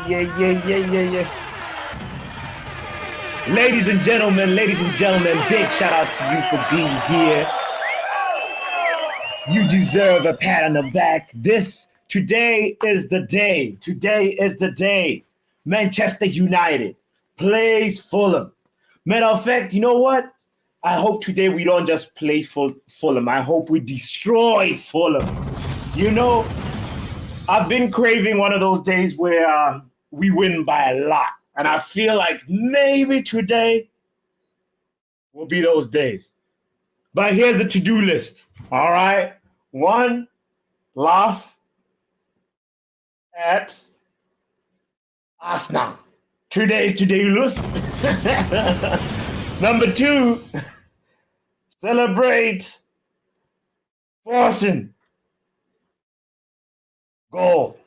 yeah. Ladies and gentlemen, big shout out to you for being here. You deserve a pat on the back. Today is the day. Manchester United plays Fulham. Matter of fact, you know what? I hope today we don't just play Fulham. I hope we destroy Fulham. You know, I've been craving one of those days where we win by a lot. And I feel like maybe today will be those days. But here's the to-do list. All right. 1, laugh at Arsenal. 2 days today you lose. Number 2, celebrate forcing goal.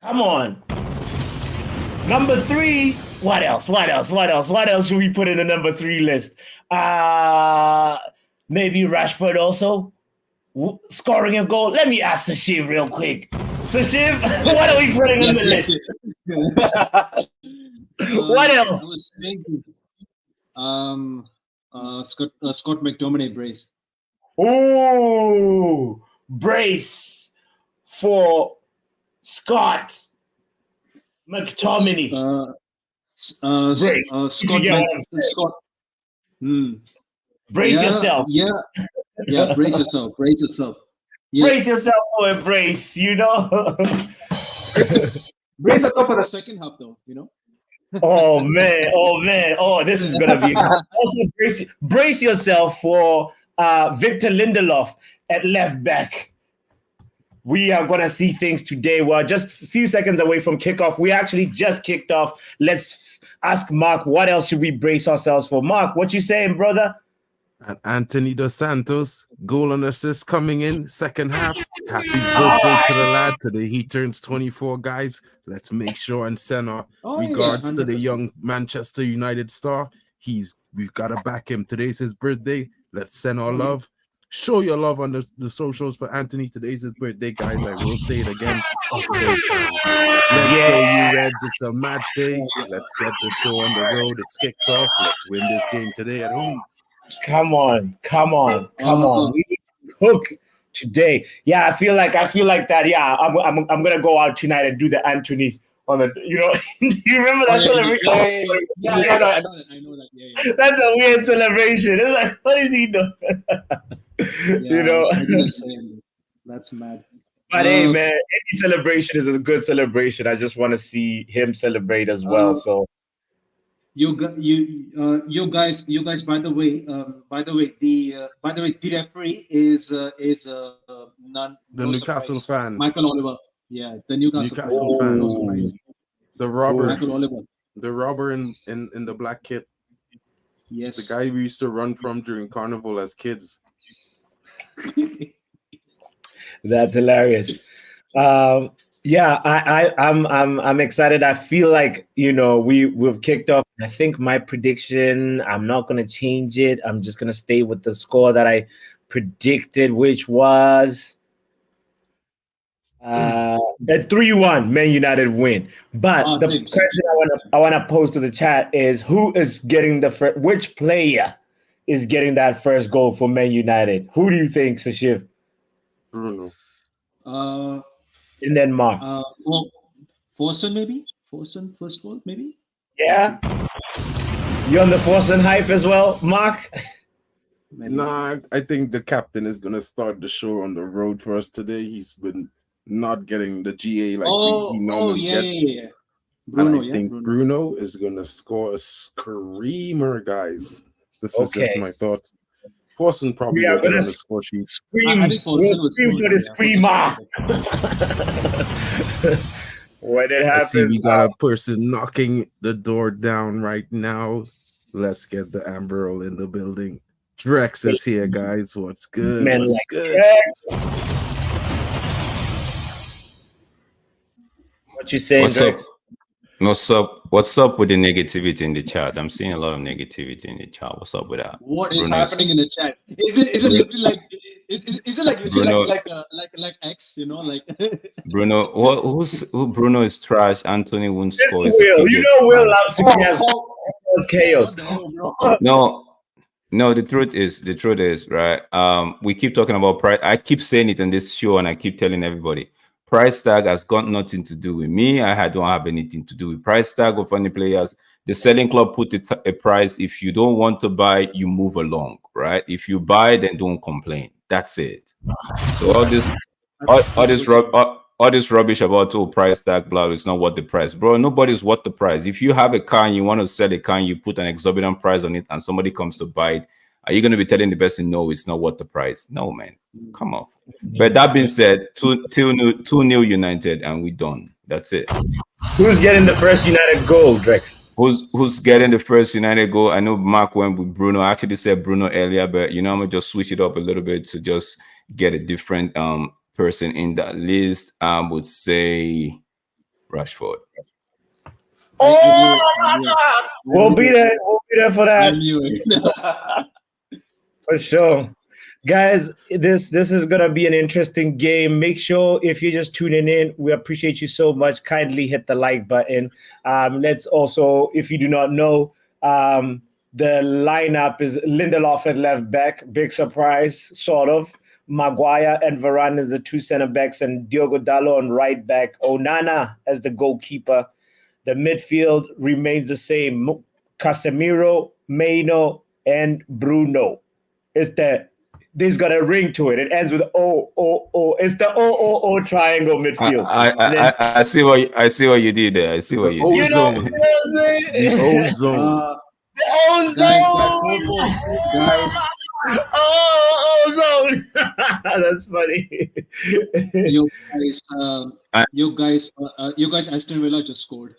Come on. Number 3, what else should we put in the number 3 list? Maybe Rashford also scoring a goal. Let me ask Sashiv real quick. Sashiv, what are we putting on the list? What else? I was thinking, Scott McTominay brace. Oh, brace for Scott McTominay. Brace. Scott. Brace yourself. Yeah. Brace yourself. Yeah. Brace yourself for a brace. You know. Brace yourself for the second half, though. You know. Oh man. Oh, this is gonna be also brace yourself for Victor Lindelof at left back. We are gonna see things today. We're just a few seconds away from kickoff. We actually just kicked off. Let's ask Mark, what else should we brace ourselves for? Mark, what you saying, brother? And Anthony Dos Santos, goal and assist coming in second half. Happy birthday to the lad. Today he turns 24, guys. Let's make sure and send our regards to the young Manchester United star. We've got to back him. Today's his birthday. Let's send our love. Show your love on the socials for Anthony. Today's his birthday, guys. I will say it again. Let's go, you Reds. It's a match day. Let's get the show on the road. It's kicked off. Let's win this game today at home. Come on. We cook today. Yeah, I feel like that. Yeah, I'm gonna go out tonight and do the Anthony on the. You know, do you remember that celebration? Yeah, I know that. Yeah. That's a weird celebration. It's like, what is he doing? You know, that's mad. But hey, man, any celebration is a good celebration. I just want to see him celebrate as well. So. You guys. By the way, the referee is the Newcastle fan, Michael Oliver. Yeah, the Newcastle fan. No surprise. The robber, Michael Oliver. The robber in the black kit. Yes, the guy we used to run from during Carnival as kids. That's hilarious. Yeah, I'm excited. I feel like, you know, we've kicked off. I think my prediction, I'm not gonna change it. I'm just gonna stay with the score that I predicted, which was a 3-1 Man United win. But the question I wanna pose to the chat is, who is getting which player is getting that first goal for Man United? Who do you think, Sashiv? Bruno. And then Mark. Forsen maybe? Forsen first goal maybe? Yeah. You on the Forsen hype as well, Mark? Nah, I think the captain is going to start the show on the road for us today. He's been not getting the GA like he normally gets. Yeah. Bruno, and I think Bruno is going to score a screamer, guys. This is just my thoughts. Forsen probably will get on the score sheet. Scream for the screamer. When it happens, I see we got a person knocking the door down right now. Let's get the Amber Roll in the building. Drex is here, guys. What's good? Man, What's like good? Drex. What you saying, Drex? What's up with the negativity in the chat? I'm seeing a lot of negativity in the chat. What's up with that? What is happening in the chat? Is it looking like is it like Bruno, like X, you know, like Bruno, who Bruno is trash. Anthony won't This score. Will. He's a You Patriots know Will fan. loves to cause chaos. No, the truth is, right? We keep talking about price. I keep saying it on this show, and I keep telling everybody, price tag has got nothing to do with me. Don't have anything to do with price tag of any players. The selling club put a price. If you don't want to buy, you move along, right? If you buy, then don't complain. That's it. So all this rubbish about price tag, blah, it's not worth the price, bro. Nobody's worth the price. If you have a car and you want to sell a car and you put an exorbitant price on it and somebody comes to buy it, are you going to be telling the person, no, it's not worth the price? No, man, come on. But that being said, 2-0 United and we're done. That's it. Who's getting the first United goal, Drex? Who's getting the first United goal? I know Mark went with Bruno. I actually said Bruno earlier, but I'm gonna just switch it up a little bit to just get a different person in that list. I would say Rashford. We'll be there. We'll be there for that. For sure. Guys, this is gonna be an interesting game. Make sure if you're just tuning in, we appreciate you so much. Kindly hit the like button. Let's also, if you do not know, the lineup is Lindelof at left back, big surprise, sort of. Maguire and Varane as the two center backs, and Diogo Dalot on right back. Onana as the goalkeeper. The midfield remains the same. Casemiro, Maino, and Bruno. There's got a ring to it. It ends with O. It's the O triangle midfield. I see what you did there. I see what you did. The ozone. Ozone. That's funny. You guys, Aston Villa just scored.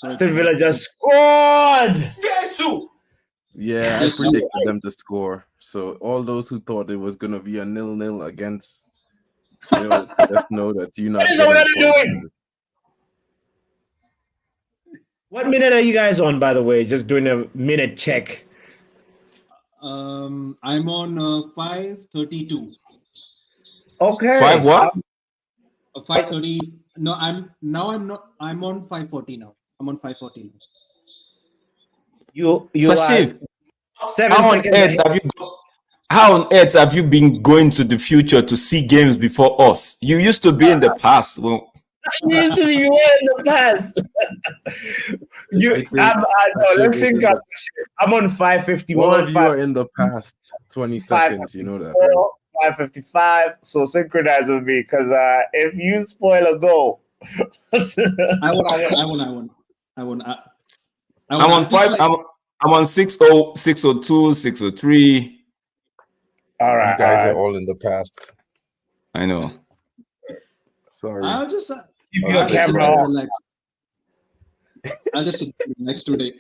Aston Villa just scored. Yeah, I predicted them to score. So all those who thought it was going to be a 0-0 against, just know that you're not. Doing? What minute are you guys on, by the way? Just doing a minute check. I'm on 5:32. Okay. 5 what? 5:30. No, I'm on 5:40 now. I'm on 5:40 now. You Sashif, are 7 seconds. How on earth have you been going to the future to see games before us? You used to be in the past. You used to be in the past. Let's sync up. I'm on 5:50. All of you are in the past 20 seconds. You know that. 5:55. So synchronize with me, because if you spoil a goal, I won. I'm on 5. I'm on 6:0, 6:02, 6:03. All right. You guys are all in the past. I know. Sorry. I'll just keep your camera on. I'll just next today.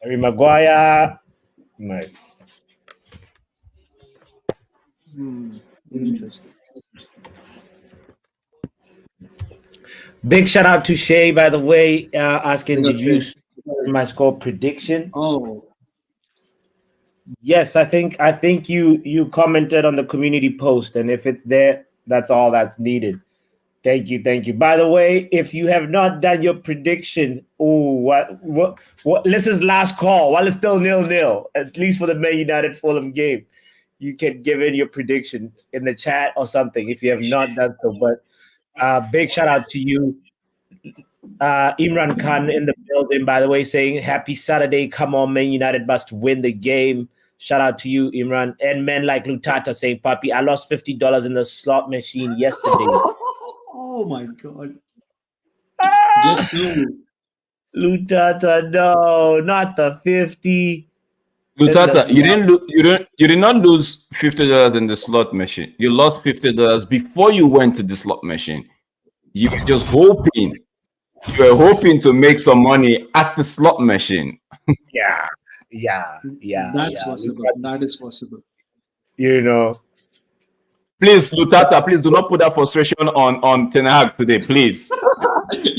Harry Maguire. Nice. Interesting. Big shout out to Shay, by the way, asking did you my score prediction? Oh, yes, I think you commented on the community post, and if it's there, that's all that's needed. Thank you. By the way, if you have not done your prediction, what? This is last call. While it's still 0-0, at least for the Man United Fulham game, you can give in your prediction in the chat or something if you have not done so. But big shout out to you, Imran Khan in the building, by the way, saying happy Saturday. Come on, Man United must win the game. Shout out to you, Imran. And men like Lutata saying, Papi, I lost $50 in the slot machine yesterday. Oh my God. Just soon. Lutata, no, not the 50. Lutata, you did not lose $50 in the slot machine. You lost $50 before you went to the slot machine. You were just hoping. You were hoping to make some money at the slot machine. Yeah. That's possible. That is possible. Please, Lutata, please do not put that frustration on Ten Hag today, please.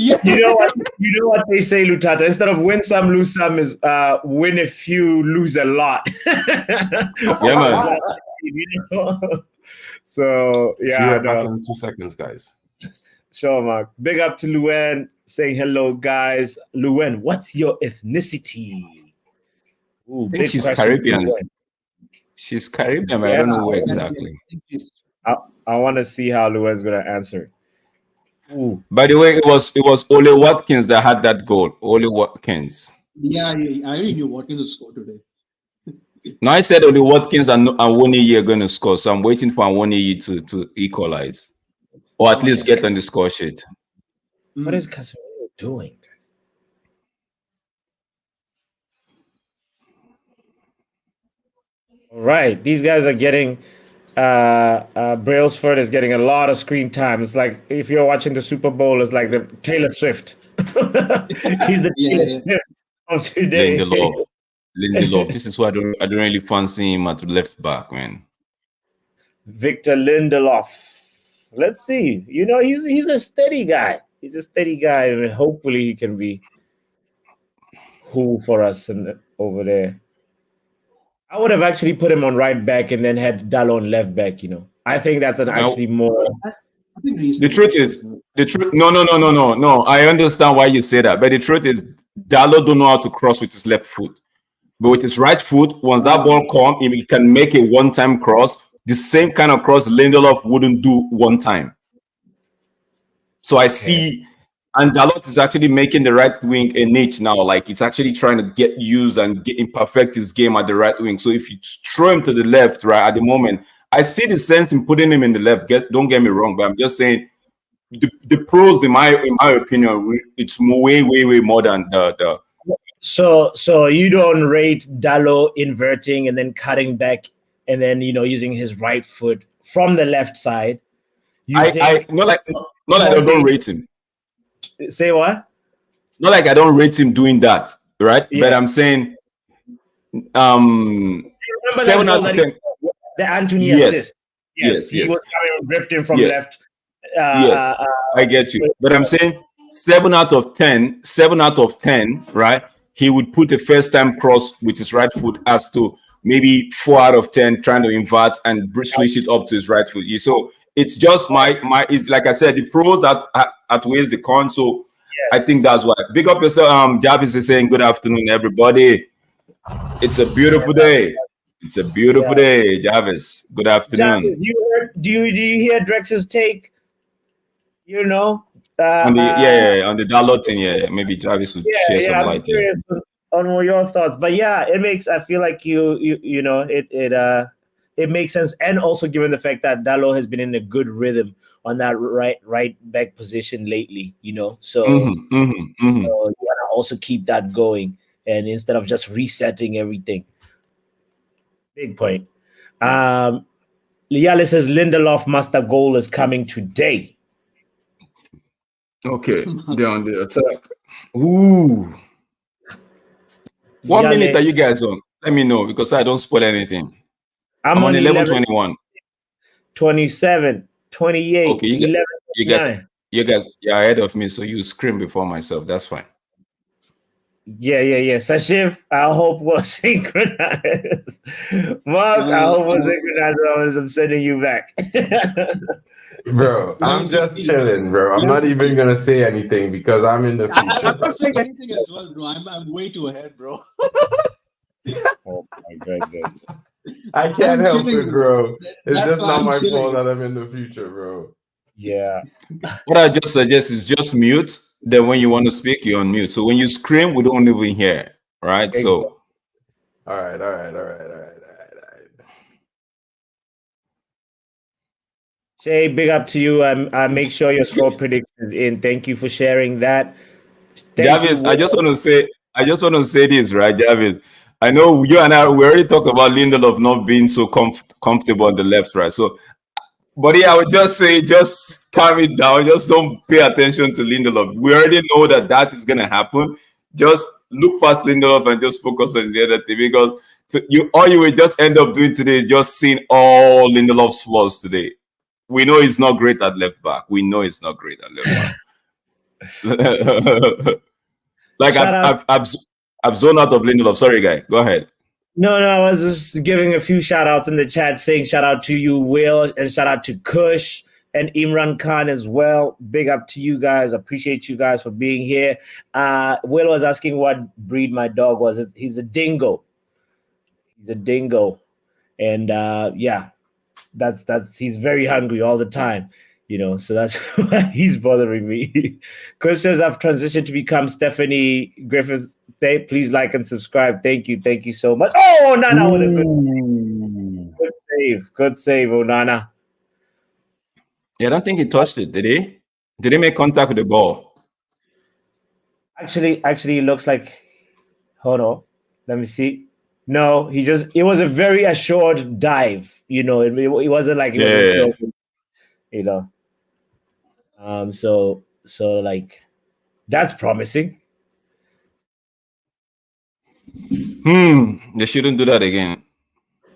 Yeah. You know what they say, Lutata. Instead of win some, lose some, is win a few, lose a lot. Yeah, man. You know? So Be yeah, right back no. in 2 seconds, guys. Sure, Mark. Big up to Luen saying hello, guys. Luen, what's your ethnicity? Ooh, I think big she's question. Caribbean. She's Caribbean, but I Yeah, don't know where exactly. I want to see how Luen's gonna answer. Ooh. By the way, it was Ole Watkins that had that goal. Ole Watkins. Yeah, I already knew what is the score today. Now I said Ole Watkins and Awoniyi are going to score, so I'm waiting for Awoniyi to equalize, or at least get on the score sheet. What is Casemiro doing? All right, these guys are getting. Brailsford is getting a lot of screen time. It's like if you're watching the Super Bowl, it's like the Taylor Swift. He's the Taylor Swift of today. Lindelof. This is why I don't really fancy him at left back, man. Victor Lindelof. Let's see. You know, he's a steady guy. He's a steady guy, and hopefully he can be cool for us over there. I would have actually put him on right back and then had Dallo on left back. You know, I think that's actually more. The truth is, no. I understand why you say that, but the truth is, Dallo don't know how to cross with his left foot. But with his right foot, once that ball comes, he can make a one-time cross. The same kind of cross Lindelof wouldn't do one time. So I see, and Dalot is actually making the right wing a niche now. Like it's actually trying to get used and perfect his game at the right wing. So if you throw him to the left, right at the moment, I see the sense in putting him in the left. Don't get me wrong, but I'm just saying the pros, in my opinion, it's way more than the. So you don't rate Dallo inverting and then cutting back and then using his right foot from the left side. I not like I don't rate him. Say what? Not like I don't rate him doing that, right? Yeah. But I'm saying 7 out of 10. The Anthony assist. Yes. He was coming drifting from left. I get you. But I'm saying 7 out of 10, right? He would put a first time cross with his right foot as to maybe 4 out of 10 trying to invert and switch it up to his right foot. So it's just my it's like I said, the pros that outweighs the cons. So I think that's why. Big up yourself. Jarvis is saying good afternoon, everybody. It's a beautiful day. It's a beautiful day, Jarvis. Good afternoon. Jarvis, do you hear Drex's take? On the Dalot thing, maybe Jarvis would share some light here. On your thoughts, but I feel like it makes sense, and also given the fact that Dalot has been in a good rhythm on that right back position lately, so you want to also keep that going, and instead of just resetting everything. Big point. Liale says Lindelof master goal is coming today. Okay, they're on the attack. Ooh. What minute are you guys on? Let me know because I don't spoil anything. I'm on 11:21. 27, 28. Okay, you guys, you're ahead of me, so you scream before myself. That's fine. Yeah. Sashif, I hope we're synchronized. Mark, I hope we're synchronized. I'm sending you back. Bro, I'm just chilling, bro. I'm not even gonna say anything because I'm in the future. I'm not saying anything as well, bro. I'm way too ahead, bro. Oh my goodness. I can't help it, bro. It's just not my fault that I'm in the future, bro. Yeah. What I just suggest is just mute. Then when you want to speak, you're on mute. So when you scream, we don't even hear. Right? Exactly. So all right. Shay, big up to you. I make sure your score predictions in. Thank you for sharing that. Jarvis, I just want to say this, right, Jarvis? I know you and we already talked about Lindelof not being so comfortable on the left, right? So, but I would just say, just calm it down. Just don't pay attention to Lindelof. We already know that is going to happen. Just look past Lindelof and just focus on the other thing because you will just end up doing today is just seeing all Lindelof's flaws today. We know he's not great at left back. Like Shout out. I've zoned out of Lindelof. Sorry, guy. Go ahead. No, I was just giving a few shout outs in the chat saying shout out to you, Will, and shout out to Kush and Imran Khan as well. Big up to you guys. Appreciate you guys for being here. Will was asking what breed my dog was. He's a dingo. He's a dingo. And yeah, that's he's very hungry all the time, so that's why he's bothering me. Chris says I've transitioned to become Stephanie Griffiths. Please like and subscribe. Thank you so much. Oh, Nana with a good save, oh Nana. Yeah, I don't think he touched it, did he? Did he make contact with the ball? Actually it looks like, hold on, let me see. No, it was a very assured dive, it wasn't like it was a show, so like that's promising. They shouldn't do that again.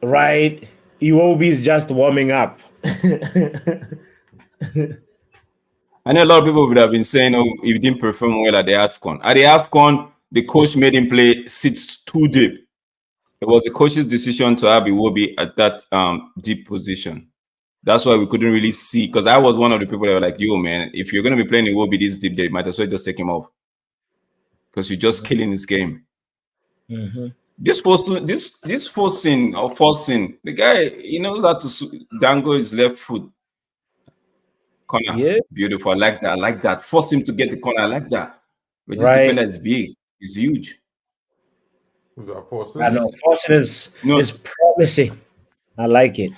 Right? Iwobi's just warming up. I know a lot of people would have been saying, oh, he didn't perform well at the AFCON. At the AFCON, the coach made him play sits too deep. It was the coach's decision to have Iwobi at that deep position. That's why we couldn't really see, because I was one of the people that were like, yo, man, if you're going to be playing Iwobi this deep, they might as well just take him off. Because you're just killing his game. Mm-hmm. This forcing, the guy, he knows how to dangle his left foot. Corner. Yeah. Beautiful. I like that. Force him to get the corner. I like that. But this defender is big. He's huge. Forcing is promising. I like it.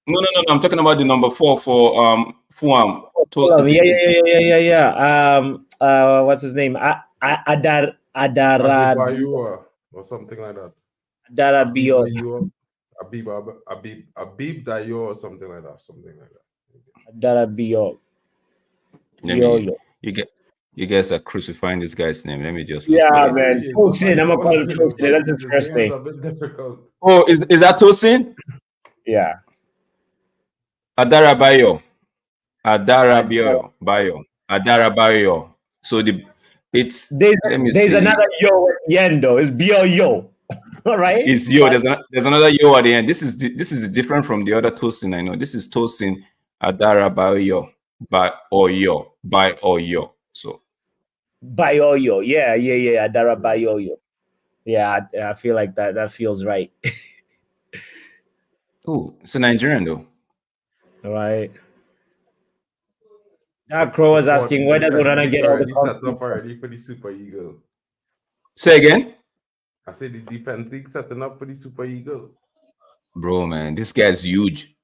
No. I'm talking about the number 4 for Fulham. Yeah. What's his name? Adara or something like that. Adara Bio. Abib Dayo or something like that. Adara Bio. You guys are crucifying this guy's name. Let me just man. Tosin. I'm gonna call him Tosin. That's his first name. Oh, is that Tosin? Yeah. Adara Bayo. So there's another yo at the end though. It's Yo. All right. It's yo. There's another yo at the end. This is different from the other Tosin I know. This is Tosin Adara Bayo. By Oyo. So by Oyo. Yeah. Adara by Oyo. Yeah, I feel like that feels right. Oh, it's a Nigerian though. All right. That Crow was asking, why does Onana get all the set up already for the Super Eagle? Say again? I said the defense league setting up for the Super Eagle. Bro, man, this guy's huge.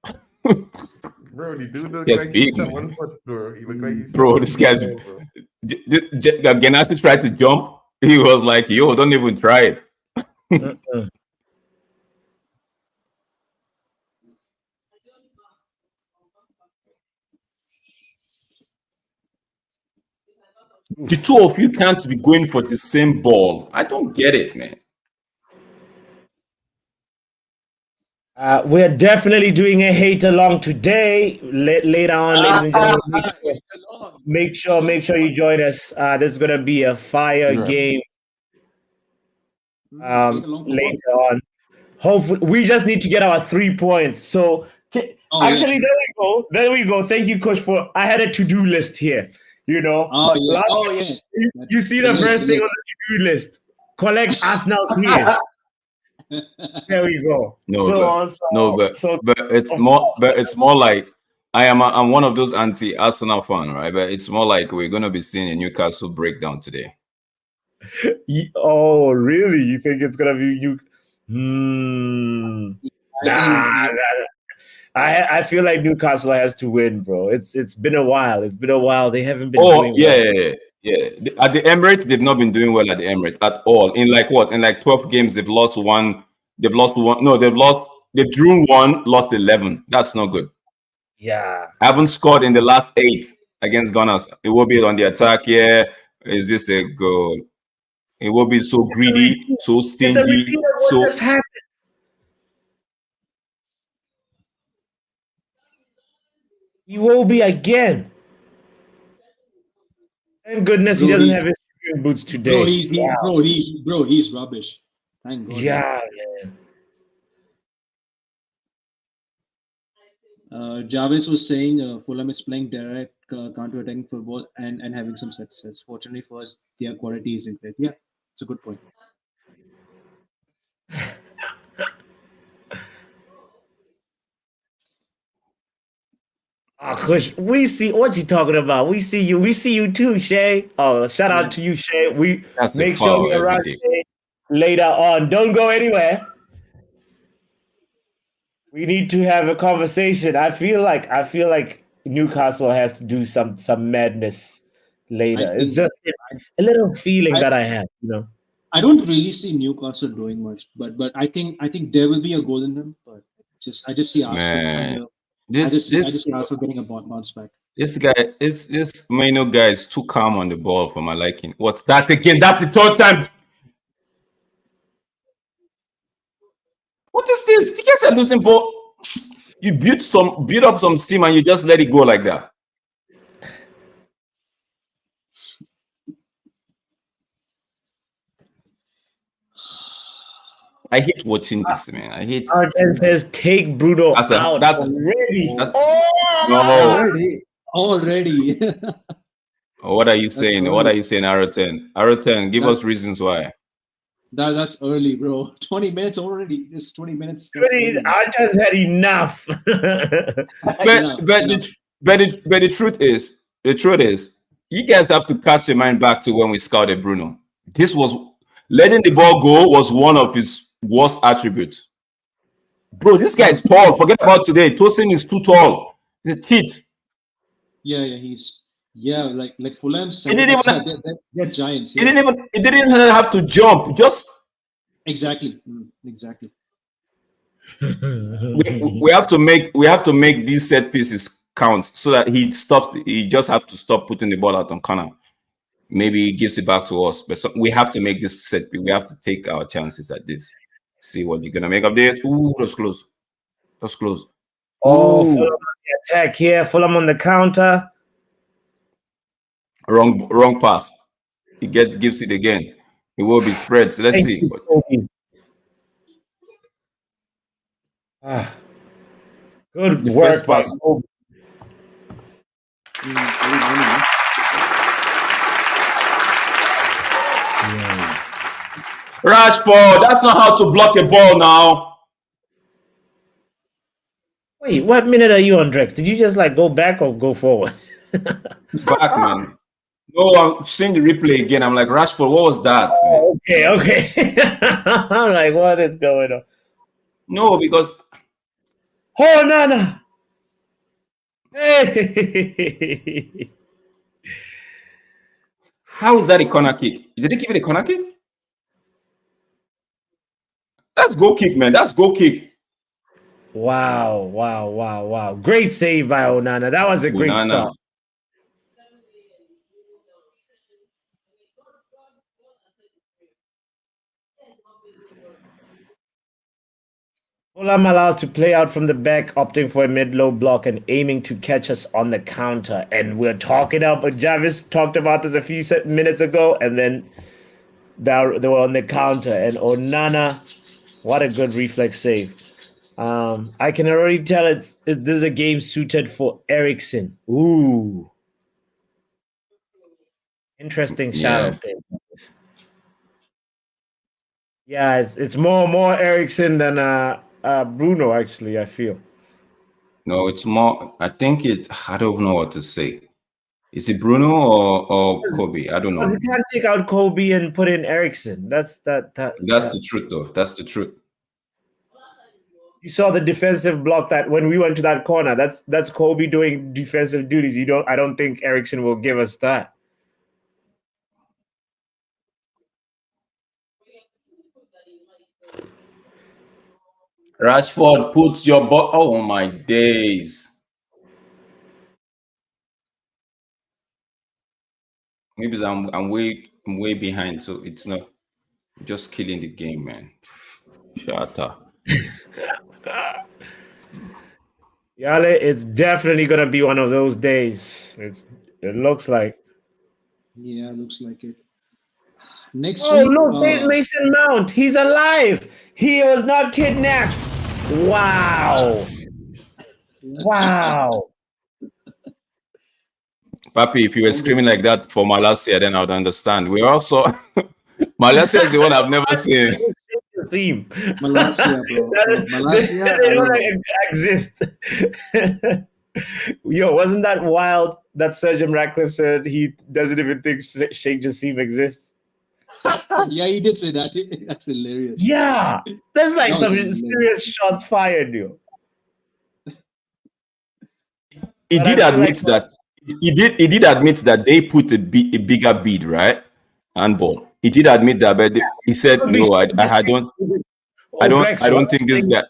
Bro, the dude looks like he's 7 foot, bro. This guy's Genasi tried to jump. He was like, yo, don't even try it. The two of you can't be going for the same ball. I don't get it, man. We're definitely doing a hate along today. Later on, ladies and gentlemen, make sure you join us. This is gonna be a fire game. Later on, hopefully, we just need to get our 3 points. So, actually, there we go. Thank you, Coach. I had a to-do list here. You see the first thing on the to-do list: collect Arsenal tears. There we go. But it's more like I'm one of those anti-Arsenal fan, right? But it's more like we're gonna be seeing a Newcastle breakdown today. Oh, really? You think it's gonna be you? I feel like Newcastle has to win, bro. It's been a while. They haven't been doing well. Yeah. At the Emirates, they've not been doing well at the Emirates at all. In like 12 games, they've lost one. They've drew 1, lost 11. That's not good. Yeah. Haven't scored in the last 8 against Gunners. It will be on the attack here. Is this a goal? It will be so greedy, so stingy. You will be again. Thank goodness he doesn't have his boots today. He's rubbish. Thank God. Yeah, Jarvis was saying Fulham is playing direct counter-attacking football and having some success. Fortunately for us, their quality isn't great. Yeah, it's a good point. Kush, we see what you talking about. We see you too, Shay. Oh, shout out to you, Shay. We make sure we around Shay later on. Don't go anywhere. We need to have a conversation. I feel like Newcastle has to do some madness later. It's just a little feeling that I have, I don't really see Newcastle doing much, but I think there will be a goal in them. But I just see Arsenal kind of. I just see Arsenal getting a bounce back. This Maino guy is too calm on the ball for my liking. What's that again? That's the third time. What is this? You guys are losing ball. You build up some steam and you just let it go like that. I hate watching this, man. I hate. Arjen says take Bruno out. That's already. Already. What are you saying? What are you saying, Aroten? Aroten, give us reasons why. That's early, bro. 20 minutes already. Just 20 minutes. Arjen's had enough. but the truth is, you guys have to cast your mind back to when we scouted Bruno. This was letting the ball go was one of his worst attributes. Bro, this guy is tall. Forget about today. Tosin is too tall. The teeth. Yeah, he's like Fulham. They're giants. Yeah. It didn't even have to jump. Just exactly. we have to make these set pieces count so that he stops. He just have to stop putting the ball out on corner. Maybe he gives it back to us, but we have to make this set piece. We have to take our chances at this. See what you're gonna make of this. Ooh, that's close. That's close. Oh, Fulham on the attack here. Fulham on the counter. Wrong pass. He gives it again. It will be spread. So let's see. Good work, pass. Rashford, that's not how to block a ball now. Wait, what minute are you on, Drex? Did you just go back or go forward? Back, man. No, I'm seeing the replay again. I'm like, Rashford, what was that? Oh, okay. I'm like, what is going on? No, because oh, Nana. Hey. How is that a corner kick? Did they give it a corner kick? That's goal kick, man. That's goal kick. Wow. Great save by Onana. That was a great start. Fulham allowed to play out from the back, opting for a mid-low block and aiming to catch us on the counter. And we're talking up. Jarvis talked about this a few minutes ago, and then they were on the counter. And Onana, what a good reflex save. I can already tell this is a game suited for Eriksen. Ooh. Interesting shout there. Yeah, it's more Eriksen than Bruno, actually, I feel. No, it's more. I don't know what to say. Is it Bruno or Kobe? I don't know. You can't take out Kobe and put in Eriksen. That's the truth, though. That's the truth. You saw the defensive block that when we went to that corner. That's Kobe doing defensive duties. I don't think Eriksen will give us that. Rashford puts your ball. Oh my days. Maybe I'm way behind, so it's not just killing the game, man. Shut up. Yale, it's definitely gonna be one of those days. It looks like. Yeah, looks like it. Next Oh, week. look, there's Mason Mount. He's alive. He was not kidnapped. Wow. Wow. Papi, if you were screaming like that for Malaysia, then I would understand. We're also Malaysia is the one I've never seen. Malaysia, bro. Malaysia, they don't exist. Yo, wasn't that wild that Sergeant Ratcliffe said he doesn't even think Sheikh Jassim exists? Yeah, he did say that. That's hilarious. Yeah, there's like some serious shots fired, yo. He did admit that. He did admit that they put a bigger bid, right? Handball. He did admit that, but he said no. I don't think this guy.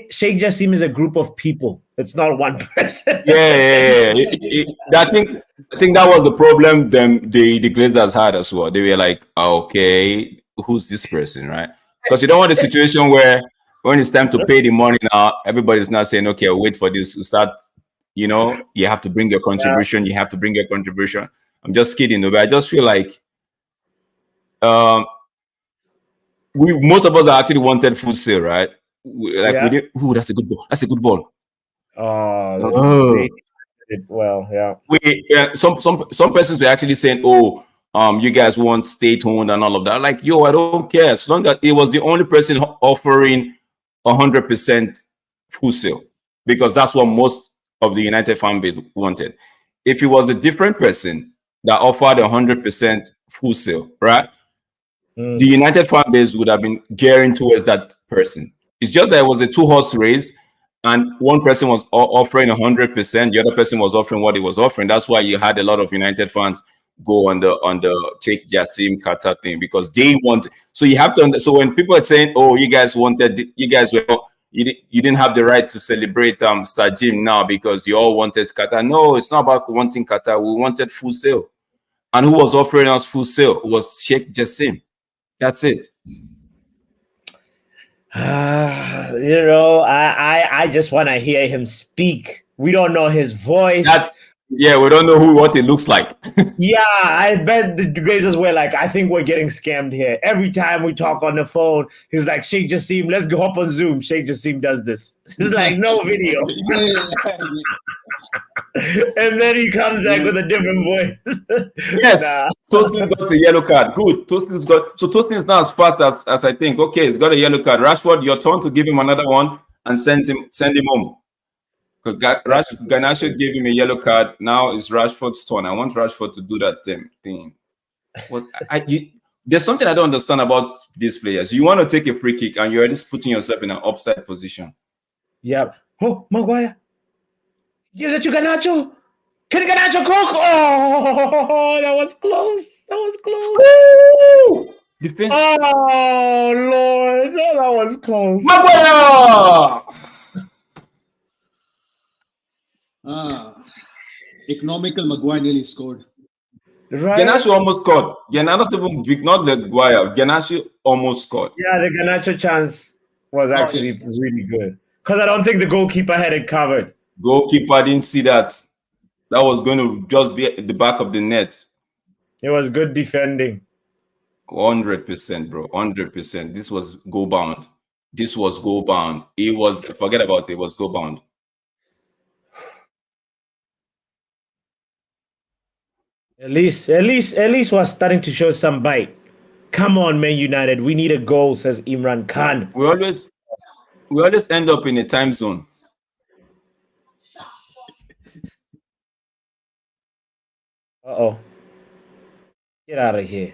Sheikh Jassim is a group of people. It's not one person. Yeah. I think that was the problem. The Glazers had as well. They were like, okay, who's this person, right? Because you don't want a situation where when it's time to pay the money now, everybody's not saying, okay, I'll wait for this to start. You know, you have to bring your contribution. Yeah. You have to bring your contribution. I'm just kidding, but I just feel like most of us actually wanted full sale, right? That's a good ball. That's a good ball. Well, yeah. Some persons were actually saying, "Oh, you guys want state-owned and all of that." Like, yo, I don't care as long as it was the only person offering 100% full sale, because that's what most of the United fan base wanted. If it was a different person that offered 100% full sale, right? The United fan base would have been gearing towards that person. It's just that it was a two-horse race, and one person was offering 100%, the other person was offering what he was offering. That's why you had a lot of United fans go on the Sheikh Jassim Qatar thing, because they want. So you have to. So when people are saying, "Oh, you guys you didn't have the right to celebrate Sajim now because you all wanted Qatar." No, it's not about wanting Qatar. We wanted full sale, and who was offering us full sale? It was Sheikh Jassim. That's it. I just want to hear him speak. We don't know his voice. Yeah, we don't know what he looks like. Yeah, I bet the Glazers were like, I think we're getting scammed here. Every time we talk on the phone, he's like, Sheikh Jassim, let's go hop on Zoom. Sheikh Jassim does this. He's like, no video. And then he comes back with a different voice. Yes, Tosin got a yellow card. Good. Tosin is not as fast as I think. Okay, he's got a yellow card. Rashford, your turn to give him another one and send him home. Garnacho gave him a yellow card. Now it's Rashford's turn. I want Rashford to do that thing. There's something I don't understand about these players. You want to take a free kick and you're already putting yourself in an offside position. Yeah. Oh, Maguire gives it to Garnacho. Can Garnacho cook? Oh, that was close. Defense. Oh, Lord. That was close. Maguire! Economical Maguire nearly scored. Right. Garnacho almost scored. Not the Maguire. Garnacho almost scored. Yeah, the Garnacho chance was actually really good. Because I don't think the goalkeeper had it covered. Goalkeeper didn't see that. That was going to just be at the back of the net. It was good defending. 100%, bro. 100%. This was goal bound. It was, forget about it. It was goal bound. At least was starting to show some bite. Come on, Man United. We need a goal, says Imran Khan. We always end up in a time zone. Uh-oh. Get out of here.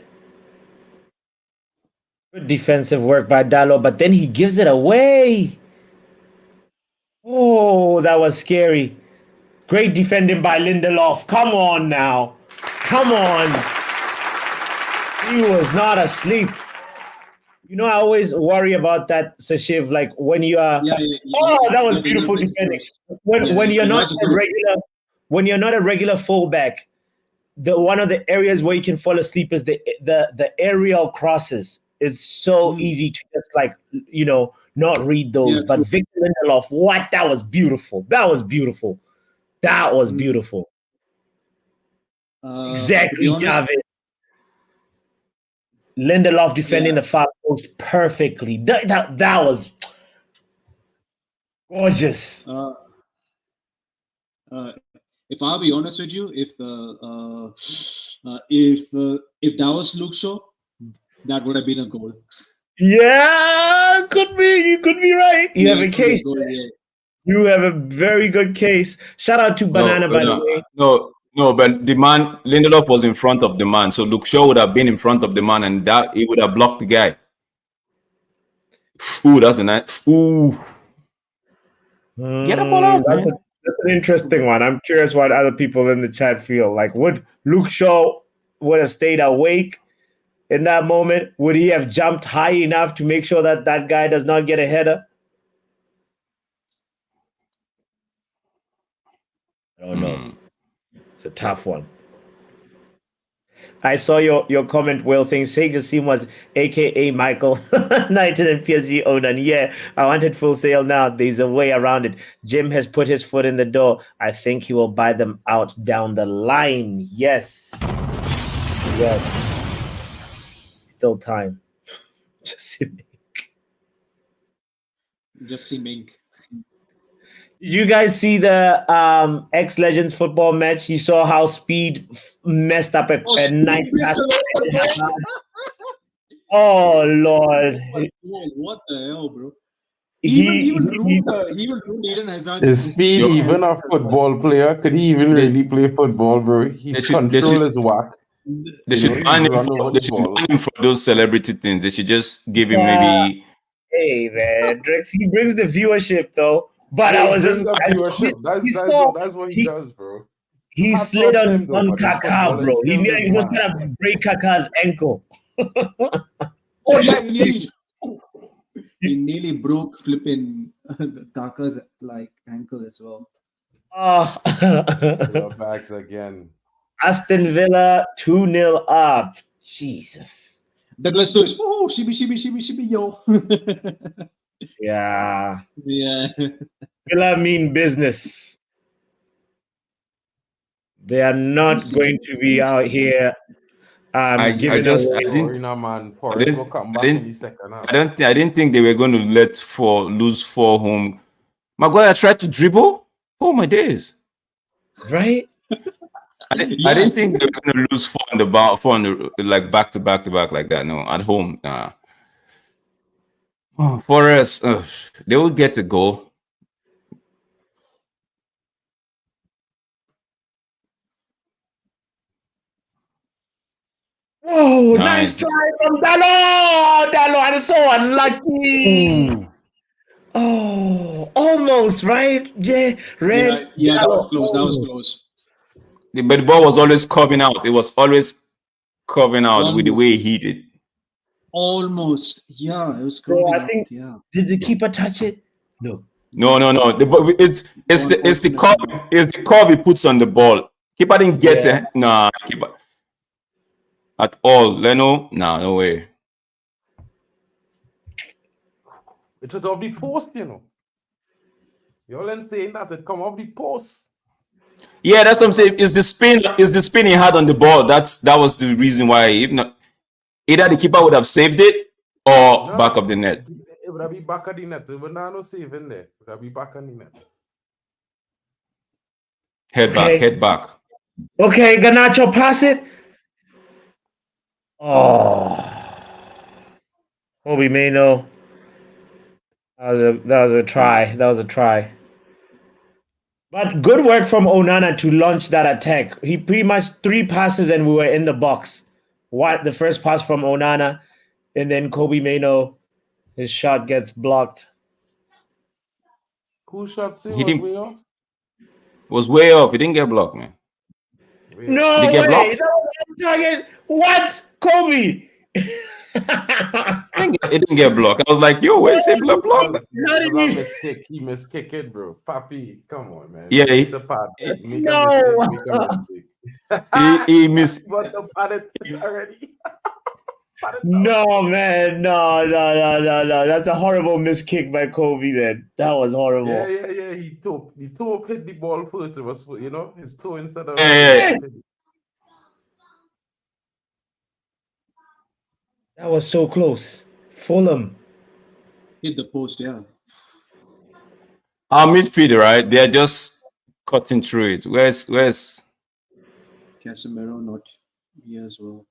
Good defensive work by Dalot, but then he gives it away. Oh, that was scary. Great defending by Lindelof. Come on now. Come on. He was not asleep. You know, I always worry about that, Sashiv, like when you are... Oh, that was beautiful defending. When you're not a regular fullback, one of the areas where you can fall asleep is the aerial crosses. It's so easy to just not read those. Yeah, but true. Victor Lindelof, that was beautiful. That was beautiful. Exactly, to be honest, Javid. Lindelof defending the far post perfectly. That was gorgeous. If I'll be honest with you, if that was Luke Shaw, that would have been a goal. Yeah, could be. You could be right. You have a case. Goal, yeah. You have a very good case. Shout out to Banana, by the way. No, but the man Lindelof was in front of the man, so Luke Shaw would have been in front of the man, and that he would have blocked the guy. Ooh, that's a nice. Ooh, get a ball out, man. That's an interesting one. I'm curious what other people in the chat feel. Like, would Luke Shaw would have stayed awake in that moment? Would he have jumped high enough to make sure that that guy does not get a header? I don't know. It's a tough one. I saw your comment, Will, saying Sage Asim was aka Michael United and PSG owner. Yeah, I wanted full sale now. There's a way around it. Jim has put his foot in the door. I think he will buy them out down the line. Yes. Still time. Just see Mink. Did you guys see the X Legends football match? You saw how Speed messed up a nice pass. Oh Lord! What the hell, bro? Even Eden Hazard. Is Speed even a football player? Could he even really play football, bro? His control is whack. They should ban him for those celebrity things. They should just give him maybe. Hey man, Drex, he brings the viewership though. But I was just that's what he does, bro. He slid on Kaká, bro. He was gonna break Kaká's ankle. Oh yeah, he nearly broke flipping Kaká's ankle as well. Backs again. Aston Villa 2-0 up. Jesus. Douglas Lewis. Oh, shibi, yo. Yeah. Yeah. Villa mean business. They are not going to be out here giving away. I didn't think they were going to lose 4 home. Maguire tried to dribble. Oh my days! Right? I didn't think they were going to lose 4 on the back to back like that. No, at home. Nah. For us, they will get a goal. Oh, nice try from Dalo! Dalo, I'm so unlucky. Oh, almost, right? Yeah, that was close. But the ball was always coming out. It was always coming out with the way he hit it. Almost. Yeah, it was coming out. Yeah. Did the keeper touch it? No. It's the curve he puts on the ball. Keeper didn't get it. Nah, keeper. At all. Leno? Nah, no way. It was off the post, you know. Y'all saying that it come off the post. Yeah, that's what I'm saying. Is the spin he had on the ball. That was the reason why. If not, either the keeper would have saved it or back of the net. It would have been back of the net. It would not no saving there. It would have been back of the net. Head back. Okay, Garnacho, pass it. Oh, Kobe Mano. That was a try. But good work from Onana to launch that attack. He pretty much 3 passes and we were in the box. The first pass from Onana, and then Kobe Mano, his shot gets blocked. Cool shot. Way off. Was way off. He didn't get blocked, man. No way. Blocked? Target. What? Kobe. It didn't get blocked. I was like, yo, where's it block? He miskicked it, bro. Papi, come on, man. Yeah, he missed. Already. No, man. No. That's a horrible miskick by Kobe, then. That was horrible. Yeah. He toe hit the ball first. It was, his toe instead of... That was so close. Fulham. Hit the post, yeah. Our midfield, right? They're just cutting through it. Where's Casemiro not here as well.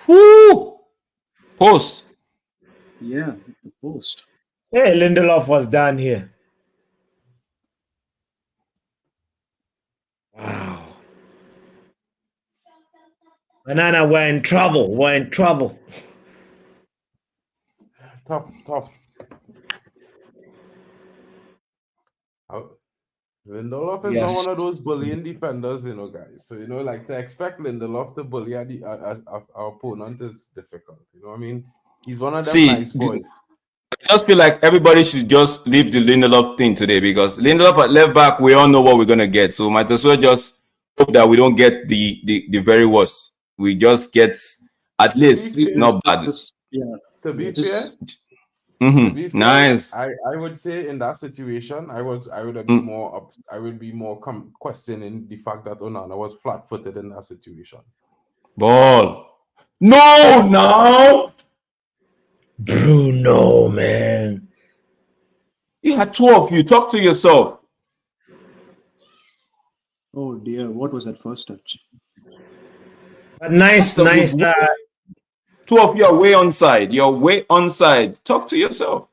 whoo post? Yeah, hit the post. Hey, Lindelof was down here. Wow. Banana, we're in trouble. We're in trouble. Tough. Lindelof is not Yes. one of those bullying defenders, guys. So, like to expect Lindelof to bully our opponent is difficult. You know what I mean? He's one of them See, nice boys. I just feel like everybody should just leave the Lindelof thing today because Lindelof at left back, we all know what we're gonna get. So might as well just hope that we don't get the very worst. We just get at least not bad. To be fair, Nice. I would say in that situation, I would be more I would be more questioning the fact that Onana was flat-footed in that situation. Ball. No. Bruno, man. You had two of you. Talk to yourself. Oh dear, what was that first touch? But nice. Two of you are way onside. You're way onside. Talk to yourself.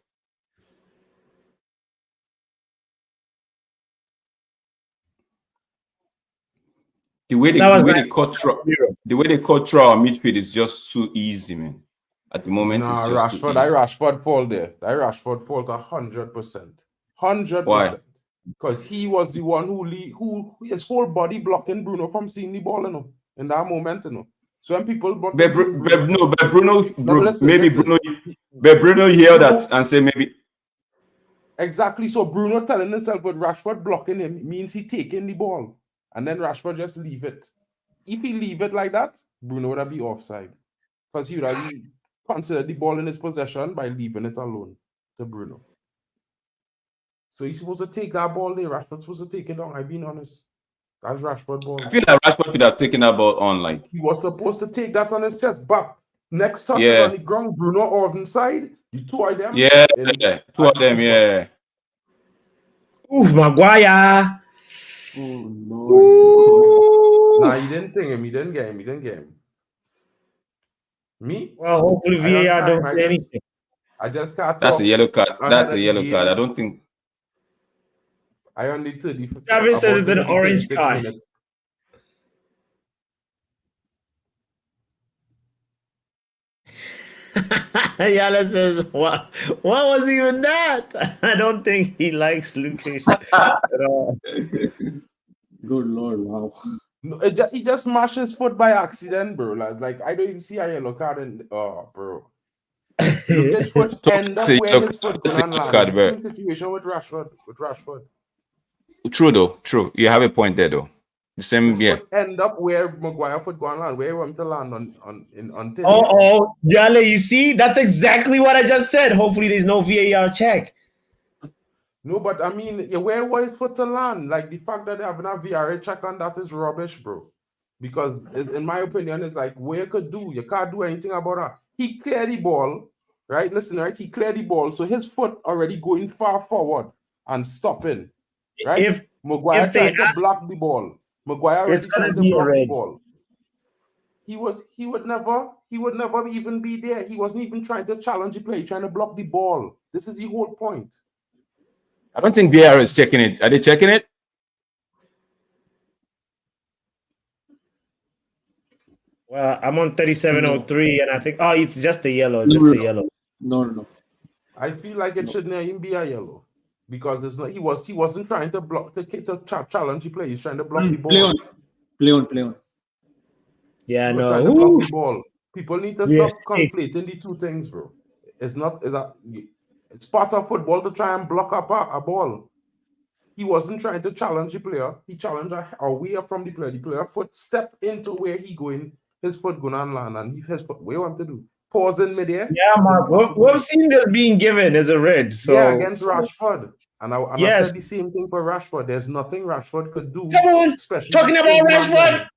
The way they cut through our midfield is just too easy, man. At the moment, Nah, it's just Rashford. That Rashford fall there. That Rashford fall 100%. 100%. Because he was the one who his whole body blocking Bruno from seeing the ball, in that moment, So when people Bruno hear that and say maybe. Exactly. So Bruno telling himself with Rashford blocking him means he taking the ball. And then Rashford just leave it. If he leave it like that, Bruno would have be offside. Because he would have considered the ball in his possession by leaving it alone to Bruno. So he's supposed to take that ball there. Rashford's supposed to take it on. I've been honest. That's Rashford ball. I feel like Rashford should have taken that ball on. Like he was supposed to take that on his chest. But next touch is on the ground. Bruno Orton side. The two of them. Yeah, two of them. Yeah. Oof, Maguire. Oh no. Nah, he didn't think him. He didn't get him. Me? Well, hopefully VAR don't say anything. I just can't. That's a yellow card. That's a yellow card. I don't think. I only to the. Travis says it's an orange card. Yala says, what was even that? I don't think he likes looking at all. Good Lord, wow. No, he just smashed his foot by accident, bro. Like I don't even see a yellow card in. Oh, bro. His foot end up where his foot gonna land. Same situation with Rashford. True though. True. You have a point there though. The same. His foot end up where Maguire foot gonna land. Where you want to land on. Oh, Yale, you see, that's exactly what I just said. Hopefully, there's no VAR check. No, but I mean, where was foot to land? Like the fact that they have a VAR check on that is rubbish, bro. Because in my opinion, it's like where you can't do anything about that. He cleared the ball, right? Listen, right? He cleared the ball, so his foot already going far forward and stopping, right? If Maguire tried to block the ball, Maguire already trying to block the ball. He would never even be there. He wasn't even trying to challenge the play, trying to block the ball. This is the whole point. I don't think VAR is checking it. Are they checking it? Well, I'm on 3703, and I think, it's just the yellow. It's just the yellow. No. I feel like it shouldn't even be a yellow because there's no. He wasn't trying to block to challenge the play. He's trying to block the ball. Play on. Yeah, no. Trying to block the ball. People need to stop conflating the two things, bro. It's part of football to try and block up a ball. He wasn't trying to challenge the player. He challenged away from the player. The player foot step into where he going. His foot going on land, and his foot. What you want to do? Pause in midair. Yeah, Mark. We've seen this being given as a red. So yeah, against Rashford. And I said the same thing for Rashford. There's nothing Rashford could do. Come on, talking about Rashford.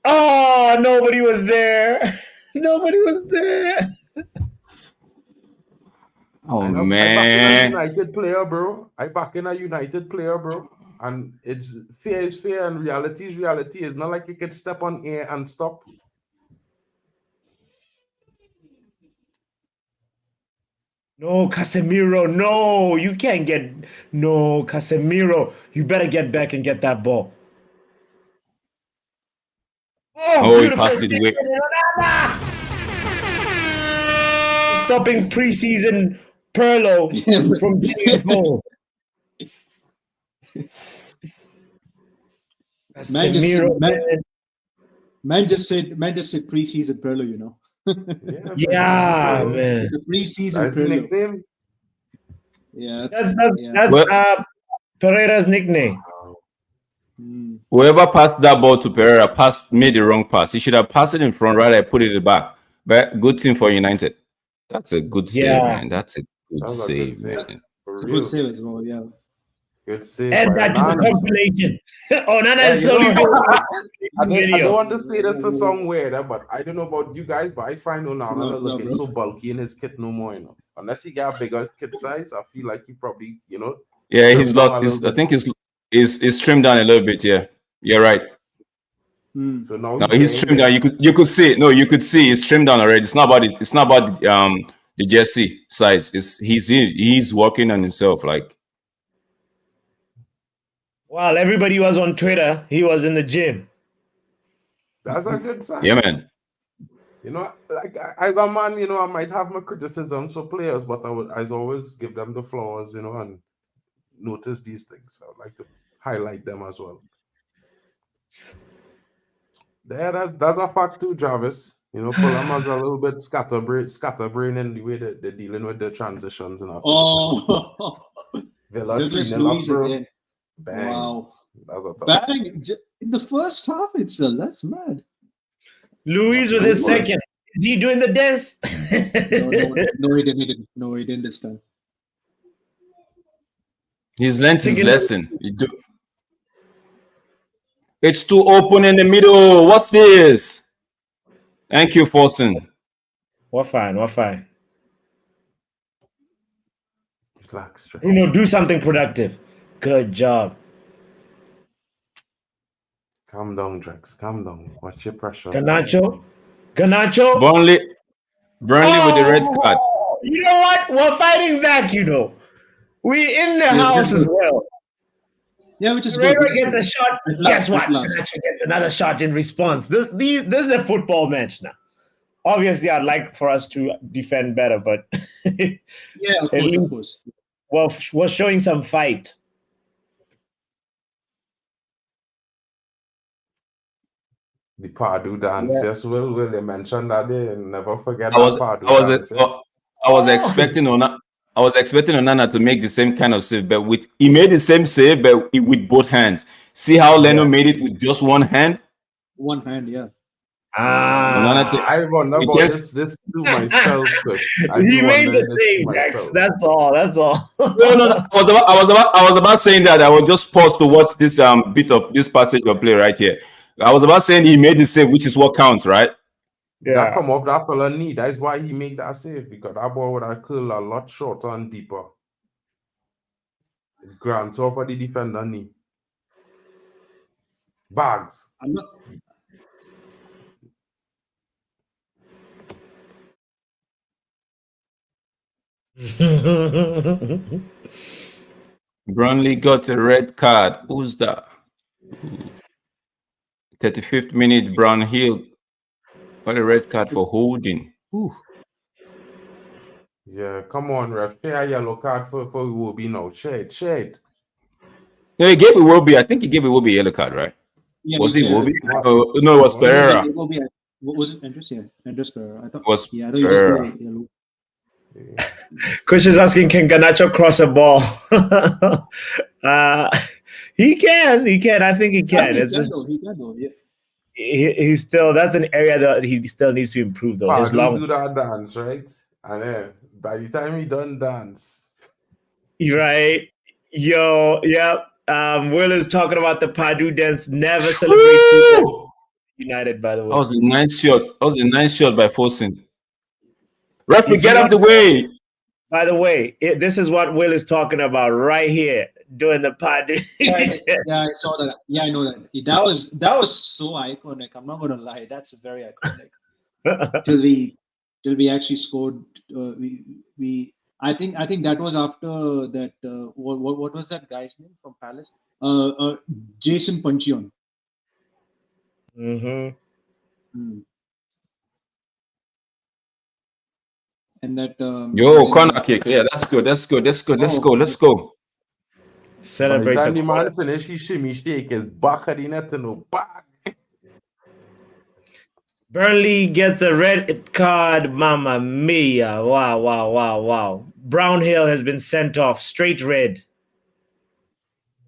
Oh, nobody was there. Nobody was there. Oh I back in a man. United player, bro. I back in a United player, bro. And it's fair is fair and reality is reality. It's not like you can step on air and stop. No, Casemiro. No, you can't get. No, Casemiro. You better get back and get that ball. Oh, he beautiful passed it away. Stopping preseason Perlo from getting a goal. Casemiro, man just said preseason Perlo, you know. Yeah, man. It's a preseason That's his Perlo. nickname. Yeah, that's Pereira's nickname. Whoever passed that ball to Pereira made the wrong pass. He should have passed it in front, rather put it back. But good team for United. That's a good save, man. That's a good save, man. It's a good save as well, yeah. Good save. And that to the compilation. Nana is slowly I don't want to say this to some weird, but I don't know about you guys, but I find Onana looking so bulky in his kit no more, you know. Unless he got a bigger kit size, I feel like he probably, you know. Yeah, he's lost. I think he's trimmed down a little bit. Yeah, you're right. So now he's trimmed down. You could see. No, you could see he's trimmed down already. It's not about the jersey size. He's working on himself. Like, while everybody was on Twitter, he was in the gym. That's a good sign. Yeah, man. You know, like as a man, you know, I might have my criticisms for players, but I always give them the flaws, you know, and notice these things. I would like to highlight them as well. That's a fact too, Jarvis. You know, Fulham has a little bit scatterbrain in the way that they're dealing with the transitions and Villa Luis again. Bang. Wow. Bang in the first half itself. That's mad. Luis with his second. Is he doing the dance? No, he didn't. No, he didn't this time. He's learned his lesson. It's too open in the middle. What's this? Thank you, Forsen. We're fine. Relax. Do something productive. Good job. Calm down, Drex. Calm down. Watch your pressure. Garnacho. Burnley with the red card. You know what? We're fighting back, you know. We in the house as well. Yeah, which is Pereira good. Gets a shot. Guess what? Garnacho gets another shot in response. This is a football match now. Obviously, I'd like for us to defend better, but yeah, of course. Well, we're showing some fight. The Pardew dance. Yeah. Yes, will they mention that day and never forget Pardew dance. I was expecting Onana to make the same kind of save, but he made the same save, but with both hands. See how Leno made it with just one hand? One hand, yeah. I wonder about this to myself. He made the same, Max. That's all. No. I was about saying that. I was just paused to watch this bit of this passage of play right here. I was about saying he made the save, which is what counts, right? Yeah. That come up that fella knee. That's why he made that save, because that ball would have curled a lot shorter and deeper. It grants over the defender knee. Bags. I'm not. Burnley got a red card. Who's that? 35th minute, Brown Hill got a red card for holding. Ooh. Yeah, come on, ref. Share a yellow card for Iwobi now. Shade. No, he gave Iwobi. I think he gave Iwobi a yellow card, right? Yeah, was it Iwobi? No, it was Pereira. What was it? Andres? Yeah, Andres Pereira. I thought. Was Pereira. Yellow. Kush is asking, can Garnacho cross a ball? He can. I think he can. He can though. Yeah. He's still. That's an area that he still needs to improve, though. Do that dance, right? And then by the time he done dance, right? Yo, yeah. Will is talking about the Pardew dance. Never celebrate people. United, by the way. That was a nice shot. That was a nice shot by Fosun. Referee, get out the way. By the way, this is what Will is talking about right here doing the pod. Yeah, I saw that. Yeah, I know that. That was so iconic. I'm not gonna lie. That's very iconic. till we actually scored. I think that was after that. What was that guy's name from Palace? Jason Puncheon. Mm-hmm. And that corner kick. Yeah, that's good. Let's go. Oh, Let's go. Celebrate By the time the the man finish, he shimmy shake his back at the net and no back. Burnley gets a red card. Mamma mia. Wow. Brownhill has been sent off. Straight red.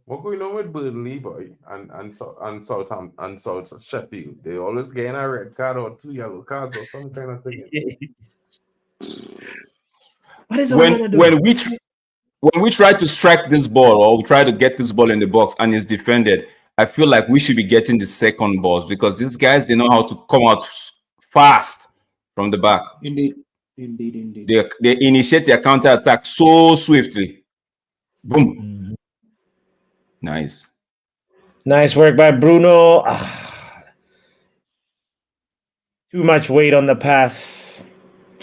What going on with Burnley, boy, and South Sheffield? They always getting a red card or 2 yellow cards or some kind of thing. What is when we try to strike this ball or we try to get this ball in the box and it's defended, I feel like we should be getting the second balls because these guys, they know how to come out fast from the back. Indeed. They initiate their counter attack so swiftly. Boom. Mm-hmm. Nice work by Bruno. Too much weight on the pass.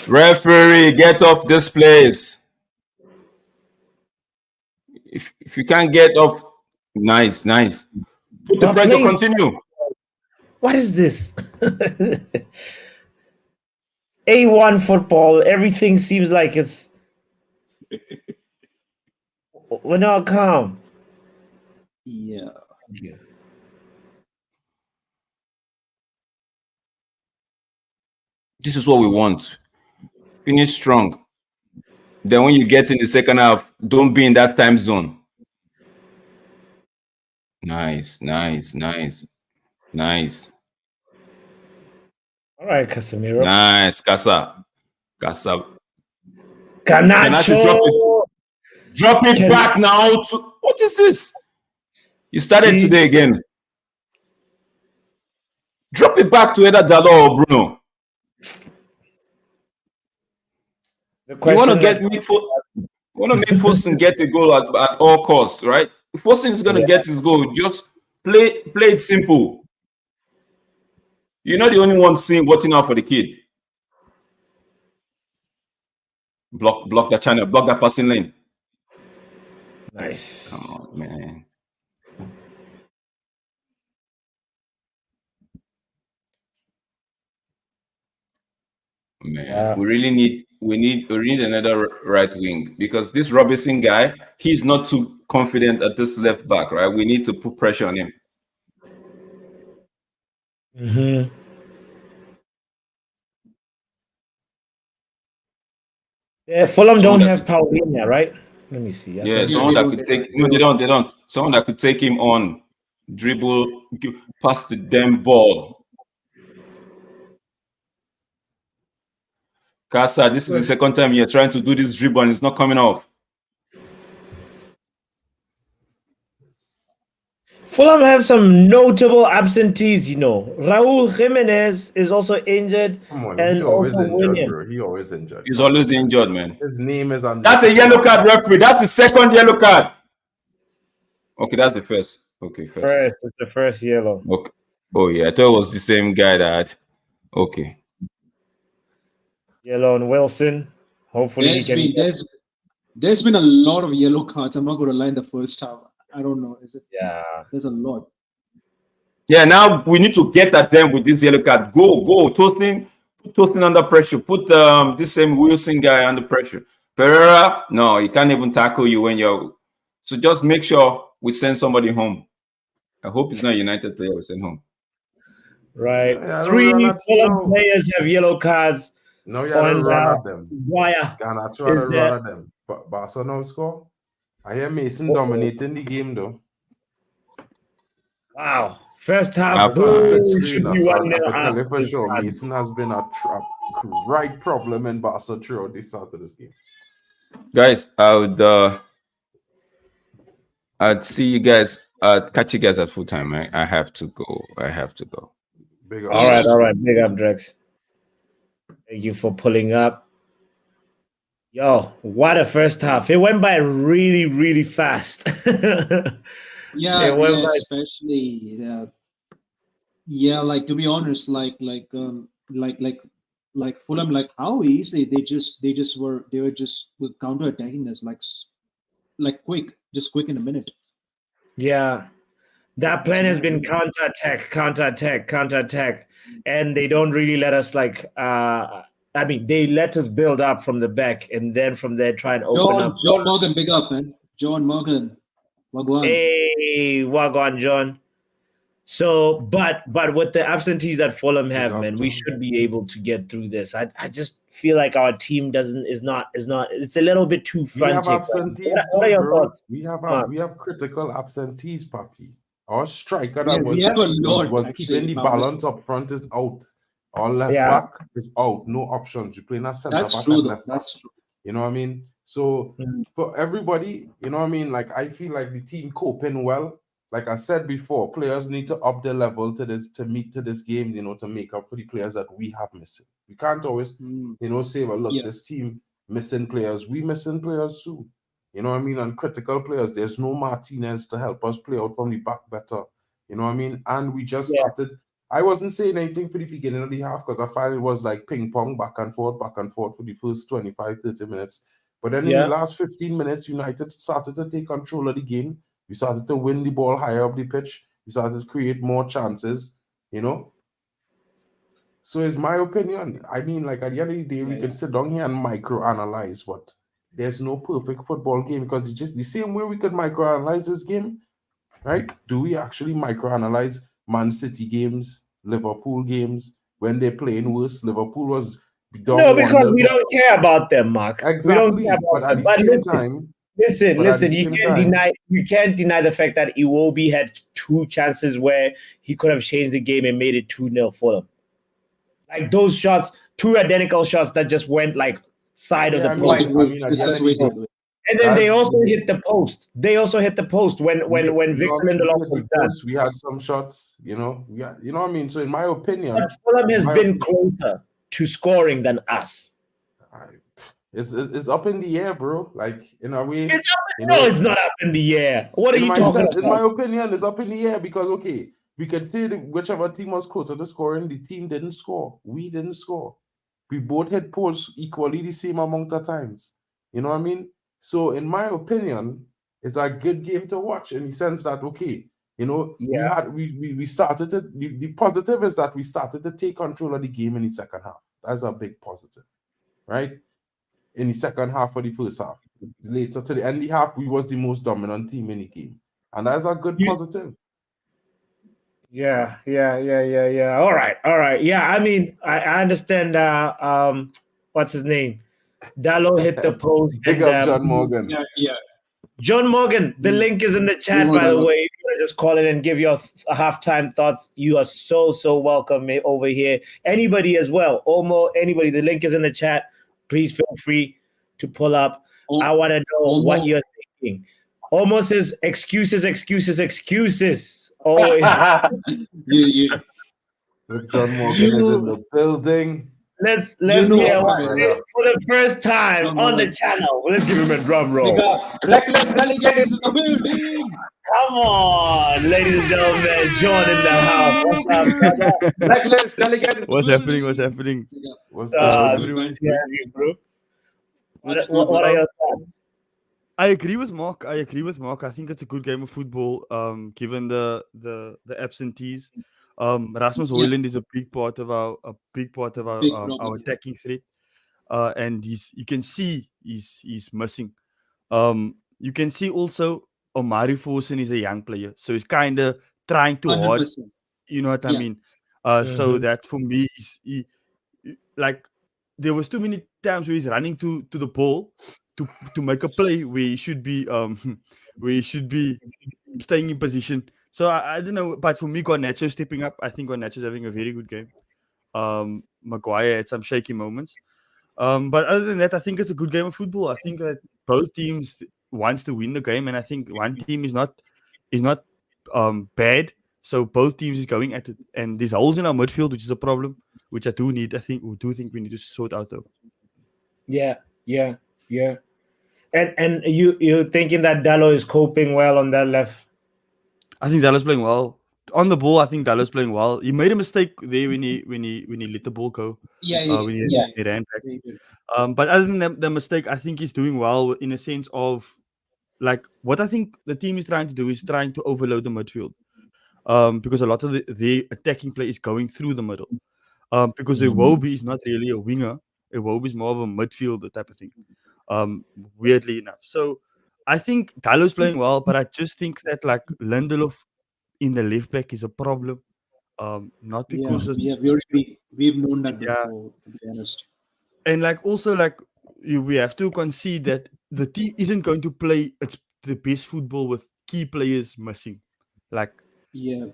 Referee, get off this place. If you can't get off, nice. Put the pressure, continue. What is this? A1 football. Everything seems like it's. We're not calm. Yeah. This is what we want. Finish strong. Then when you get in the second half, don't be in that time zone. Nice. All right, Casemiro. Nice, Casa. Garnacho. Drop it back now. What is this? You started today again. Drop it back to either Dalot or Bruno. You want to make Fosun get a goal at all costs, right? If Fosun is going to get his goal, just play it simple. You're not the only one watching out for the kid. Block that channel, block that passing lane. Nice. Come on, man. Man, we really need another right wing because this Robinson guy, he's not too confident at this left back, right? We need to put pressure on him. Mm-hmm. Yeah, Fulham don't have Paulinho, right? Let me see. Someone that could take. No, they don't. Someone that could take him on, dribble, pass the damn ball. Casa, this is the second time you're trying to do this dribble and it's not coming off. Fulham have some notable absentees, Raul Jimenez is also injured. Come on, he's always injured, bro. He always injured. He's always injured, man. His name is on. That's a yellow card, referee. That's the second yellow card. Okay, that's the first. Okay, first. It's the first yellow. Okay. Oh yeah, I thought it was the same guy that. Okay. Yellow on Wilson. Hopefully there's been a lot of yellow cards. I'm not going to lie in the first half. I don't know. Is it? Yeah. There's a lot. Yeah, now we need to get at them with this yellow card. Go. Toasting under pressure. Put this same Wilson guy under pressure. Pereira, no, he can't even tackle you when you're. So just make sure we send somebody home. I hope it's not a United player we send home. Right. Yeah, 3 Fulham players have yellow cards. No, you have to run at them. Wire. Garnacho had to run at them. But Barca now score. I hear Mason dominating the game though. Wow. First half. For sure, Mason has been a right problem in Barca throughout the start of this game. Guys, I'd see you guys. Catch you guys at full time. I have to go. Big up. All right. Big up, Drex. Thank you for pulling up. Yo, what a first half. It went by really, really fast. Yeah, It went yeah, by. especially yeah, like to be honest, like Fulham, like how easily they were just counter attacking us like quick in a minute. Yeah. That That's plan has mad, been yeah. counterattack, and they don't really let us I mean, they let us build up from the back and then from there try and open up. John Morgan, big up, man. John Morgan, Wagwan. Hey, Wagwan John. So, but with the absentees that Fulham Big have, up, man, we John. should be able to get through this. I just feel like our team is not. It's a little bit too We have frantic. absentees What are too, your bro. thoughts? Mark? We have critical absentees, Papi. Our striker that We have a lot was actually. keeping the If I'm honest. balance up front is out. Our left Yeah. back is out. No options. We're playing a center That's back true and though. left back. That's true. You know what I mean? So Mm. for everybody, you know what I mean? Like I feel like the team coping well. Like I said before, players need to up their level to this game, you know, to make up for the players that we have missing. We can't always, Mm, you know, say, well, look, yeah. this team missing players. We missing players too. You know what I mean? And critical players. There's no Martinez to help us play out from the back better. You know what I mean? And we just Yeah. started. I wasn't saying anything for the beginning of the half because I find it was like ping pong back and forth for the first 25, 30 minutes. But then in the Yeah. last 15 minutes, United started to take control of the game. We started to win the ball higher up the pitch. We started to create more chances, you know. So it's my opinion. I mean, like at the end of the day, we Yeah, can yeah. sit down here and microanalyze, but there's no perfect football game because it's just the same way we could microanalyze this game, right? Do we actually microanalyze Man City games, Liverpool games when they're playing worse? Liverpool was No, down because 1-0. we don't care about them, Mark. We don't care Exactly. about But at them. the But same time, listen. You can't deny the fact that Iwobi had two chances where he could have changed the game and made it 2-0 for them. Like those shots, two identical shots that just went like side of yeah, the I mean, post. Wide I way. mean, at This the end is of the day, basically. And then they that also hit the post. They also hit the post when Victor Lindelof was done. we had some shots, you know. You know what I mean? So in my opinion, But Fulham has been closer to scoring than us. it's up in the air, bro. Like in a way, It's up. you No, know, it's not up in the air. What are you talking in my about? opinion, it's up in the air because okay, we can say that whichever team was closer to scoring, the team didn't score. We didn't score. We both hit posts equally the same amount of times. You know what I mean? So in my opinion, it's a good game to watch in the sense that okay, you know, Yeah. we started to the positive is that we started to take control of the game in the second half. That's a big positive, right? In the second half or the first half. Later to the end of the half, we was the most dominant team in the game. And that's a good You- positive. Yeah. All right. Yeah, I mean, I understand. What's his name? Dallo hit the post, Big and up John Morgan. Yeah. John Morgan. The link is in the chat, by the way. If you want to just call in and give your halftime thoughts, you are so welcome over here. Anybody as well, Omo, anybody. The link is in the chat. Please feel free to pull up. I want to know what you're thinking. Almost says excuses. Always. you John Morgan is in the building. Let's know hear what, for the first time Drum on the roll. channel. Let's give him a drum roll. Reckless Delegate is in the building. Come on, ladies and gentlemen, John in the house. What's up, brother? Reckless Delegate. What's happening? What's happening? What's everyone is Yeah, good. bro. What's What are your thoughts? I agree with Mark. I think it's a good game of football. Given the absentees, Rasmus Hojlund is a big part of our Big problem. our attacking threat. And you can see he's missing. You can see also Omari Forsen is a young player, so he's kind of trying too hard. 100%. You know what I Yeah. mean? So that for me, like there was too many times where he's running to the ball to make a play where he should be staying in position. So I don't know, but for me, Garnacho stepping up. I think Garnacho's having a very good game. Maguire had some shaky moments. But other than that, I think it's a good game of football. I think that both teams wants to win the game, and I think one team is not bad. So both teams is going at it, and there's holes in our midfield, which is a problem, which I do think we need to sort out though. Yeah, yeah, yeah. And you thinking that Dallo is coping well on that left? I think Dallas playing well on the ball. I think Dallas playing well. He made a mistake there when he let the ball go. Yeah, When yeah, he ran back. very good. But other than the mistake, I think he's doing well in a sense of like what I think the team is trying to do is trying to overload the midfield. Because a lot of the attacking play is going through the middle. Because Iwobi is not really a winger. Iwobi is more of a midfielder type of thing. Weirdly enough. So I think Dallo's playing well, but I just think that like Lindelof in the left back is a problem. Not Yeah, because it's yeah, we've known that yeah, before, to be honest. and like also like we have to concede that the team isn't going to play its the best football with key players missing, like Yeah,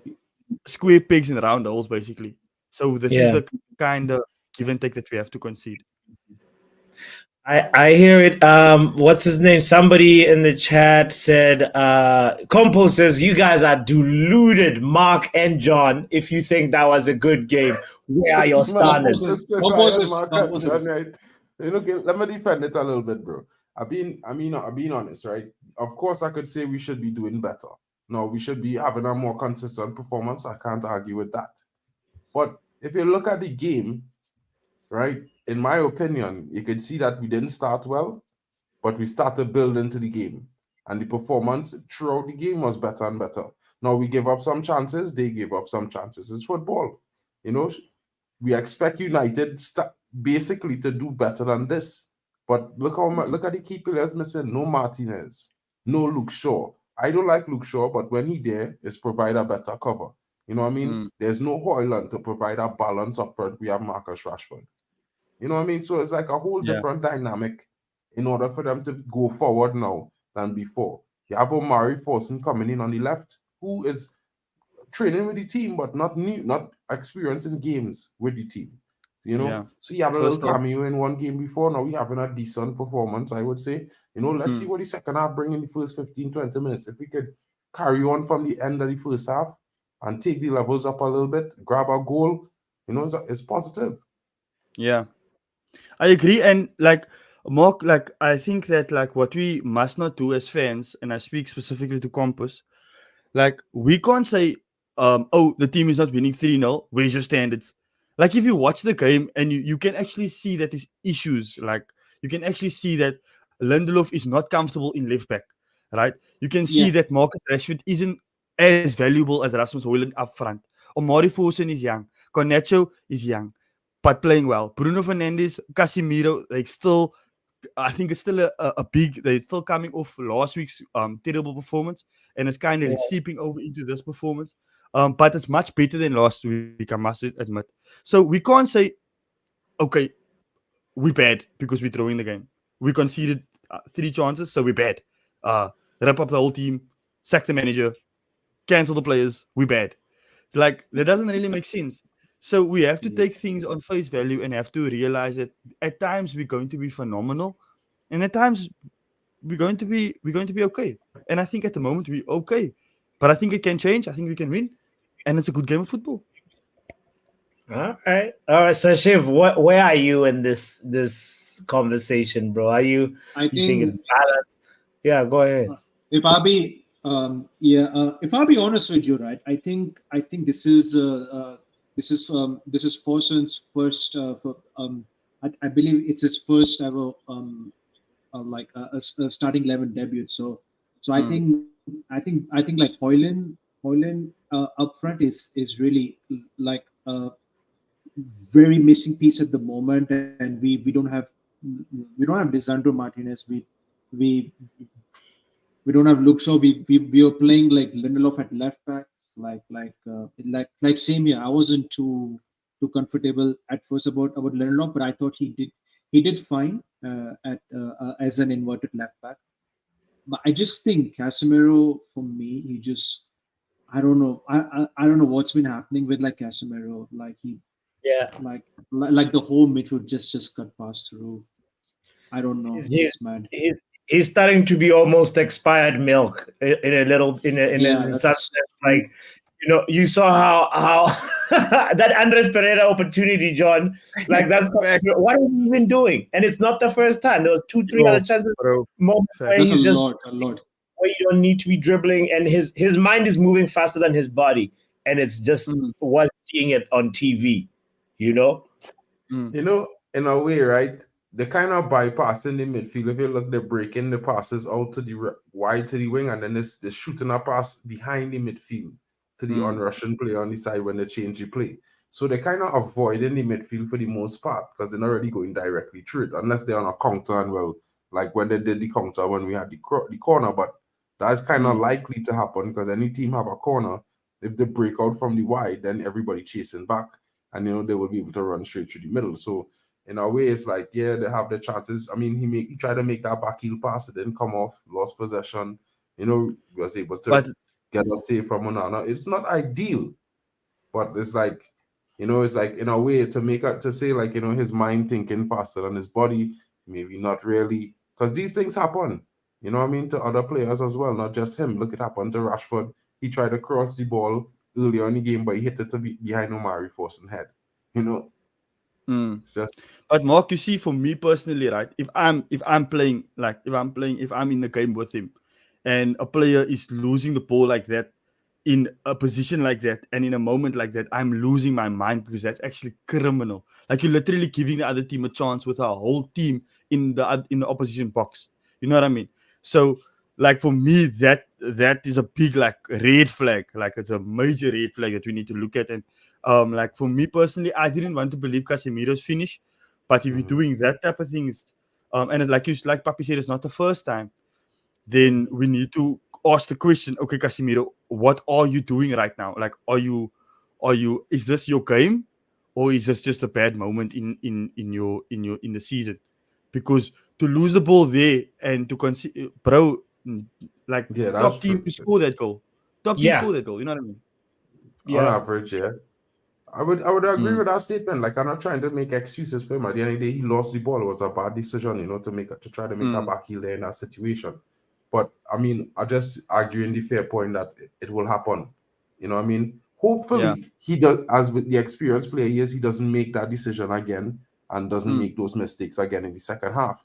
square pegs and round holes basically. So this is Yeah. the kind of give and take that we have to concede. I hear it. What's his name? Somebody in the chat said, Compo says, you guys are deluded, Mark and John, if you think that was a good game. Where are your standards? Let me defend it a little bit, bro. I've been honest, right? Of course, I could say we should be doing better. No, we should be having a more consistent performance. I can't argue with that. But if you look at the game, right, in my opinion, you could see that we didn't start well, but we started building into the game. And the performance throughout the game was better and better. Now, we gave up some chances. They gave up some chances. It's football. You know, we expect United basically to do better than this. But look at the key players missing. No Martinez, no Luke Shaw. I don't like Luke Shaw, but when he there, is provide a better cover. You know what I mean? There's no Hojlund to provide a balance up front. We have Marcus Rashford. You know what I mean? So it's like a whole different dynamic in order for them to go forward now than before. You have Omari Forson coming in on the left, who is training with the team, but not experiencing games with the team. You know, Yeah. so he had a First little off- cameo in one game before. Now we having a decent performance, I would say. You know, let's see what the second half bring in the first 15, 20 minutes. If we could carry on from the end of the first half and take the levels up a little bit, grab a goal, you know, it's positive. Yeah, I agree. And like Mark, like I think that like what we must not do as fans, and I speak specifically to Compass, like we can't say, oh, the team is not winning 3-0. Where's your standards? Like if you watch the game and you can actually see that there's issues. Like you can actually see that Lindelof is not comfortable in left back, right? You can see yeah, that Marcus Rashford isn't as valuable as Rasmus Hojlund up front. Omari Forson is young. Cornecho is young, but playing well. Bruno Fernandes, Casemiro, like still, I think it's still a big. They're still coming off last week's terrible performance, and it's kind of seeping over into this performance. But it's much better than last week, I must admit. So we can't say, okay, we're bad because we're throwing the game. We conceded 3 chances, so we're bad. Wrap up the whole team, sack the manager, cancel the players. We're bad. Like that doesn't really make sense. So we have to take things on face value and have to realize that at times we're going to be phenomenal, and at times we're going to be okay. And I think at the moment we're okay, but I think it can change. I think we can win, and it's a good game of football. All right. So Shiv, where are you in this conversation, bro? Are you? I You think it's think balanced? Yeah, go ahead. if I'll be honest with you, right? I think this is Forson's first. I believe it's his first ever a starting 11 debut. So I think like Hojlund up front is really like very missing piece at the moment, and we don't have Lisandro Martinez. We we don't have Luke Shaw. We are playing like Lindelof at left back, like same here. I wasn't too comfortable at first about Lindelof, but I thought he did fine at as an inverted left back. But I just think Casemiro, for me, he just I don't know. I don't know what's been happening with like Casemiro. Like he Yeah, like the whole midfield just got passed through. I don't know. he's It's mad. he's starting to be almost expired milk in a little in Yeah, some sense. Like you saw how that Andres Pereira opportunity, John. Like that's what are you even doing? And it's not the first time. There was 2-3 other chances, moments where That's he's a just lot. where you don't need to be dribbling, and his mind is moving faster than his body, and it's just while seeing it on TV, in a way, right? They're kind of bypassing the midfield. If you look, they're breaking the passes out to the wide to the wing, and then they're shooting a pass behind the midfield to the on-rushing player on the side when they change the play. So they're kind of avoiding the midfield for the most part because they're not really going directly through it unless they're on a counter, and well, like when they did the counter when we had the corner, but that's kind of likely to happen because any team have a corner. If they break out from the wide, then everybody chasing back, and they will be able to run straight through the middle. So in a way, it's like, yeah, they have the chances. I mean, he tried to make that back heel pass, it didn't come off, lost possession. Was able to get a save from Onana. It's not ideal, but it's like, it's like in a way to say like, his mind thinking faster than his body, maybe not really, because these things happen. You know what I mean? To other players as well, not just him. Look, it happened to Rashford. He tried to cross the ball earlier in the game, but he hit it behind Omari Forson head. It's just. But Mark, you see, for me personally, right? If I'm playing, if I'm in the game with him, and a player is losing the ball like that, in a position like that, and in a moment like that, I'm losing my mind because that's actually criminal. Like you're literally giving the other team a chance with our whole team in the opposition box. You know what I mean? So, like for me, that is a big like red flag. Like it's a major red flag that we need to look at. And like for me personally, I didn't want to believe Casemiro's finish, but if you're doing that type of things, and it's like Papi said, it's not the first time, then we need to ask the question, okay, Casemiro, what are you doing right now? Like, is this your game, or is this just a bad moment in the season? Because to lose the ball there and to concede, bro, like top team to score that goal, you know what I mean? On average, yeah. I would agree with that statement. Like, I'm not trying to make excuses for him. At the end of the day, he lost the ball. It was a bad decision, to try to make a back heel there in that situation. But I mean, I just arguing the fair point that it will happen. You know what I mean? Hopefully, he does, as with the experienced player he is, he doesn't make that decision again and doesn't make those mistakes again in the second half.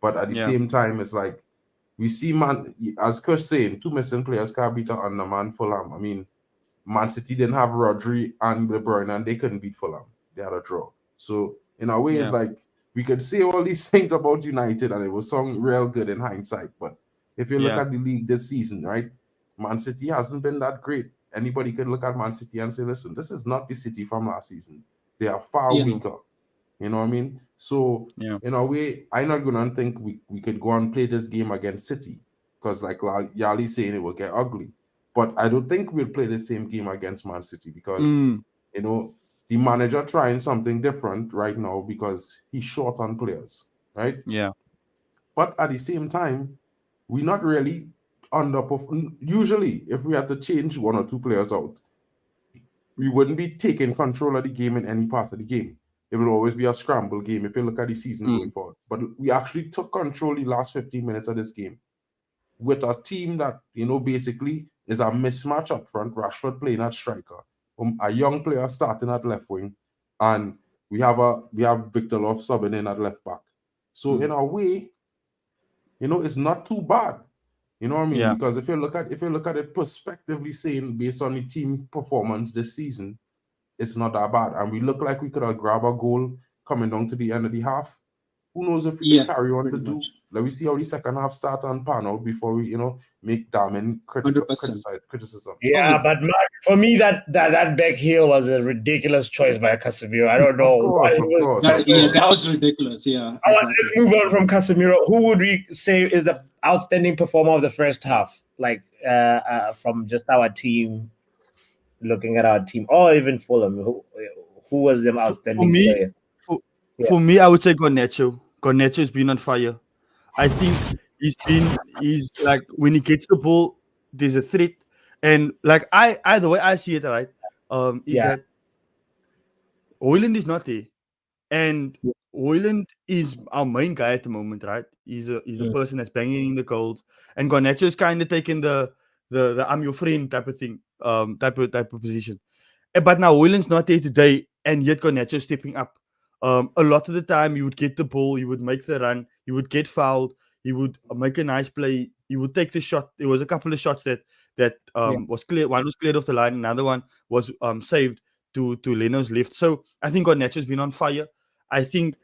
But at the same time, it's like we see, man, as Chris saying, 2 missing players can't beat an underman Fulham. I mean, Man City didn't have Rodri and De Bruyne, and they couldn't beat Fulham. They had a draw. So in a way, it's like we could say all these things about United, and it will sound real good in hindsight. But if you look at the league this season, right, Man City hasn't been that great. Anybody could look at Man City and say, listen, this is not the City from last season. They are far weaker. You know what I mean? So in a way, I'm not going to think we could go and play this game against City because like Yali's saying, it will get ugly. But I don't think we'll play the same game against Man City because, the manager trying something different right now because he's short on players, right? Yeah. But at the same time, we're not really underperforming. Usually, if we had to change 1 or 2 players out, we wouldn't be taking control of the game in any part of the game. It will always be a scramble game if you look at the season going forward. But we actually took control the last 15 minutes of this game with a team that, basically is a mismatch up front. Rashford playing at striker, a young player starting at left wing, and we have Victor Love subbing in at left back. So in a way, it's not too bad. You know what I mean? Yeah. Because if you look at it prospectively, saying based on the team performance this season, it's not that bad. And we look like we could have grabbed a goal coming down to the end of the half. Who knows if we can carry on to do? Much. Let me see how the second half start and pan out before we, make damning criticism. Yeah, but Mark, for me, that back heel was a ridiculous choice by Casemiro. I don't know. That was ridiculous. Yeah. Let's move on from Casemiro. Who would we say is the outstanding performer of the first half? Like from just our team, looking at our team, or even Fulham. Who was the outstanding player? For me, I would say Garnacho. Garnacho's been on fire. I think he's like when he gets the ball, there's a threat, and like the way I see it, right, is that Hojlund is not there, and Hojlund is our main guy at the moment, right? He's the person that's banging in the goals, and Garnacho is kind of taking the I'm your friend type of thing type of position. But now Hojlund's not there today, and yet Garnacho stepping up. A lot of the time, he would get the ball, he would make the run, he would get fouled, he would make a nice play, he would take the shot. There was a couple of shots that was clear. One was cleared off the line, another one was saved to Leno's left. So I think Garnacho's been on fire. I think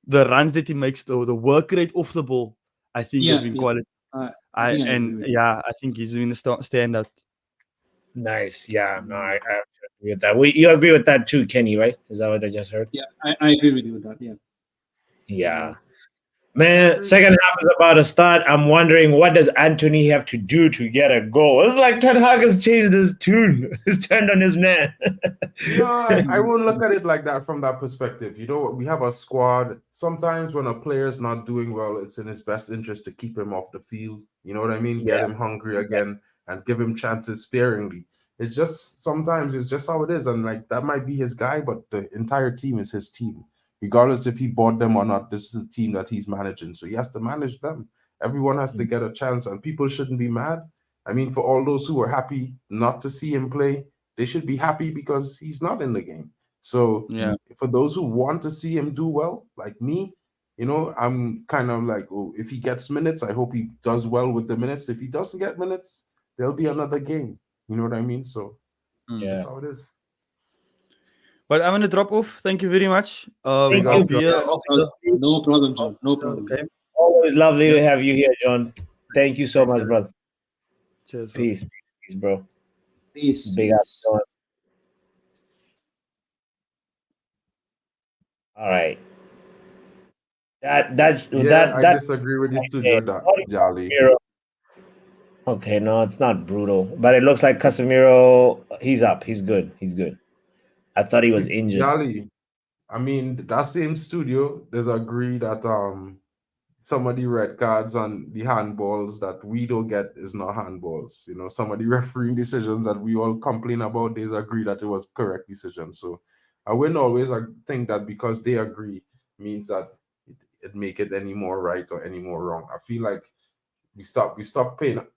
the runs that he makes, the work rate off the ball, I think has been quality. I think he's been a standout. Nice. Yeah. No, I agree with that. You agree with that too, Kenny, right? Is that what I just heard? Yeah, I agree with you with that. Yeah. Yeah. Man, second half is about to start. I'm wondering, what does Anthony have to do to get a goal? It's like Ten Hag has changed his tune. He's turned on his man. No, I won't look at it like that from that perspective. You know, we have a squad. Sometimes when a player is not doing well, it's in his best interest to keep him off the field. You know what I mean? Get him hungry again and give him chances sparingly. It's just sometimes it's just how it is. And like that might be his guy, but the entire team is his team. Regardless if he bought them or not, this is a team that he's managing. So he has to manage them. Everyone has to get a chance, and people shouldn't be mad. I mean, for all those who are happy not to see him play, they should be happy because he's not in the game. So for those who want to see him do well, like me, you know, I'm kind of like, oh, if he gets minutes, I hope he does well with the minutes. If he doesn't get minutes, there'll be another game. You know what I mean? So it's just how it is. But I'm gonna drop off. Thank you very much. Thank you. No problem, John. No problem. Okay. Always lovely to have you here, John. Thank you so much, brother. Cheers. Peace, bro. Peace. Big up, John. All right. I disagree with you, Studio Jolly. Okay, no, it's not brutal, but it looks like Casemiro. He's up. He's good. I thought he was injured. Jolly, I mean, that same studio, there's agree that some of the red cards and the handballs that we don't get is not handballs. You know, some of the refereeing decisions that we all complain about, they agree that it was correct decision. So I wouldn't always think that because they agree means that it make it any more right or any more wrong. I feel like we stop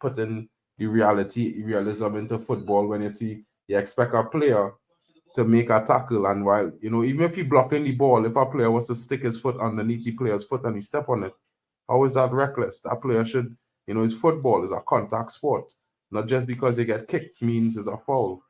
putting the realism into football when you expect a player to make a tackle, and while, you know, even if he blocking the ball, if a player was to stick his foot underneath the player's foot and he step on it, how is that reckless? That player should, you know, it's football, is a contact sport. Not just because they get kicked means it's a foul.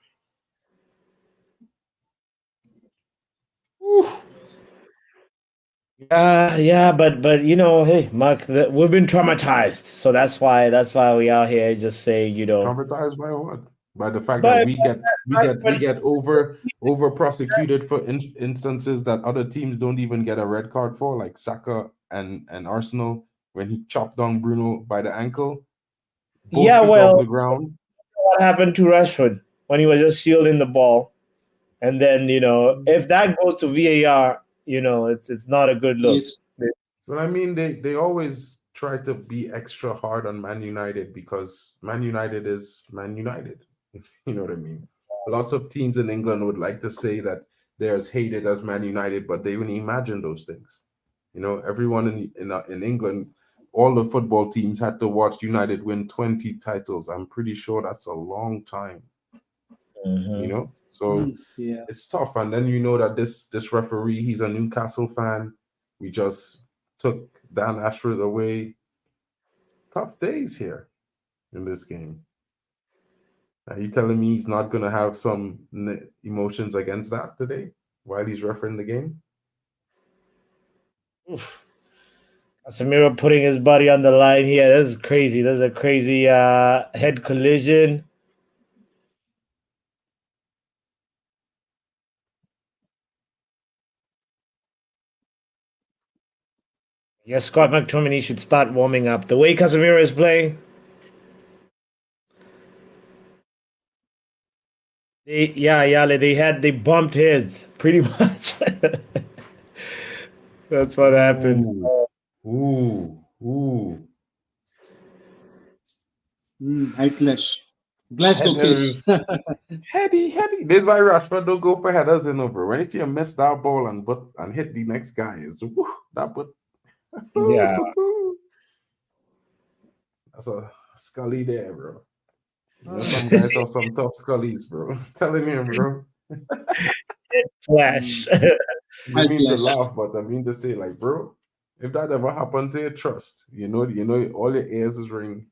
Yeah, but you know, hey, Mark, we've been traumatized, so that's why we out here just say, you know, traumatized by what? By the fact that we get over prosecuted for instances that other teams don't even get a red card for, like Saka and Arsenal when he chopped down Bruno by the ankle. Off the ground. What happened to Rashford when he was just shielding the ball, and then, you know, if that goes to VAR, you know, it's not a good look. Well, I mean, they always try to be extra hard on Man United because Man United is Man United. You know what I mean? Lots of teams in England would like to say that they're as hated as Man United, but they wouldn't imagine those things. You know, everyone in England, all the football teams had to watch United win 20 titles. I'm pretty sure that's a long time. You know, so it's tough. And then you know that this referee, he's a Newcastle fan. We just took Dan Ashford away. Tough days here in this game. Are you telling me he's not going to have some emotions against that today while he's refereeing the game? Casemiro putting his body on the line here. This is crazy. There's a crazy head collision. Yes, Scott McTominay should start warming up. The way Casemiro is playing. They bumped heads pretty much. That's what happened. High clash. Glasgow kiss. Heady. This is why Rashford don't go for headers in over. When if you miss that ball and hit the next guy, it's that but yeah. That's a Scully there, bro. You know, some guys have some tough scullies, bro. Telling you, bro. Flash. You mean to Flash. laugh, but I mean to say, like, bro, if that ever happened to your trust, you know, all your ears is ringing.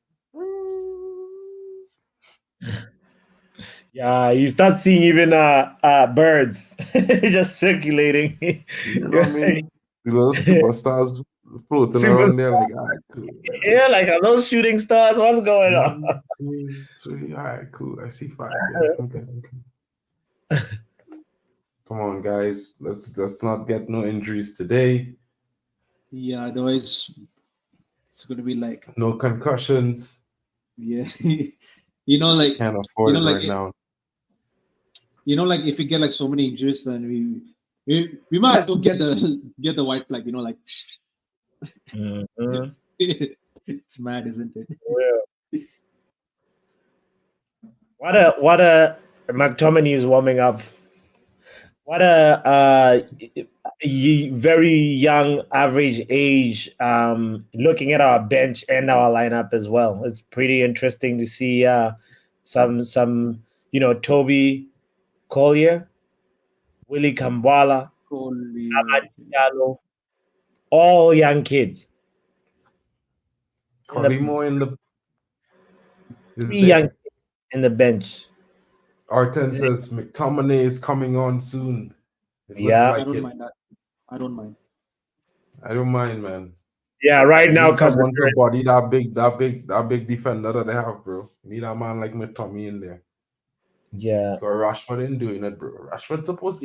Yeah, you start seeing even birds just circulating. You know what I mean? The little superstars floating Super, around there, like, all right, cool. yeah, like are those shooting stars? What's going on? 1, 2, 3, all right, cool. I see 5. Yeah, okay. Come on, guys. Let's not get no injuries today. Yeah, otherwise it's gonna be like, No concussions. yeah. you know, like Can't you afford know, it like right now. like if we get like so many injuries, then we might as well get the white flag. You know, like Mhm. it's mad, isn't it? Yeah. What a McTominay is warming up. What a very young average age. Looking at our bench and our lineup as well, it's pretty interesting to see some Toby Collier, Willie Kambwala, Only Amad Diallo, all young kids. In the Collymore in the is three there. young kids in the bench. Arten says McTominay is coming on soon. It looks Yeah. I like don't it. mind that. I don't mind. I don't mind, man. Yeah, right We now, need someone to Casemiro. body that big defender that they have, bro. We need a man like McTominay in there. Yeah, Because Rashford ain't doing it, bro. Rashford's supposed,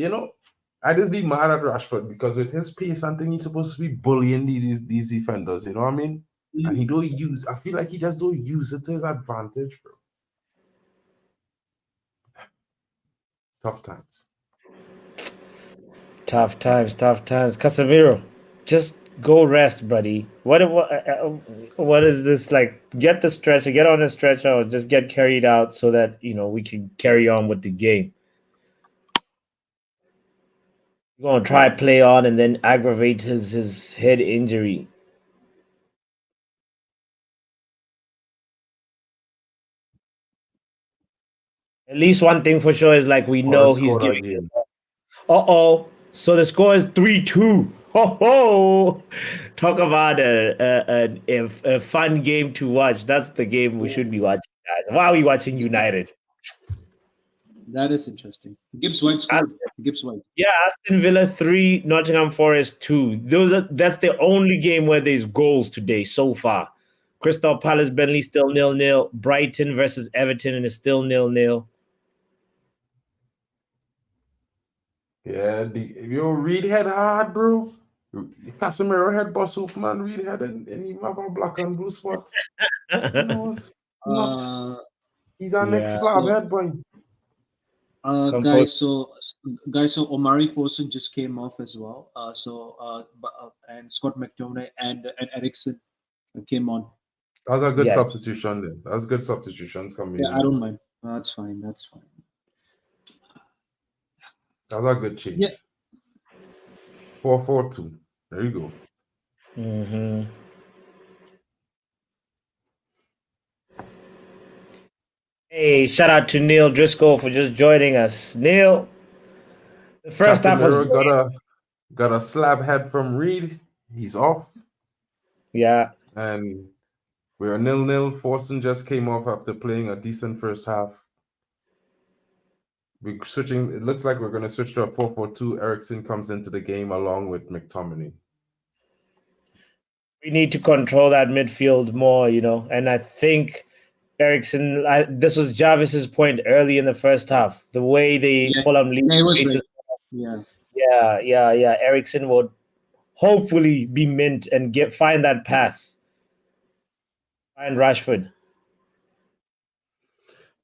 I just be mad at Rashford because with his pace and thing, he's supposed to be bullying these defenders. You know what I mean? And he don't use. I feel like he just don't use it to his advantage, bro. Tough times. tough times, tough times. Casemiro, just go rest, buddy. What is this like? Get the stretcher, get on the stretcher, or just get carried out so that we can carry on with the game. You're gonna try play on and then aggravate his head injury. At least one thing for sure is like we know Forest he's scored giving. again. So the score is 3-2. Ho ho! Talk about a fun game to watch. That's the game we should be watching, guys. Why are we watching United? That is interesting. Gibbs White scored. Gibbs White. Yeah, Aston Villa 3, Nottingham Forest 2. That's the only game where there's goals today so far. Crystal Palace, Burnley still 0-0. Brighton versus Everton and it's still 0-0. Yeah, Reed head hard, bro. Casemiro head boss man, Reed head and he have a black and blue spot. No, it's not. He's our next Yeah. slab head boy. Guys, so Omari Fosun just came off as well. And Scott McTominay and Ericsson came on. That's a good Yes. substitution then. That's good substitutions coming Yeah, in. I don't mind. That's fine. That's fine. That's a good change. Yeah. 4-4-2. There you go. Mm-hmm. Hey, shout out to Neil Driscoll for just joining us. Neil, the first half was Casemiro got a slab head from Reed. He's off. yeah. And we're 0-0. Forsen just came off after playing a decent first half. We're switching. It looks like we're going to switch to a 4-4-2. Ericsson comes into the game along with McTominay. We need to control that midfield more, and I think Ericsson, this was Jarvis's point early in the first half. The way the Fulham lead faces, yeah. Ericsson would hopefully be mint and find that pass. Find Rashford.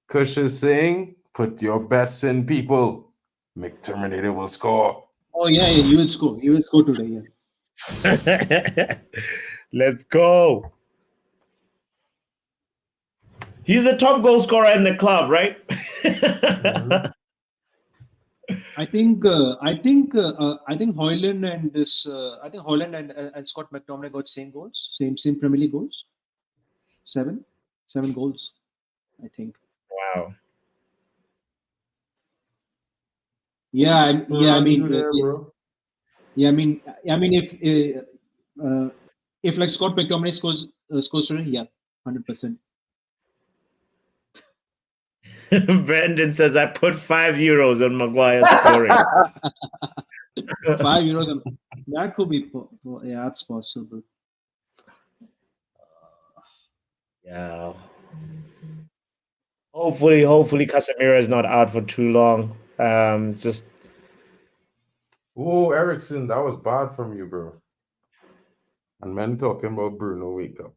Kush is saying, put your bets in, people. McTominay will score. Oh yeah, you will score. You will score today. Yeah. Let's go. He's the top goal scorer in the club, right? Mhm. I think Hojlund and and Scott McTominay got same goals, same Premier League goals. Seven goals, I think. Wow. Yeah, I mean, you there, bro. yeah, I mean, if like Scott McTominay scores today, yeah, 100%. Brandon says I put €5 on Maguire scoring. €5 on that could be yeah, that's possible. Yeah. Hopefully Casemiro is not out for too long. It's just Oh, Ericsson, that was bad from you, bro. And men talking about Bruno, wake up.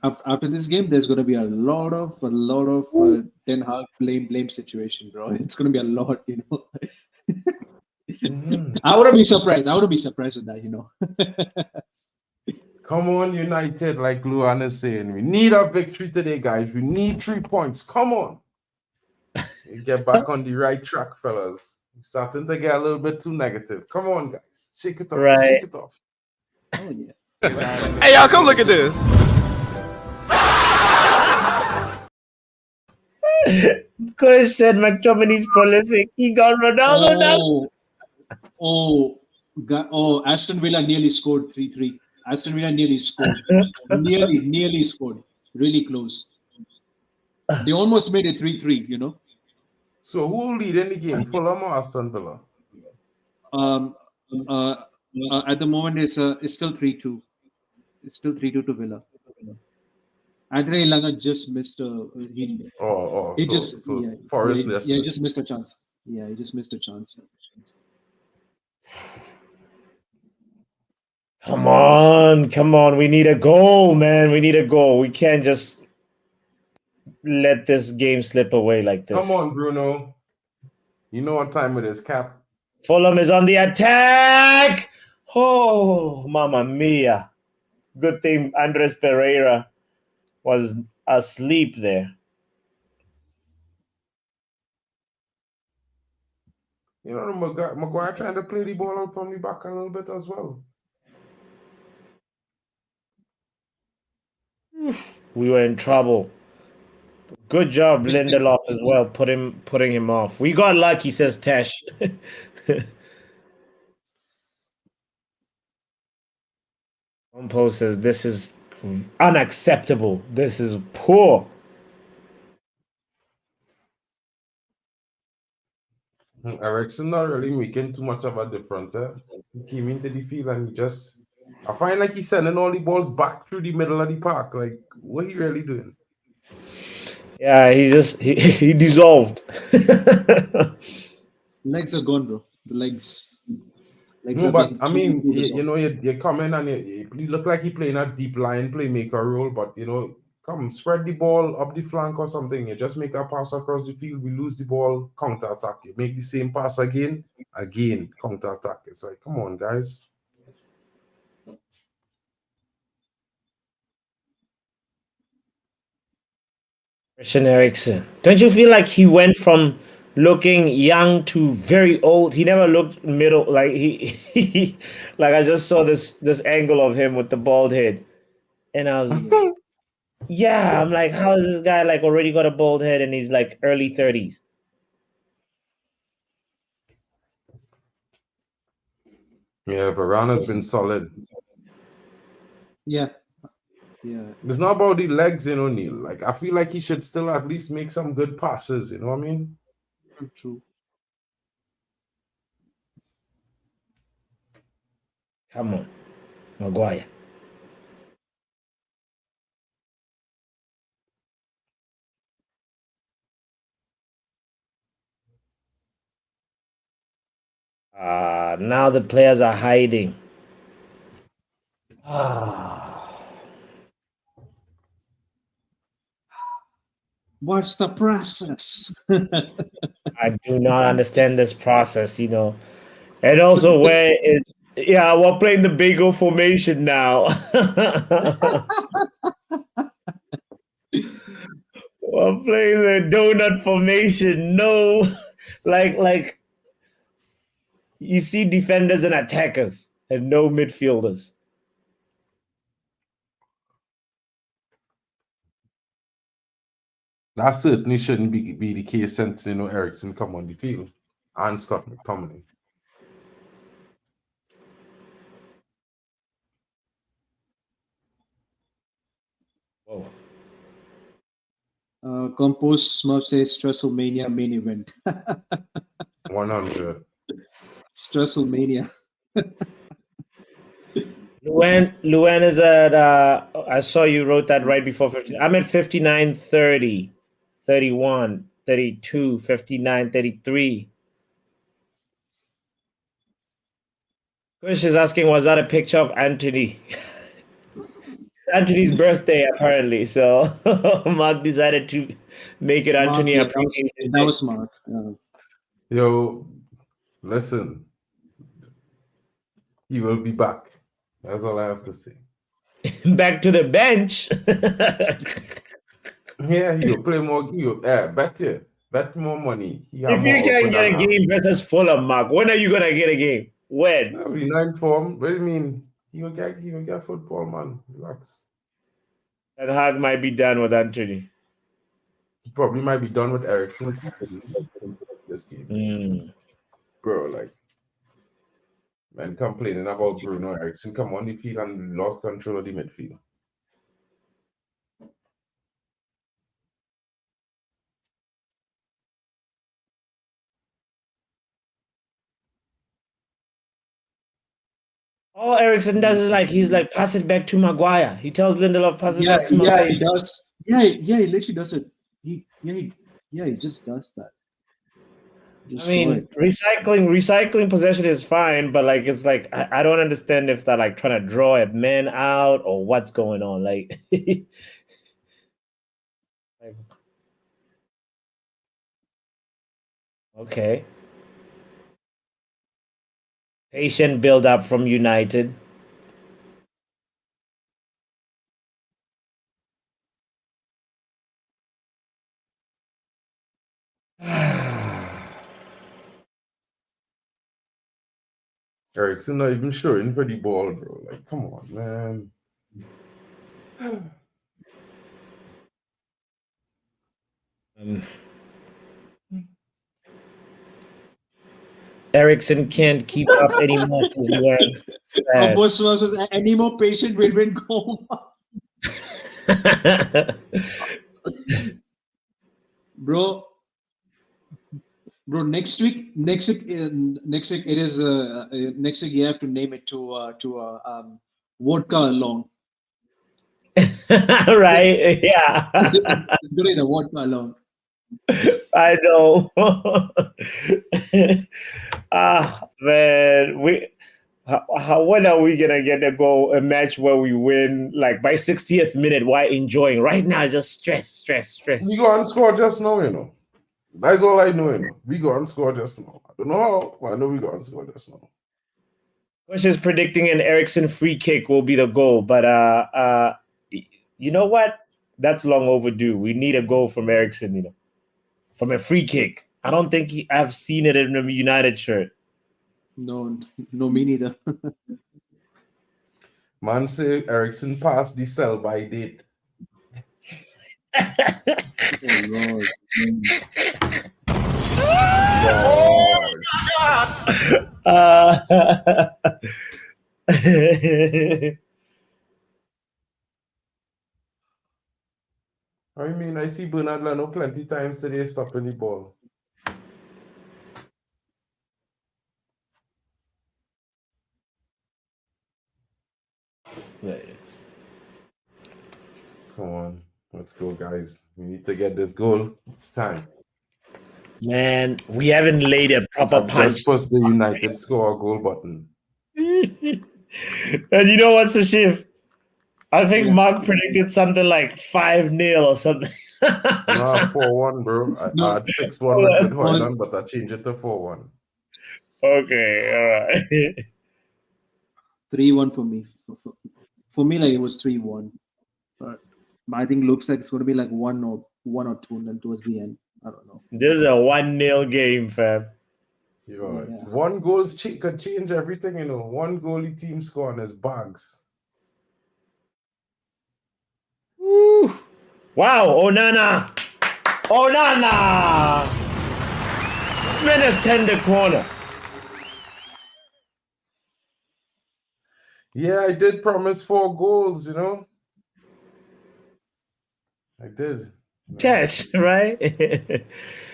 After this game, there's going to be a lot of Ten Hag blame situation, bro. It's going to be a lot, you know. I wouldn't be surprised. I wouldn't be surprised with that, you know. Come on, United, like Luan is saying. We need a victory today, guys. We need 3 points. Come on. We get back on the right track, fellas. We're starting to get a little bit too negative. Come on, guys. Shake it off. Right. Shake it off. Oh yeah. Hey, y'all, come look at this. Kush said McTominay's prolific. He got Ronaldo now. Aston Villa nearly scored 3-3. Aston Villa nearly scored. nearly scored. Really close. They almost made it 3-3, you know. So who will lead in the game? Fulham or Aston Villa? At the moment it's still 3-2. It's still 3-2 to Villa. Andre Langa just missed Forest just missed a chance. Yeah, he just missed a chance. Come on. We need a goal, man. We need a goal. We can't just let this game slip away like this. Come on, Bruno. You know what time it is, Cap. Fulham is on the attack. Oh, mamma mia. Good thing Andres Pereira was asleep there. You know, Maguire trying to play the ball out from the back a little bit as well. We were in trouble. Good job, Lindelof, as well, putting him off. We got lucky, says Tesh. Compo says this is unacceptable. This is poor. Ericsson not really making too much of a difference. He came into the field and I find like he's sending all the balls back through the middle of the park. Like, what he really doing? Yeah, he dissolved. Legs are gone, bro. The legs. No, but I mean, you come in and you look like you're playing a deep line playmaker role, but come spread the ball up the flank or something. You just make a pass across the field, we lose the ball, counter attack. You make the same pass again, counter attack. It's like, come on, guys. Christian Eriksen. Don't you feel like he went from looking young to very old? He never looked middle. Like he like I just saw this angle of him with the bald head, and I was yeah, I'm like, how is this guy like already got a bald head and he's like early 30s? Yeah, Varane has been solid. Yeah. It's not about the legs, Neil. Like, I feel like he should still at least make some good passes, you know what I mean? True. Come on, Maguire. Now the players are hiding. What's the process? I do not understand this process, And also, we're playing the Bago formation now. We're playing the donut formation. No, like you see defenders and attackers and no midfielders. That certainly shouldn't be the case since Ericsson come on the field and Scott McTominay. Whoa. Compost Smurf says Stresselmania main event. 100. Stresselmania. Luan is at, I saw you wrote that right before 50. I'm at 59, 30, 31, 32, 59, 33. Kush is asking, was that a picture of Anthony? Anthony's birthday, apparently. So Mark decided to make it Anthony Mark, appreciation. that was Mark. Yo, listen. He will be back. That's all I have to say. Back to the bench. Yeah, he'll play more. Bet more money. If you can get a game versus Fulham, Mark, when are you gonna get a game? When? Every 9 form. What do you mean? He will get football, man. Relax. And Hag might be done with Anthony. He probably might be done with Ericsson this game. Bro, like, man complaining about Bruno Ericsson come on the field and lost control of the midfield. All Ericsson does is he's pass it back to Maguire. He tells Lindelof pass it back to Maguire. Yeah, he does. Yeah, he literally does it. He just does that. I mean, recycling possession is fine, but it's I don't understand if they're trying to draw a man out or what's going on. Okay. Patient build up from United. Ericsson not even showing for the ball, bro. Like, come on, man. Ericsson can't keep up anymore. Compost Smurf says any more patient will win goal. Bro, next week it is next week you have to name it to vodka along. Right? Yeah. It's gonna be the vodka along. I know. Man, when are we gonna get a match where we win by 60th minute while enjoying? Right now, it's just stress. We go and score just now, That's all I know, We go and score just now. I don't know how, but I know we go and score just now. Kush is predicting an Ericsson free kick will be the goal, but you know what? That's long overdue. We need a goal from Ericsson, from a free kick. I don't think I've seen it in a United shirt. No, me neither. Man say Ericsson passed the sell-by date. Oh, Lord. I mean, I see Bernard Leno plenty times today stopping the ball. Come on, let's go, guys. We need to get this goal. It's time. Man, we haven't laid a proper punch. Just push the United score goal button. And you know what's the shift? I think Mark predicted something like 5-0 or something. Nah, 4-1, bro. I had 6-1 with Hojlund, but I changed it to 4-1. Okay, all right. 3-1 for me. For me, it was 3-1. But I think looks like it's going to be 1 or 2, and then towards the end, I don't know. This is a 1-0 game, fam. Yo, Yeah. one goal could change everything, you know. One goalie team score and it's bags. Woo. Wow, Onana. Onana. This man has turned the corner. Yeah, I did promise 4 goals, you know. I did. Tesh, right?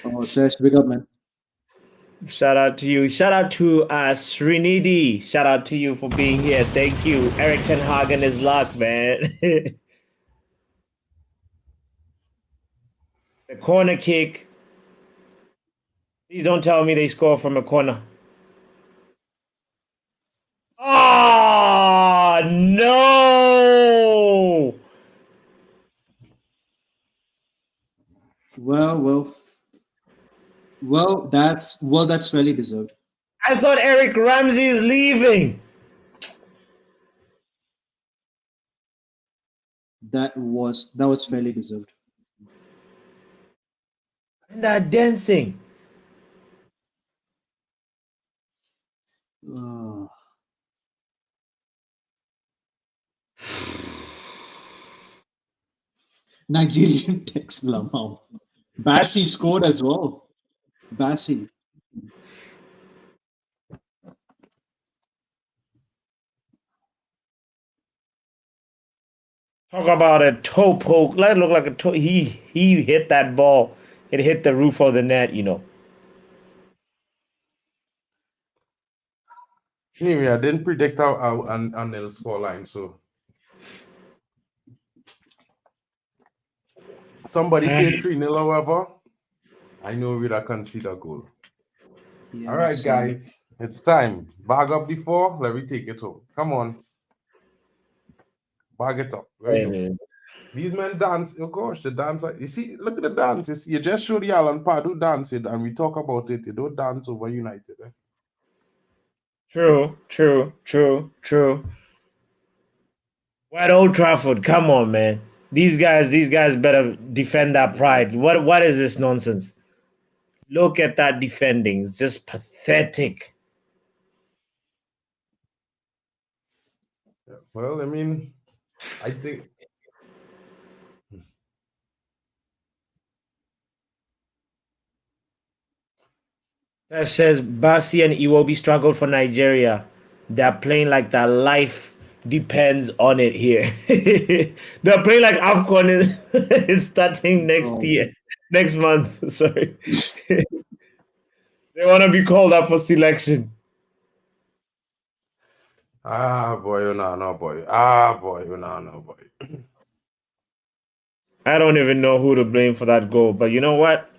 Oh, Tesh, big up, man. Shout out to you. Shout out to Srinidhi. Shout out to you for being here. Thank you. Eric Ten Hagen is luck, man. The corner kick. Please don't tell me they score from a corner. Oh, no. Well, that's fairly deserved. I thought Eric Ramsey is leaving. That was fairly deserved. And that dancing. Uh, Nigerian text Lamau. Bassi scored as well. Bassi. Talk about a toe poke. That looked like a toe. He hit that ball. It hit the roof of the net, you know. Anyway, I didn't predict an nil score line, so somebody say 3-0, however. I know we'd concede a goal. Yeah, All right, so- guys, it's time. Bag up before. Let me take it home. Come on. Bag it up. Where you go? These men dance. Oh gosh, the dancer. You see, look at the dance. You just show the Alan Padu dance it, and we talk about it. You don't dance over United. Eh? True. We're at Old Trafford. Come on, man. These guys better defend that pride. What is this nonsense? Look at that defending. It's just pathetic. Well, I mean, I think That says Basi and Iwobi struggled for Nigeria. They're playing like their life depends on it here. They're playing like AFCON is starting next month. Sorry. They want to be called up for selection. boy, you know, no boy. Boy, you know, no boy. I don't even know who to blame for that goal, but you know what?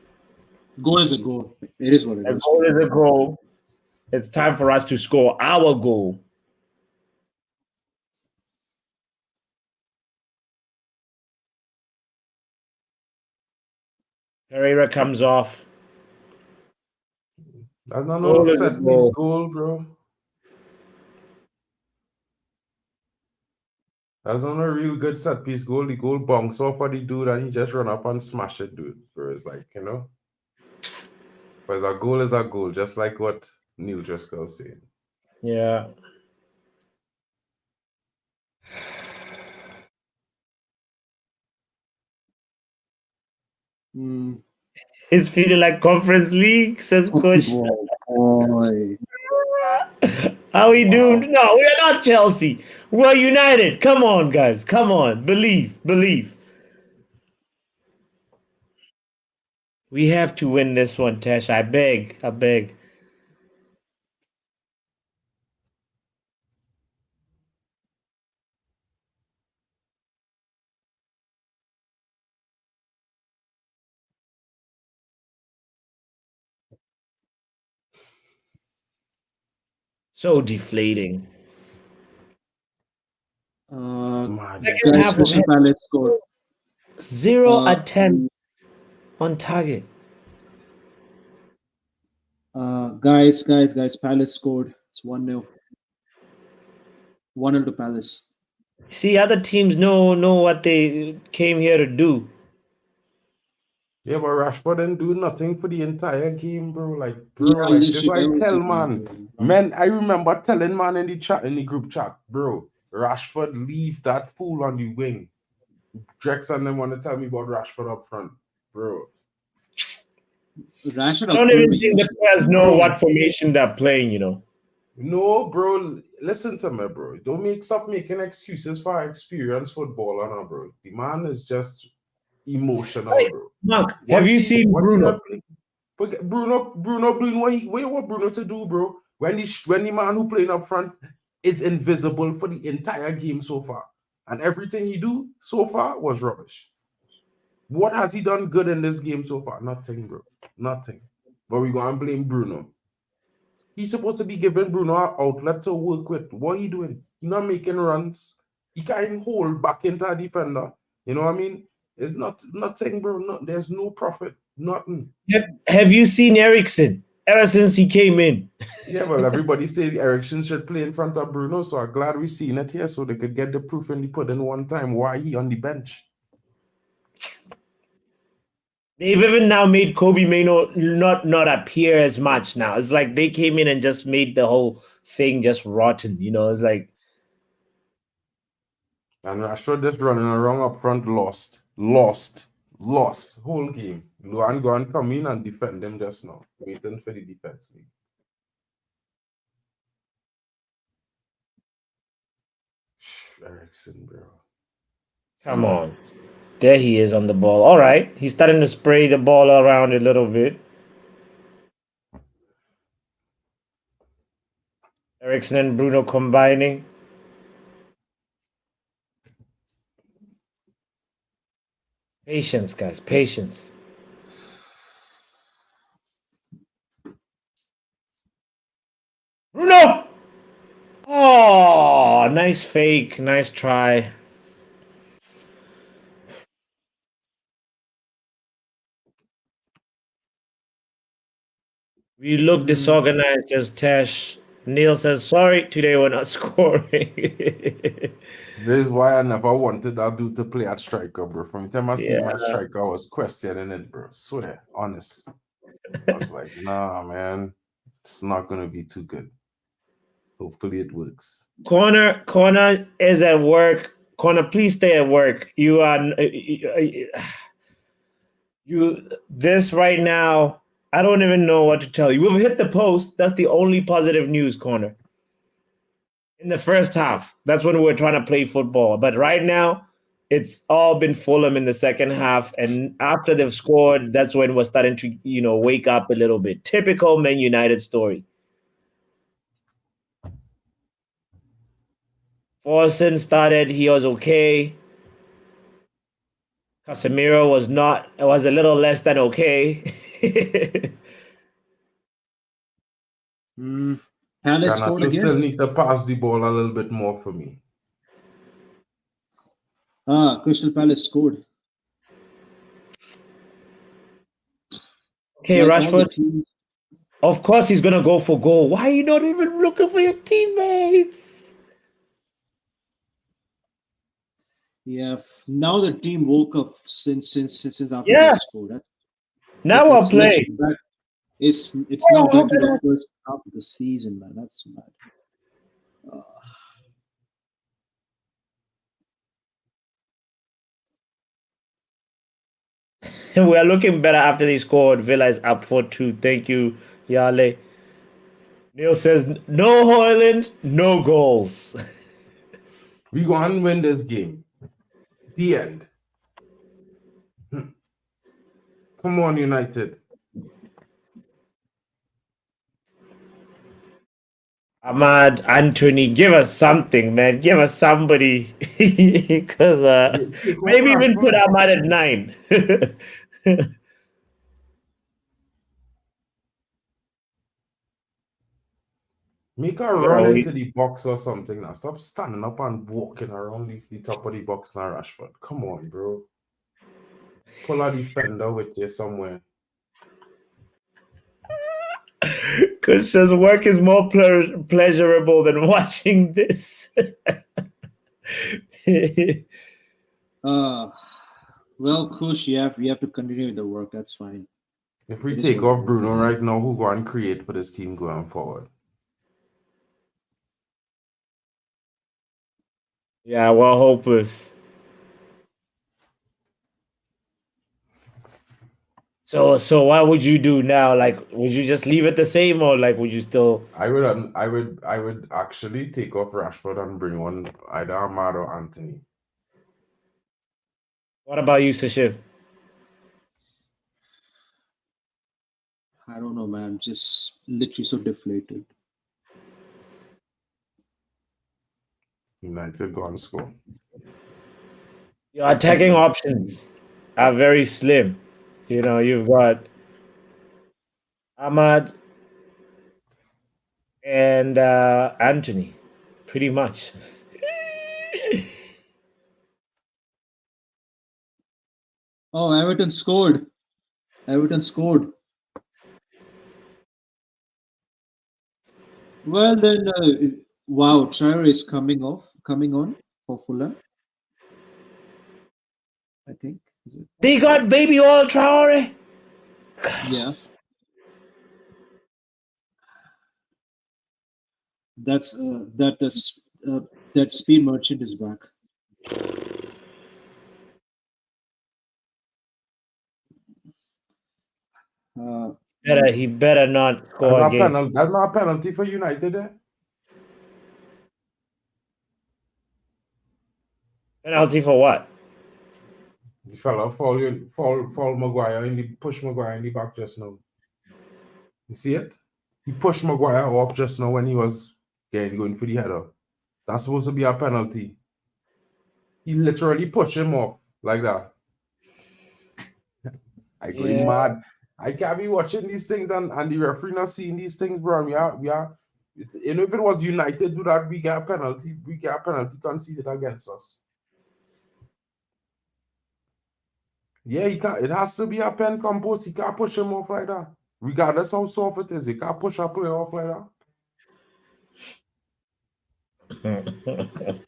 Goal is a goal. It is what it A is. goal is a goal. It's time for us to score our goal. Pereira comes off. I don't know Goal is a set piece goal. goal, bro. That's not a real good set piece goal. The goal bounce off of the dude and he just run up and smash it, dude. Bro, it's like, you know. But a goal is a goal, just like what Neil Driscoll was saying. Yeah. Mm. It's feeling like Conference League, says Coach. Boy. How we doing? No, we are not Chelsea. We're United. Come on, guys. Come on. Believe. We have to win this one, Tesh. I beg. So deflating. Man. Second Guys, half of Crystal it, Palace scored. 0 attempt on target. Guys, Palace scored. It's 1-0. 1-0 to Palace. See, other teams know what they came here to do. Yeah, but Rashford didn't do nothing for the entire game, bro. Like, bro, Yeah, like this why I literally, tell that was man. it. Man, I remember telling man in the chat, in the group chat, bro, Rashford leave that fool on the wing. Drex and them want to tell me about Rashford up front, bro. Rashford I don't approved even me think the yesterday. players know Bro. what formation they're playing, you know. No, bro. Listen to me, bro. Don't stop making excuses for experienced footballer now, bro. The man is just emotional, bro. Mark, have you seen Once he Bruno? not play, forget Bruno doing what you want Bruno to do, bro. When the man who playing up front is invisible for the entire game so far. And everything he do so far was rubbish. What has he done good in this game so far? Nothing, bro. Nothing. But we gonna blame Bruno. He's supposed to be giving Bruno an outlet to work with. What he doing? He not making runs. He can't even hold back into a defender. You know what I mean? It's nothing, bro. There's no profit. Nothing. Have you seen Ericsson ever since he came in? Yeah, well, everybody say Ericsson should play in front of Bruno, so I'm glad we seen it here so they could get the proof in the pudding one time why he on the bench. They've even now made Kobe Mano not appear as much now. It's like they came in and just made the whole thing just rotten. You know, it's like And Rashford just running around up front, lost whole game. Luan go and come in and defend them just now, waiting for the defense league. Ericsson, bro. come on. There he is on the ball. All right. He's starting to spray the ball around a little bit. Ericsson and Bruno combining. Patience, guys. Patience. Bruno! Oh, nice fake. Nice try. We look disorganized as Tash. Neil says, sorry, today we're not scoring. This is why I never wanted that dude to play at striker, bro. From the time I see my Yeah. striker, I was questioning it, bro. Swear, honest. I was like, nah, man, it's not gonna be too good. Hopefully it works. Corner is at work. Corner, please stay at work. You are you this right now. I don't even know what to tell you. We've hit the post. That's the only positive news, Corner. In the first half, that's when we were trying to play football. But right now, it's all been Fulham in the second half. And after they've scored, that's when we're starting to, wake up a little bit. Typical Man United story. Forsen started, he was okay. Casemiro was a little less than okay. Palace scored Garnacho still again. need to pass the ball a little bit more for me. Crystal Palace scored. Okay, Like all the Rashford. teams. Of course he's gonna go for goal. Why are you not even looking for your teammates? Yeah, now the team woke up since after Yeah. they scored. Now I'll play. literally back- It's now back to the first half of the season, man. That's mad. We are looking better after they scored. Villa is up 4-2. Thank you, Yale. Neil says, no Hojlund, no goals. We go and win this game. The end. Come on, United. Ahmad, Anthony, give us something, man. Give us somebody. Because Take off maybe even Rashford. put Ahmad at 9. Make a run into the box or something now. Stop standing up and walking around the top of the box now, Rashford. Come on, bro. Pull a defender with you somewhere. Because his work is more pleasurable than watching this. Well, Kush, you have to continue the work. That's fine. If we It is take what off it Bruno is. right now, who go and create for this team going forward? Yeah, we're hopeless. So what would you do now? Like, would you just leave it the same, or like, would you still? I would actually take off Rashford and bring on either Ahmad or Anthony. What about you, Sashif? I don't know, man. I'm just literally so deflated. United go and score. Your attacking options are very slim. You know, you've got Ahmad and Anthony, pretty much. Oh, Everton scored. Everton scored. Well then, wow, Traore is coming on for Fulham. I think. Is it? They got baby oil Traore. Yeah, that's that speed merchant is back. Uh, He better not That's score not again. penalty. That's not a penalty for United. Penalty for what? The fella fall Maguire and he push Maguire in the back just now. You see it? He pushed Maguire off just now when he was going for the header. That's supposed to be a penalty. He literally pushed him off like that. I go Yeah. mad. I can't be watching these things and the referee not seeing these things, bro. We are, you know, if it was United do that, we get a penalty. We get a penalty conceded against us. Yeah, he can't. It has to be a pen compost. He can't push him off like that. Regardless how soft it is, he can't push a player off like that.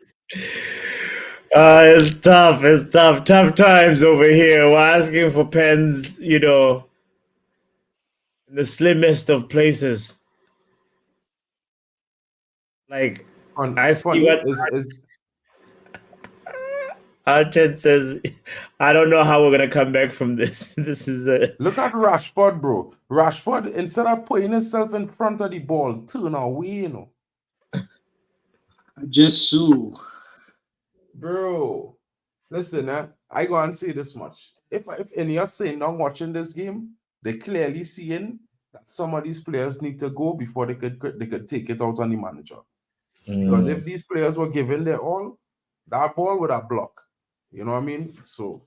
It's tough. It's tough. Tough times over here. We're asking for pens, you know, in the slimmest of places. Like, I see Funny what is Archen says. I don't know how we're gonna come back from this. This is a look at Rashford, bro. Rashford, instead of putting himself in front of the ball, turn away, you know. just so. Bro, listen, I go and say this much. If any are saying now watching this game, they clearly seeing that some of these players need to go before they could take it out on the manager. Because if these players were given their all, that ball would have blocked. You know what I mean? So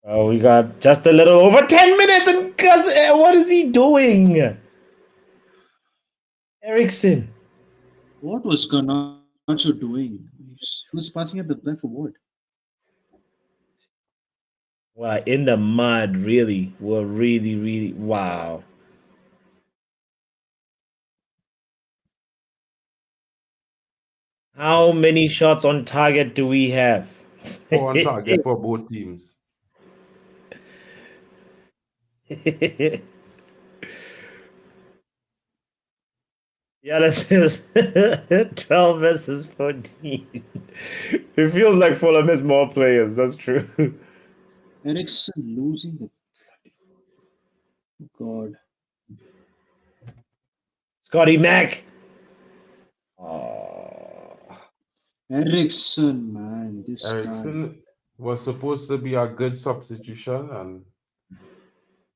we got just a little over 10 minutes, and what is he doing? Ericsson. What was Garnacho doing? He was passing at the back for what? Wow, in the mud, really. We're really, really wow. How many shots on target do we have? 4 on target for both teams. Yeah, this is 12 versus 14. It feels like Fulham has more players. That's true. Ericsson losing the God. Scotty Mac. Oh. Ericsson, man, this guy. Ericsson was supposed to be a good substitution, and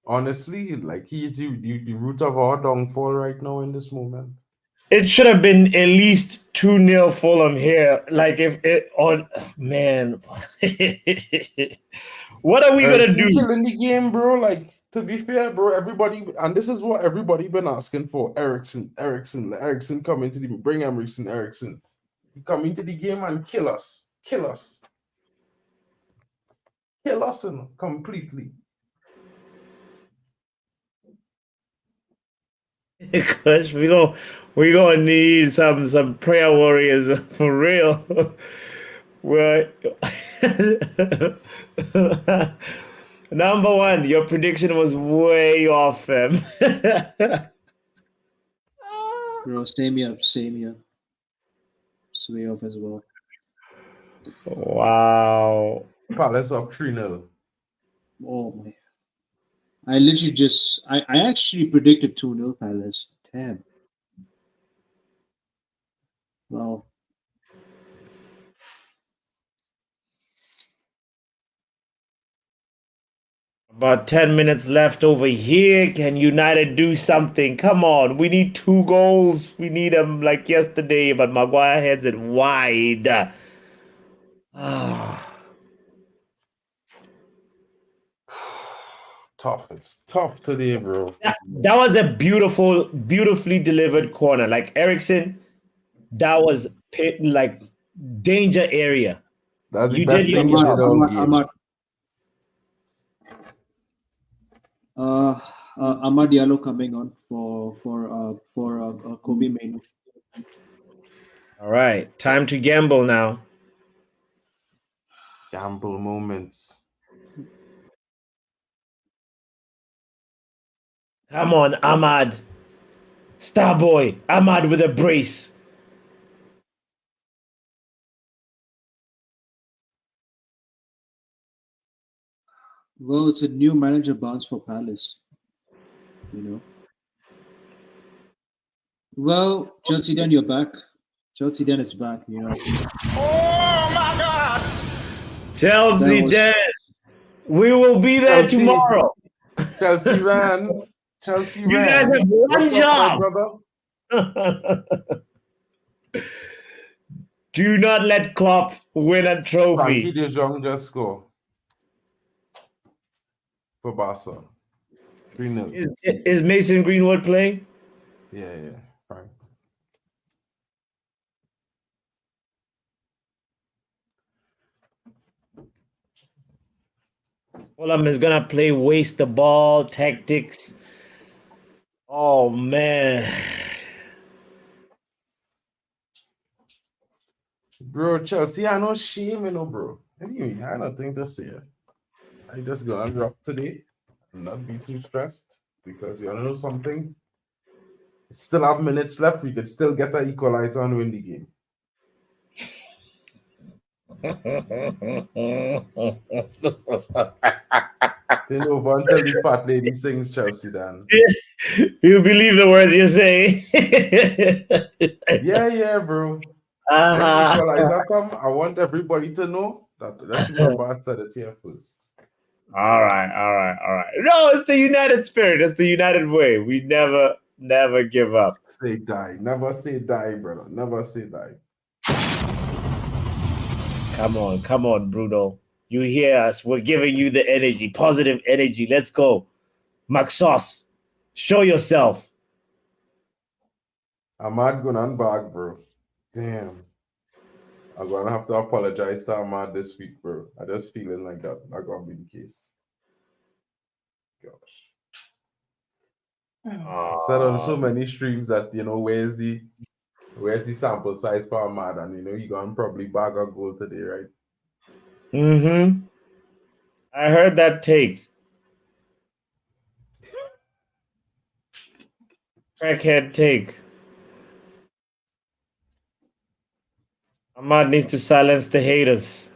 honestly, like he's the root of our downfall right now in this moment. It should have been at least 2-0 Fulham here. Like if it on man. What are we gonna do? Killing the game, bro. Like, to be fair, bro, everybody, and this is what everybody been asking for. Ericsson coming to the bring Ericsson. He come into the game and kill us, you know, completely. Gosh, we gonna need some prayer warriors for real. Well, number one, your prediction was way off, fam. Bro, same here, same here. It's way off as well. Wow. Palace up 3-0. Oh my. I literally just I actually predicted 2-0 Palace. Damn. Wow. About 10 minutes left over here. Can United do something? Come on. We need 2 goals. We need them like yesterday, but Maguire heads it wide. Ah. Tough. It's tough today, bro. That was a beautifully delivered corner. Like Ericsson, that was like danger area. That's the You best did your thing you did all game. Ahmad Diallo coming on for Kobe Mainu. All right, time to gamble now. Gamble moments. Come on, Ahmad. Starboy. Ahmad with a brace. Well, it's a new manager bounce for Palace. You know. Well, Chelsea Dan, you're back. Chelsea Dan is back, you know. Oh my God! Chelsea Dan. We will be there Chelsea. tomorrow. Chelsea ran. Chelsea You ran. guys have one What's job. up, my brother? Do not let Klopp win a trophy. Frankie de Jong just score for Barca. 3-0. Is Mason Greenwood playing? Yeah. Frank. Fulham is gonna play waste the ball tactics. Oh man. Bro, Chelsea, I no shame, bro. Anyway, I have nothing to say. I just gonna drop today and not be too stressed because you know something. Still have minutes left. We could still get an equalizer and win the game. Then over until the fat lady sings Chelsea Dan. You believe the words you're saying? Yeah, bro. When the equalizer come, I want everybody to know that. Let's remember I said it here first. All right. No, it's the United spirit. It's the United way. We never give up. Say die. Never say die, brother. Never say die. Come on, Bruno. You hear us. We're giving you the energy, positive energy. Let's go. Maxos, show yourself. Ahmad going back, bro. Damn. I'm gonna have to apologize to Ahmad this week, bro. I just feeling like that. Not gonna be the case. Gosh. I said on so many streams that where's the sample size for Ahmad, and you gonna probably bag a goal today, right? I heard that take. Crackhead take. Ahmad needs to silence the haters.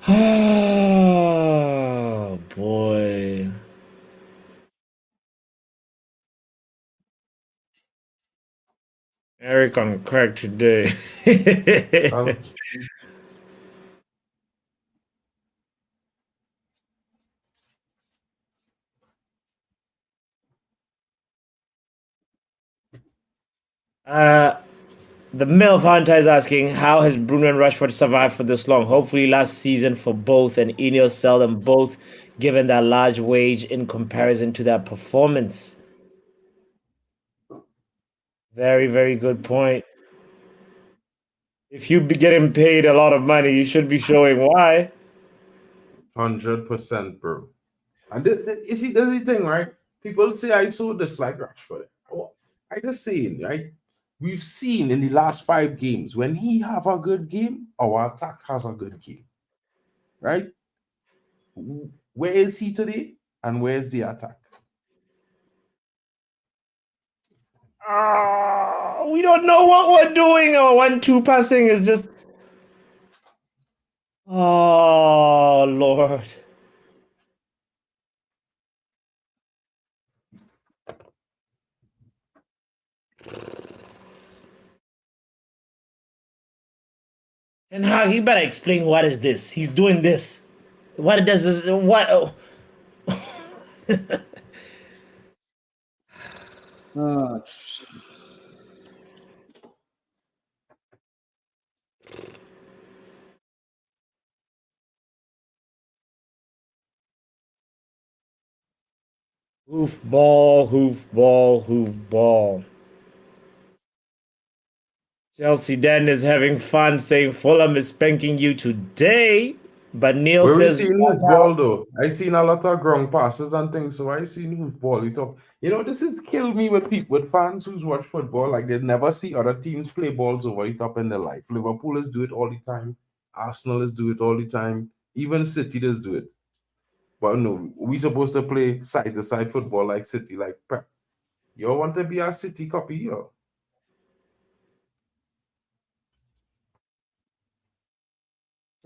Oh boy. Eric on crack today. The MILF Hunter is asking, how has Bruno and Rashford survived for this long? Hopefully last season for both, and Ineos sell them both given that large wage in comparison to their performance. Very, very good point. If you be getting paid a lot of money, you should be showing why. 100%, bro. And you see, there's the thing, right? People say I so dislike Rashford. Oh, I just saying, right? We've seen in the last 5 games when he have a good game, our attack has a good game, right? Where is he today, and where's the attack? We don't know what we're doing. Our 1-2 passing is just. Oh Lord. And how he better explain what is this? He's doing this. What does this? What? Oh. Uh, Hoof ball, hoof ball, hoof ball. Chelsea Den is having fun saying Fulham is spanking you today. But Neil Where we says, seen hoofball though? I seen a lot of ground passes and things, so I seen hoofball. You talk, this is kill me with people with fans who's watch football. Like they never see other teams play balls over the top in their life. Liverpool is do it all the time. Arsenal is do it all the time. Even City does do it. But no, we supposed to play side to side football like City, like Pep. You want to be a City copy, yo?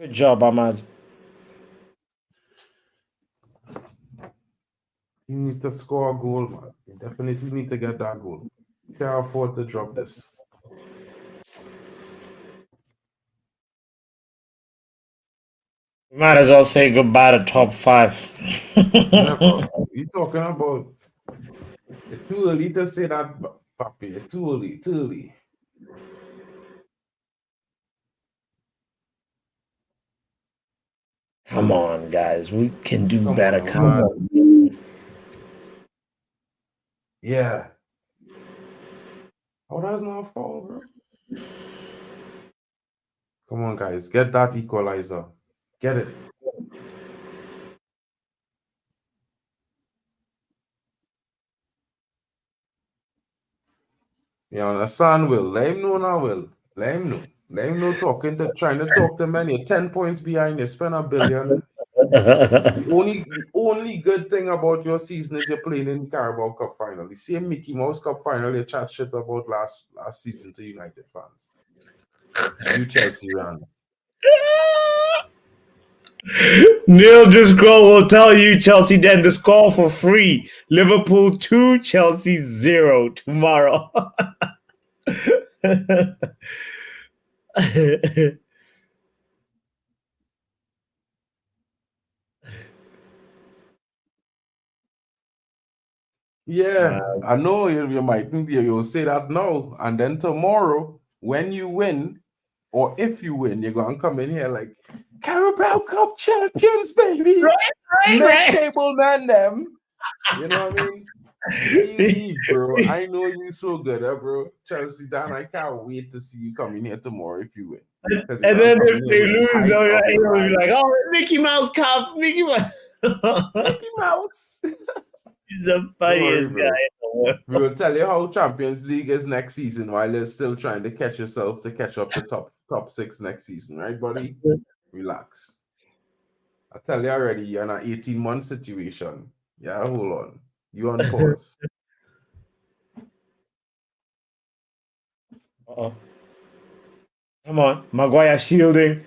good job, Ahmad. You need to score a goal, man. You definitely need to get that goal. Can't afford to drop this. Might as well say goodbye to top 5. Never. You talking about? It's too early to say that, Papi. It's too early. Too early. Come on, guys. We can do Come better. on, Come man. on. Yeah. Oh, that's not a foul, bro. Come on, guys. Get that equalizer. Get it. You understand, Will? Let him know now, Will. Let him know. Let him know trying to talk to man. You're 10 points behind. You spend $1 billion. The only good thing about your season is you're playing in Carabao Cup final. The same Mickey Mouse Cup final you chat shit about last season to United fans. You Chelsea ran. Neil just will tell you Chelsea Den the score for free. Liverpool 2, Chelsea 0 tomorrow. Yeah, I know you might think you'll say that now, and then tomorrow when you win, or if you win, you're gonna come in here like Carabao Cup champions, baby. Mid-table man, them. You know what I mean? Leave, bro. I know you so good, bro. Chelsea Dan, I can't wait to see you coming here tomorrow if you win. And then if they lose, they'll be like, "Oh, Mickey Mouse Cup, Mickey Mouse." Mickey Mouse. He's the funniest guy in the world. We will tell you how Champions League is next season while you're still trying to catch yourself to catch up to top 6 next season, right, buddy? Relax. I tell you already, you're in an 18-month situation. Yeah, hold on. You on pause. Uh-oh. Come on, Maguire shielding.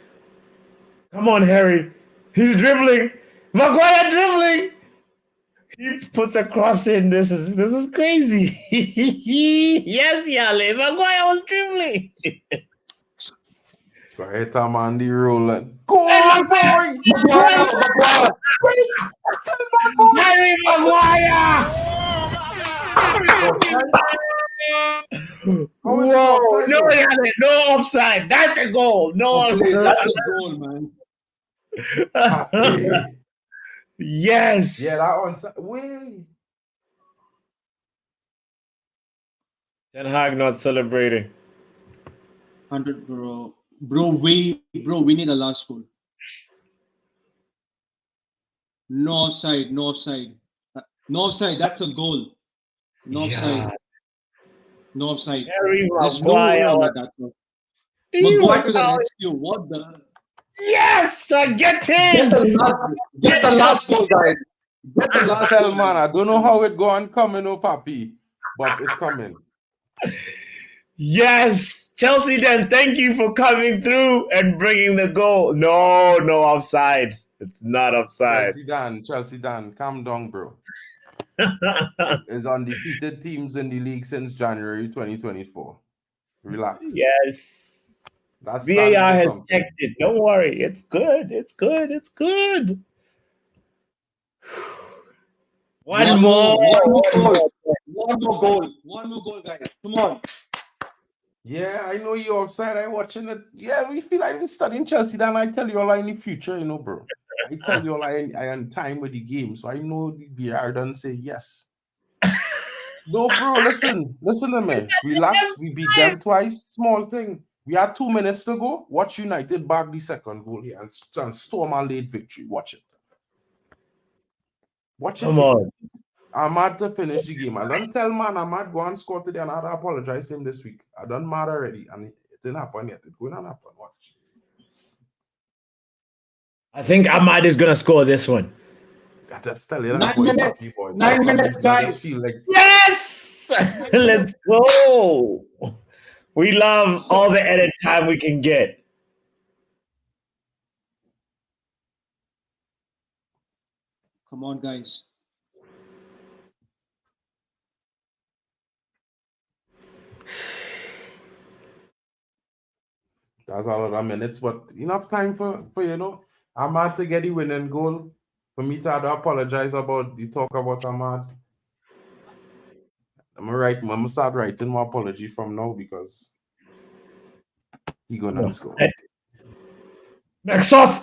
Come on, Harry. He's dribbling. Maguire dribbling. He puts a cross in. This is crazy. Yes, Yale. Maguire was dribbling. Right, I'm on the rolling. Goal, boy! Harry Maguire! Whoa! No, Yale, no offside. That's a goal. No, that's a goal, man. Yes. Yeah, that one's way. Ten Hag not celebrating. 100, bro. We need a last goal. No offside. No offside. That's a goal. No offside. No offside. Harry There's no Maguire. rule under that. Bro. He Maguire was to the out. rescue. What the? Yes, get Get in. the last goal, guys. Get the last Tell goal. man, I don't know how it go on coming, oh papi, but it's coming. Yes, Chelsea. Then thank you for coming through and bringing the goal. No, no offside. It's not offside. Chelsea Dan, calm down, bro. Is undefeated teams in the league since January 2024. Relax. Yes. That's VAR has checked it. Don't worry. It's good. It's good. It's good. One more goal. One more goal, guys. Come on. Yeah, I know you're offside. I'm watching it. Yeah, we feel like we're studying Chelsea. Then I tell you all in the future, you know, bro. I tell you all I am time with the game, so I know the VR don't say yes. No, bro, listen to me. Relax. We beat them twice. Small thing. We had 2 minutes to go. Watch United bag the second goal here and storm our late victory. Watch it. Watch it. Come on. Ahmad to finish the game. I don't tell man Ahmad go and score today and I apologize to him this week. I done mad already and it didn't happen yet. It's going to happen. Watch. I think Ahmad is gonna score this one. I just tell you 9 minutes. 9 minutes, guys. Feel like Yes! Let's go. We love all the edit time we can get. Come on, guys. that's all of the minutes, but enough time for you know, Ahmad to get the winning goal. For me to have to apologize about the talk about Ahmad. I'm gonna start writing my apology from now because he gonna score. Maxos,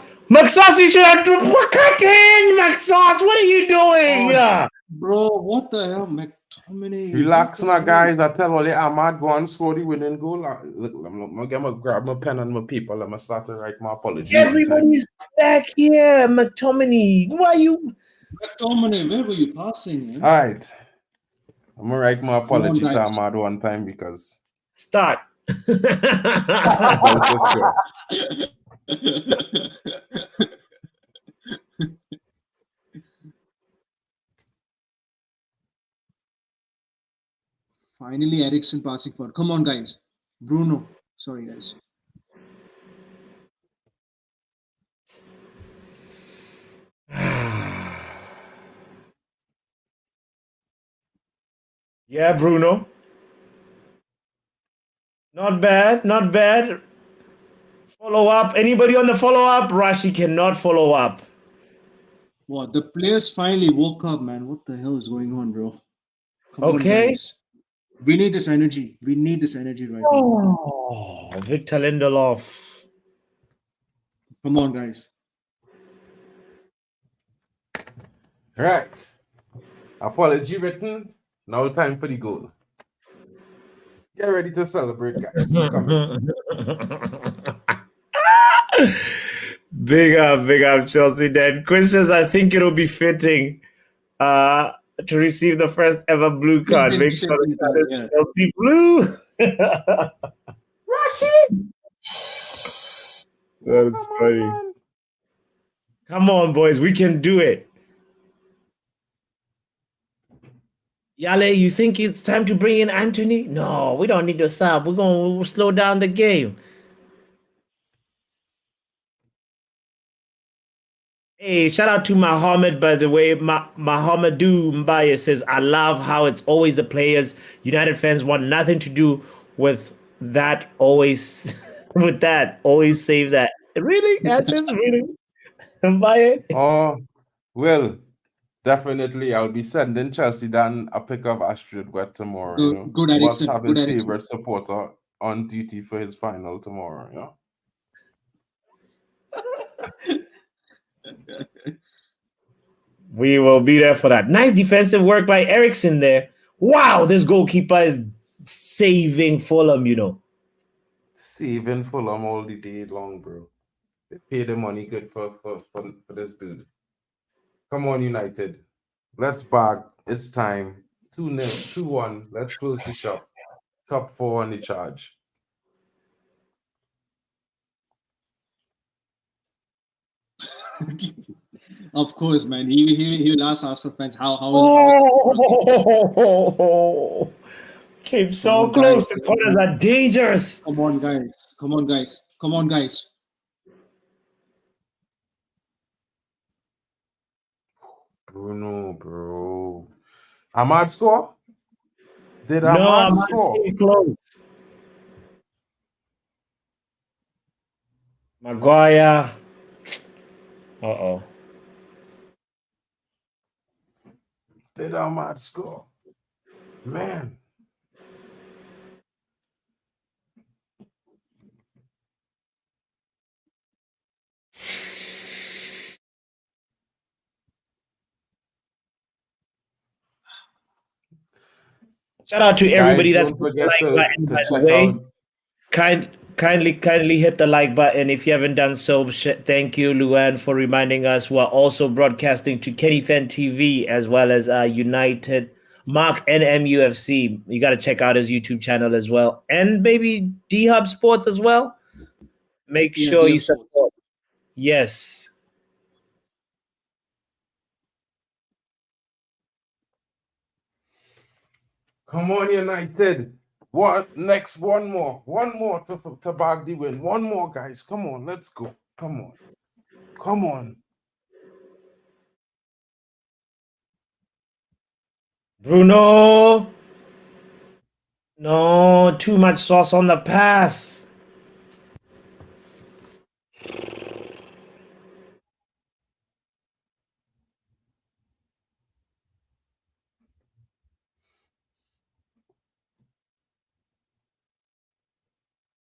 you should have cut in, Maxos. What are you doing? Bro, what the hell, McTominay? Relax, my guys. I tell all you, Ahmad go and score the winning goal. Look, I'm gonna grab my pen and my paper. Let me start to write my apology. Everybody's back here, McTominay. Why you? McTominay, where were you passing? Man? All right. I'm gonna write my apology to Ahmad one time because start. Finally, Eriksen passing forward. Come on, guys. Bruno. Sorry, guys. Yeah, Bruno. Not bad, not bad. Follow up. Anybody on the follow up? Rashi cannot follow up. What? The players finally woke up, man. What the hell is going on, bro? Come on, guys. We need this energy. We need this energy right now. Oh, Victor Lindelof. Come on, guys. Right. Apology written. Now time for the goal. Get ready to celebrate, guys. Big up, Chelsea. Then Christians, I think it'll be fitting to receive the first ever blue card. Make sure that Chelsea blue. Rashid! That's funny. Come on, boys. We can do it. Yale, you think it's time to bring in Anthony? No, we don't need to sub. We're going to slow down the game. Hey, shout out to Mohammed, by the way. Mohamedou Mbaye says, I love how it's always the players. United fans want nothing to do with that. Always with that. Always save that. Really? That's his really? Mbaye? Oh, well, definitely. I'll be sending Chelsea down a pic of Astrid Wet tomorrow. Good, you know? good Eriksen. Must have his favorite supporter on duty for his final tomorrow. You know? We will be there for that. Nice defensive work by Eriksen there. Wow, this goalkeeper is saving Fulham, you know. Saving Fulham all the day long, bro. They pay the money good for this dude. Come on, United. Let's bag It's time. 2-0, 2-1. Let's close the shop. Top 4 on the charge. Of course, man. He will ask Arsenal fans how Oh, came so on, close. guys. The corners are dangerous. Come on, guys. Come on, guys. Come on, guys. Bruno, bro. Ahmad score? Did No, Ahmad I'm score? not close. Maguire. Uh-oh. Did Ahmad score? Man. Shout out to everybody Guys, that's don't hit the forget like button, to by the check way. out. Kindly hit the like button if you haven't done so. Thank you, Luan, for reminding us. We're also broadcasting to Kenny Fan TV as well as United Mark NMUFC. You got to check out his YouTube channel as well, and maybe D Hub Sports as well. Make Yeah, sure DM you Sports. support. Yes. Come on, United. What next? One more to bag the win. One more, guys. Come on, let's go. Come on. Bruno. No, too much sauce on the pass.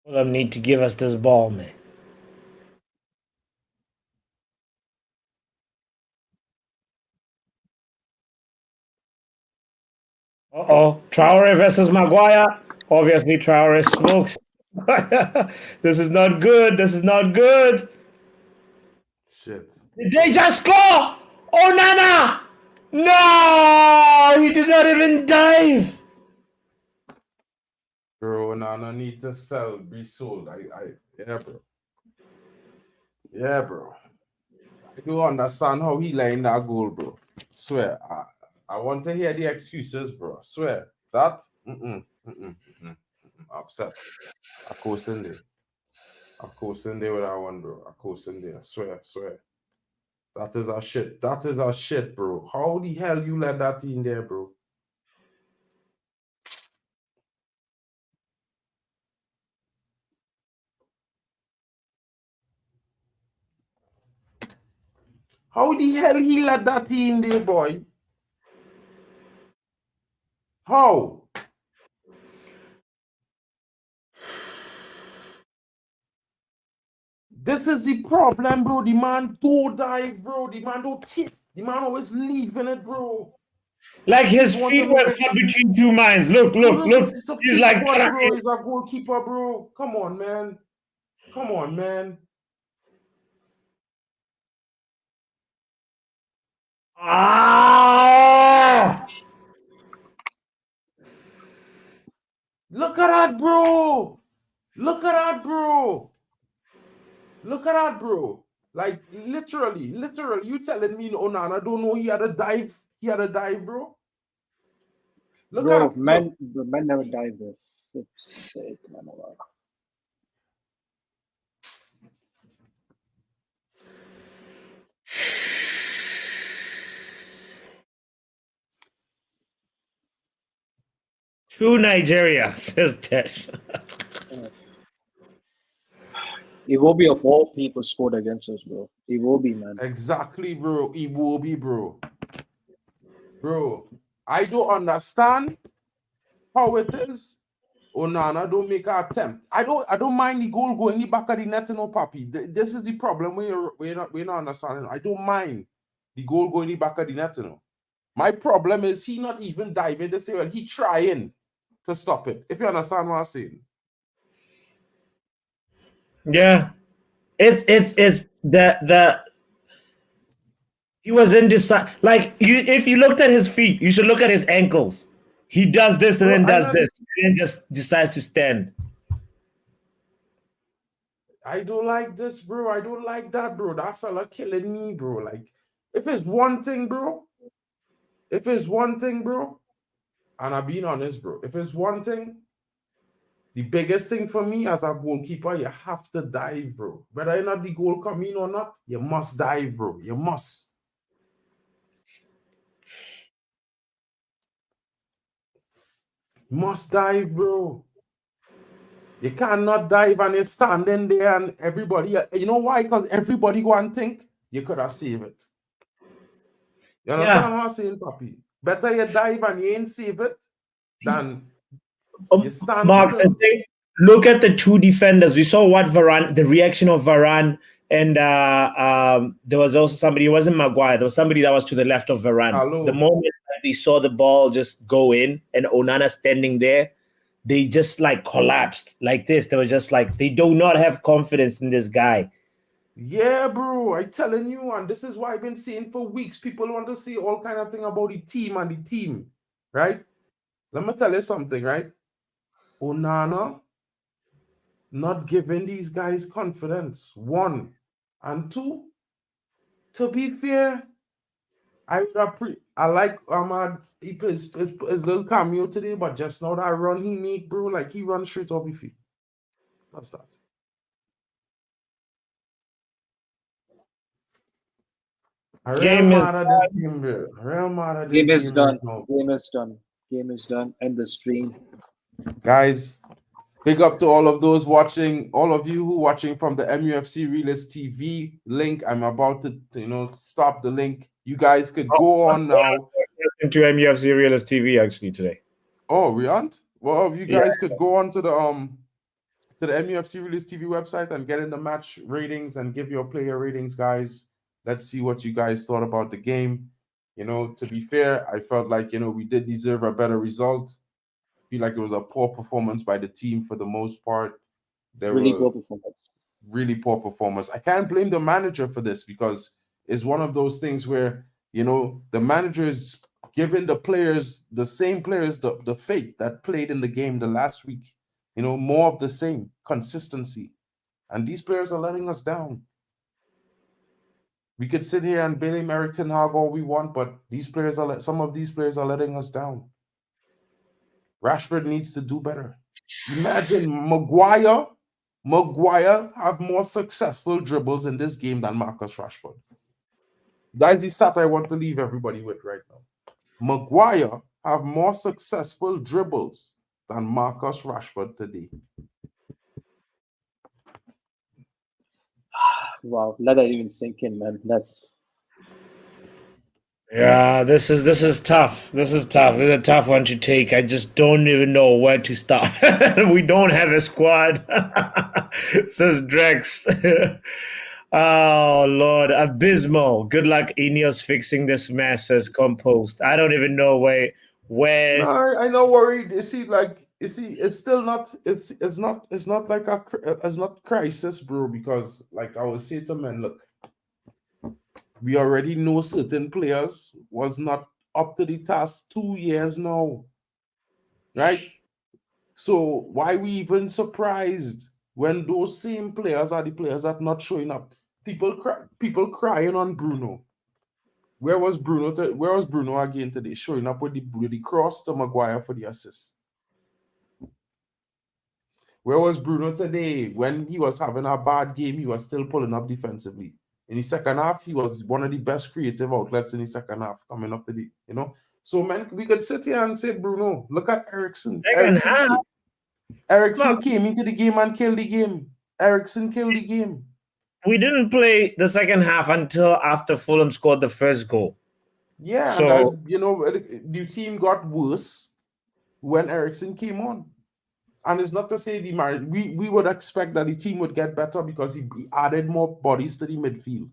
Fulham need to give us this ball, man. Uh-oh. Traore versus Maguire. Obviously, Traore smokes. This is not good. This is not good. Shit. Did they just score? Oh, Nana! No! He did not even dive. Bro, Nana need to sell, be sold. Yeah, bro. I do understand how he laying that goal, bro. Swear. I want to hear the excuses, bro. Swear. That upset. I coasting there. I'm coasting there with that one, bro. I coasting there. I swear. That is our shit. That is our shit, bro. How the hell you let that in there, bro? How the hell he let that in there, boy? How? This is the problem, bro. The man don't dive, bro. The man don't tip. The man always leaving it, bro. Like his You want feet to were make caught it between two minds. Look. It's a He's fit like, body, bro. He's a goalkeeper, bro. Come on, man. ah! Look at that, bro. Look at that, bro. Like, literally. You telling me Onana don't know he had a dive? He had a dive, bro. Look Bro, at man, the man never died there. For sake, man. To Nigeria, says Tesh. It will be of all people scored against us, bro. It will be, man. Exactly, bro. It will be, bro. Bro, I don't understand how it is. Onana don't make an attempt. I don't mind the goal going in the back of the net, no papi. This is the problem we're not understanding. I don't mind the goal going in the back of the net, no. My problem is he not even diving to say, well, he trying to stop it. If you understand what I'm saying. Yeah. It's the He was indecisive. Like if you looked at his feet, you should look at his ankles. He does this and Bro, then I does not, this, and then just decides to stand. I don't like this, bro. I don't like that, bro. That fella killing me, bro. Like, if it's one thing, bro, and I'm being honest, bro, if it's one thing, the biggest thing for me as a goalkeeper, you have to dive, bro. Whether or not the goal come in or not, you must dive, bro. You must. Must dive, bro. You cannot dive and you're standing there and everybody, you know why? Because everybody go and think you could have saved it. You understand what I'm saying, Papi? Better you dive and you ain't save it than you stand Mark, still. look at the two defenders. We saw what Varane, the reaction of Varane, and there was also somebody. It wasn't Maguire. There was somebody that was to the left of Varane. Hello. The moment that they saw the ball just go in and Onana standing there, they just like collapsed like this. They were just like they do not have confidence in this guy. Yeah, bro, I telling you, and this is why I've been saying for weeks. People want to see all kind of thing about the team, right? Let me tell you something, right? Onana not giving these guys confidence. One, and two. To be fair, I like Ahmad. He plays his little cameo today, but just now that run he made, bro, like he runs straight off his feet. That's that. Real Game is mad at this game, bro. Real mad at this Game is game done. right now. Game is done. Game is done. End the stream. Guys, big up to all of those watching, all of you who watching from the MUFC Realist TV link. I'm about to, stop the link. You guys could go on now. into MUFC Realist TV actually today. Oh, we aren't? Well, you guys could go on to the MUFC Realist TV website and get in the match ratings and give your player ratings, guys. Let's see what you guys thought about the game. To be fair, I felt like, we did deserve a better result. I feel like it was a poor performance by the team for the most part. Really poor performance. Really poor performance. I can't blame the manager for this because it's one of those things where, the manager is giving the players, the same players, the fate that played in the game the last week. More of the same consistency. And these players are letting us down. We could sit here and blame Eric Ten Hag all we want, but some of these players are letting us down. Rashford needs to do better. Imagine Maguire have more successful dribbles in this game than Marcus Rashford. That's the stat I want to leave everybody with right now. Maguire have more successful dribbles than Marcus Rashford today. Wow, let that even sink in, man. Yeah, this is tough. This is tough. This is a tough one to take. I just don't even know where to start. We don't have a squad, says Drex. Oh Lord, abysmal. Good luck, Ineos, fixing this mess. Says Compost. I don't even know where. No, I know worried. It's still not. It's not like it's not crisis, bro. Because like I would say to men, look, we already know certain players was not up to the task 2 years now, right? So why we even surprised when those same players are the players that not showing up? People crying on Bruno. Where was Bruno again today? Showing up with the cross to Maguire for the assist. Where was Bruno today when he was having a bad game? He was still pulling up defensively. In the second half, he was one of the best creative outlets in the second half coming up to So, man, we could sit here and say, Bruno, look at Eriksen. Eriksen came into the game and killed the game. Eriksen killed the game. We didn't play the second half until after Fulham scored the first goal. Yeah, so, and the team got worse when Eriksen came on. And it's not to say we would expect that the team would get better because he added more bodies to the midfield.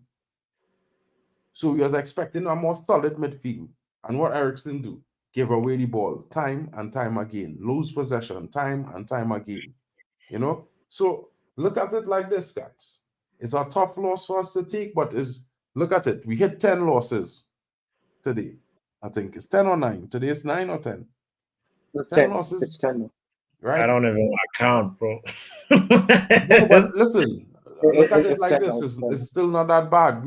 So we was expecting a more solid midfield. And what Eriksen do? Give away the ball time and time again. Lose possession time and time again. So look at it like this, guys. It's a tough loss for us to take, but Look at it. We hit 10 losses today. I think it's 10 or 9. Today it's 9 or 10. 10 losses. It's 10. Right? I don't even want to count, bro. No, but listen, look at it It's like 10 this. now, It's still not that bad.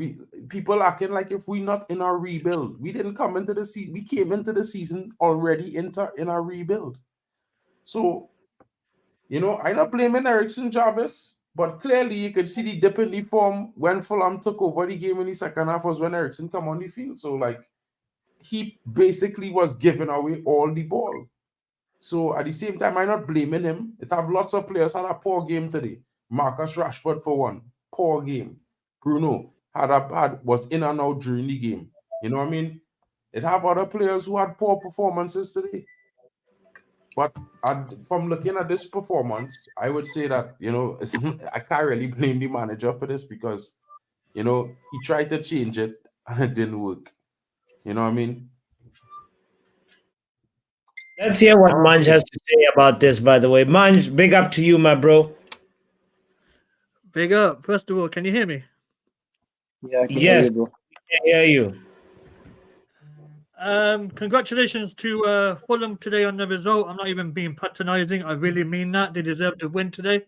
People acting like if we not in our rebuild. We didn't come into the season. We came into the season already in our rebuild. So, I'm not blaming Ericsson Jarvis, but clearly you could see the dip in the form when Fulham took over the game in the second half was when Ericsson come on the field. So, like, he basically was giving away all the ball. So at the same time, I'm not blaming him. It have lots of players had a poor game today. Marcus Rashford for one, poor game. Bruno was in and out during the game. You know what I mean? It have other players who had poor performances today. But from looking at this performance, I would say that I can't really blame the manager for this because he tried to change it and it didn't work. You know what I mean? Let's hear what Manj has to say about this, by the way. Manj, big up to you, my bro. Big up. First of all, can you hear me? Yeah, I can hear Yes, you, bro. I hear you. Congratulations to Fulham today on the result. I'm not even being patronizing. I really mean that. They deserve to win today.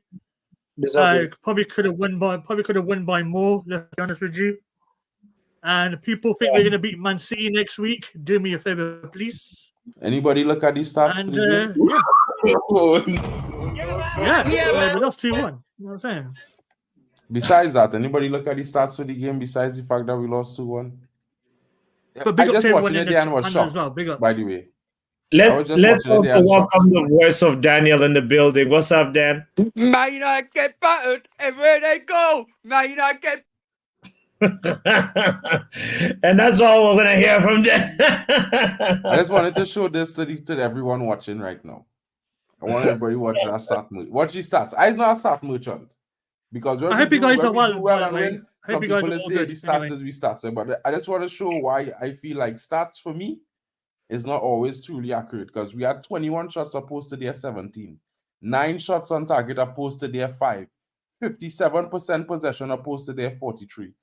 Probably could have won by more, let's be honest with you. And people think we're going to beat Man City next week. Do me a favor, please. Anybody look at these stats? And we lost 2-1. You know what I'm saying? Besides that, anybody look at the stats for the game besides the fact that we lost 2-1? But big I up just to everyone watching in it the there and was channel shocked, as well. Big up. by the way. Let's watching it there also and shocked. welcome the voice of Daniel in the building. What's up, Dan? Man United get battered everywhere they go. Man United get. And that's all we're gonna hear from Dan. I just wanted to show this to everyone watching right now. I want everybody watching our stat merchant. Watch the stats. I'm not a stat merchant. Because when I we hope you do guys are well by the and way. win, I some hope you guys people are will all say good. the stats Anyway. is we stats. But I just want to show why I feel like stats for me is not always truly accurate. Because we had 21 shots opposed to their 17. 9 shots on target opposed to their 5. 57% possession opposed to their 43.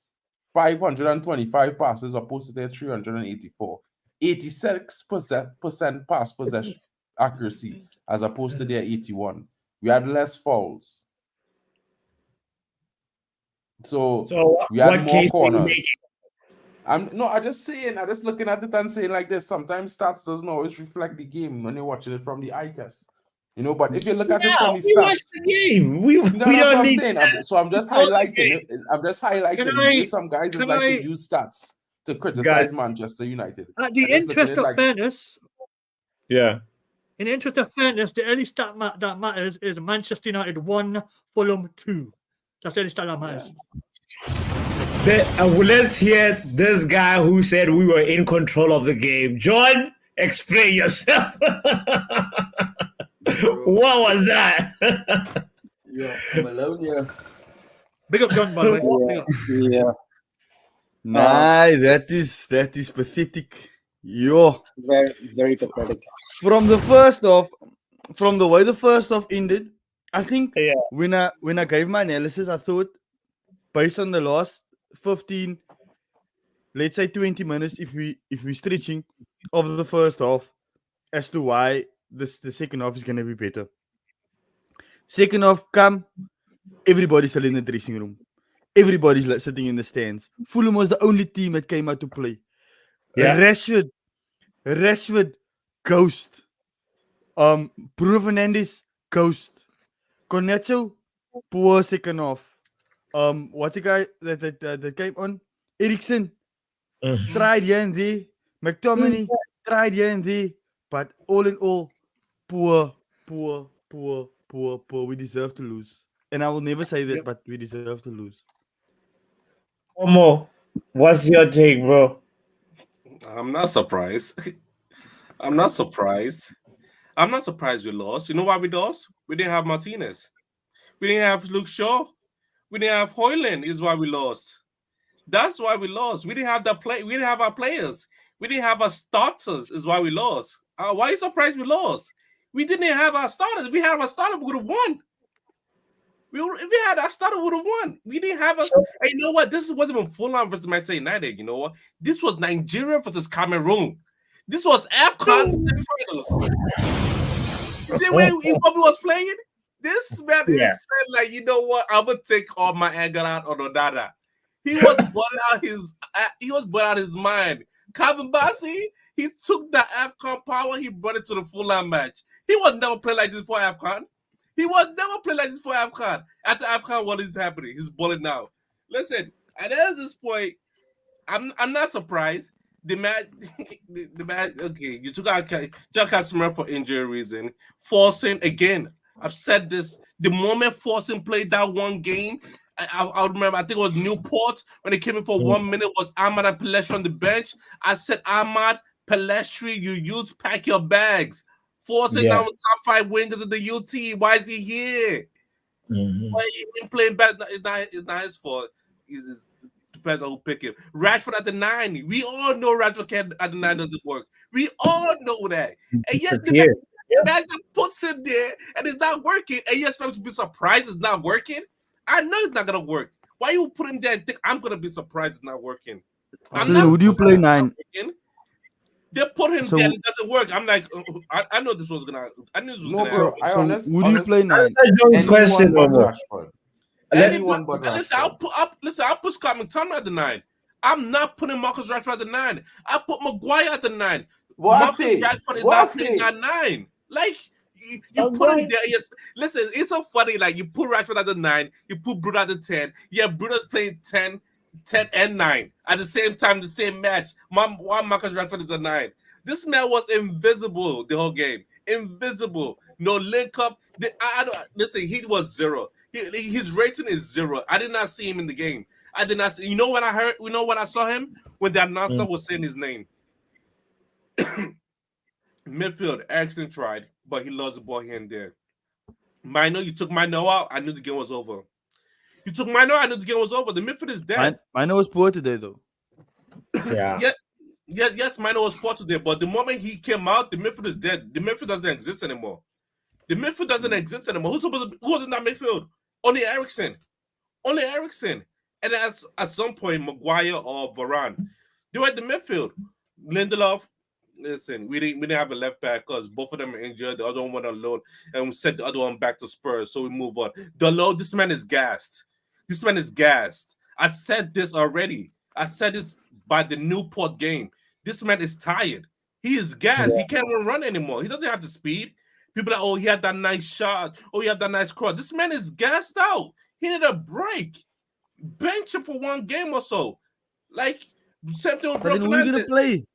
525 passes opposed to their 384. 86% pass possession accuracy as opposed to their 81. We had less fouls. So we had more corners. I'm just looking at it and saying like this. Sometimes stats doesn't always reflect the game when you're watching it from the eye test. But if you look at it from the we stats, watched the game. We that's don't what I'm need saying. So I'm just highlighting it. I'm just highlighting. Maybe some guys just like to use stats to criticize Manchester United. At the interest of fairness, yeah. In the interest of fairness, the only stat that matters is Manchester United 1, Fulham 2. That's the only stat that matters. Let's hear this guy who said we were in control of the game. John, explain yourself. What was that? Yeah, I'm alone here. Big up John, by the way. Yeah. Nah, that is pathetic. Yo. Very, very pathetic. From the way the first half ended, I think when I gave my analysis, I thought based on the last 15, let's say 20 minutes, if we're stretching of the first half, as to why the second half is gonna be better. Second half everybody's still in the dressing room. Everybody's sitting in the stands. Fulham was the only team that came out to play. Yeah. Rashford, ghost. Bruno Fernandes, ghost. Cornetto, poor second half. What's the guy that came on? Ericsson, tried here and there. McTominay, tried here and there. But all in all, poor. We deserve to lose. And I will never say that, but we deserve to lose. Omo, what's your take, bro? I'm not surprised. I'm not surprised we lost. You know why we lost? We didn't have Martinez. We didn't have Luke Shaw. We didn't have Hojlund is why we lost. That's why we lost. We didn't have we didn't have our players. We didn't have our starters is why we lost. Why are you surprised we lost? We didn't have our starters. We had our starters, we would have won. If we had, I started would have won. We didn't have us. And you know what? This wasn't even Fulham versus Manchester United. You know what? This was Nigeria versus Cameroon. This was AFCON semifinals. You see where Bobby was playing? This man is said like, you know what? I'm gonna take all my anger out on Onana. He was brought out his mind. Calvin Bassey, he took the AFCON power, he brought it to the Fulham match. He was never played like this for AFCON. He was never played like this for AFCON. After AFCON, what is happening? He's balling now. Listen, at this point, I'm not surprised. The match, okay, you took out Jack Casimir for injury reason. Forcing, again, I've said this, the moment Forcing played that one game, I remember, I think it was Newport, when they came in for 1 minute, was Ahmad and Pelestri on the bench. I said, Ahmad, Pelestri, you pack your bags. Forcing now top 5 wingers in the UT. Why is he here? Why he been playing bad? It's not his fault. It depends on who pick him. Rashford at the 9. We all know Rashford at the 9 doesn't work. We all know that. And yet the man that puts him there and it's not working. And you expect to be surprised it's not working? I know it's not gonna work. Why you put him there and think I'm gonna be surprised it's not working? So who do you play 9? They put him there and it doesn't work. I'm like, I know this was gonna. I knew this was gonna. Bro, happen. Who do you play 9? Question, Anyone but listen, I'll put Scott McTominay at the 9. I'm not putting Marcus Rashford at the 9. I put Maguire at the 9. Marcus Rashford is not playing at 9. Like you put him there. Yes, listen, it's so funny. Like you put Rashford at the 9, you put Bruno at the 10. Yeah, Bruno's playing 10 and 9 at the same time, the same match. Why Marcus Rashford is a 9? This man was invisible the whole game. Invisible. No link up. Listen, he was 0. His rating is 0. I did not see him in the game. I did not see. You know what I heard? You know when I saw him? When the announcer was saying his name. Midfield, Ericsson tried, but he lost the ball here and there. Mino, you took Mino out. I knew the game was over. You took Mino. I knew the game was over. The midfield is dead. Mino was poor today, though. Yes, Mino was poor today, but the moment he came out, the midfield is dead. The midfield doesn't exist anymore. The midfield doesn't exist anymore. Who was in that midfield? Only Ericsson. And at some point, Maguire or Varane, they were at the midfield. Lindelof. Listen, we didn't have a left back because both of them are injured. The other one went on loan, and we sent the other one back to Spurs. So we move on. This man is gassed. I said this already. I said this by the Newport game. This man is tired. He is gassed. He can't even run anymore. He doesn't have the speed. People are, he had that nice shot. He had that nice cross. This man is gassed out. He need a break. Bench him for 1 game or so. Like, same thing with Bruno Fernandes. Who are you going to play?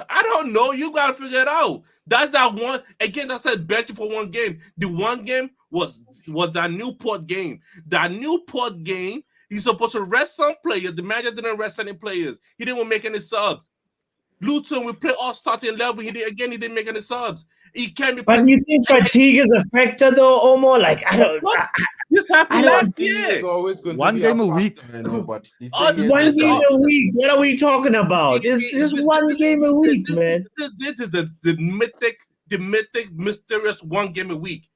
I don't know. You got to figure it out. That's that one. Again, I said bench him for 1 game. The 1 game was that Newport game. That Newport game, he's supposed to rest some players. The manager didn't rest any players. He didn't make any subs. Luton, we play all starting level. He didn't make any subs. He can't be. But you think fatigue is a factor, though, Omo? Like, I don't. This happened last year. It's always going to 1 be game a week. But 1 game a week. What are we talking about? This is 1 game a week, man. This is the mythic, mysterious 1 game a week.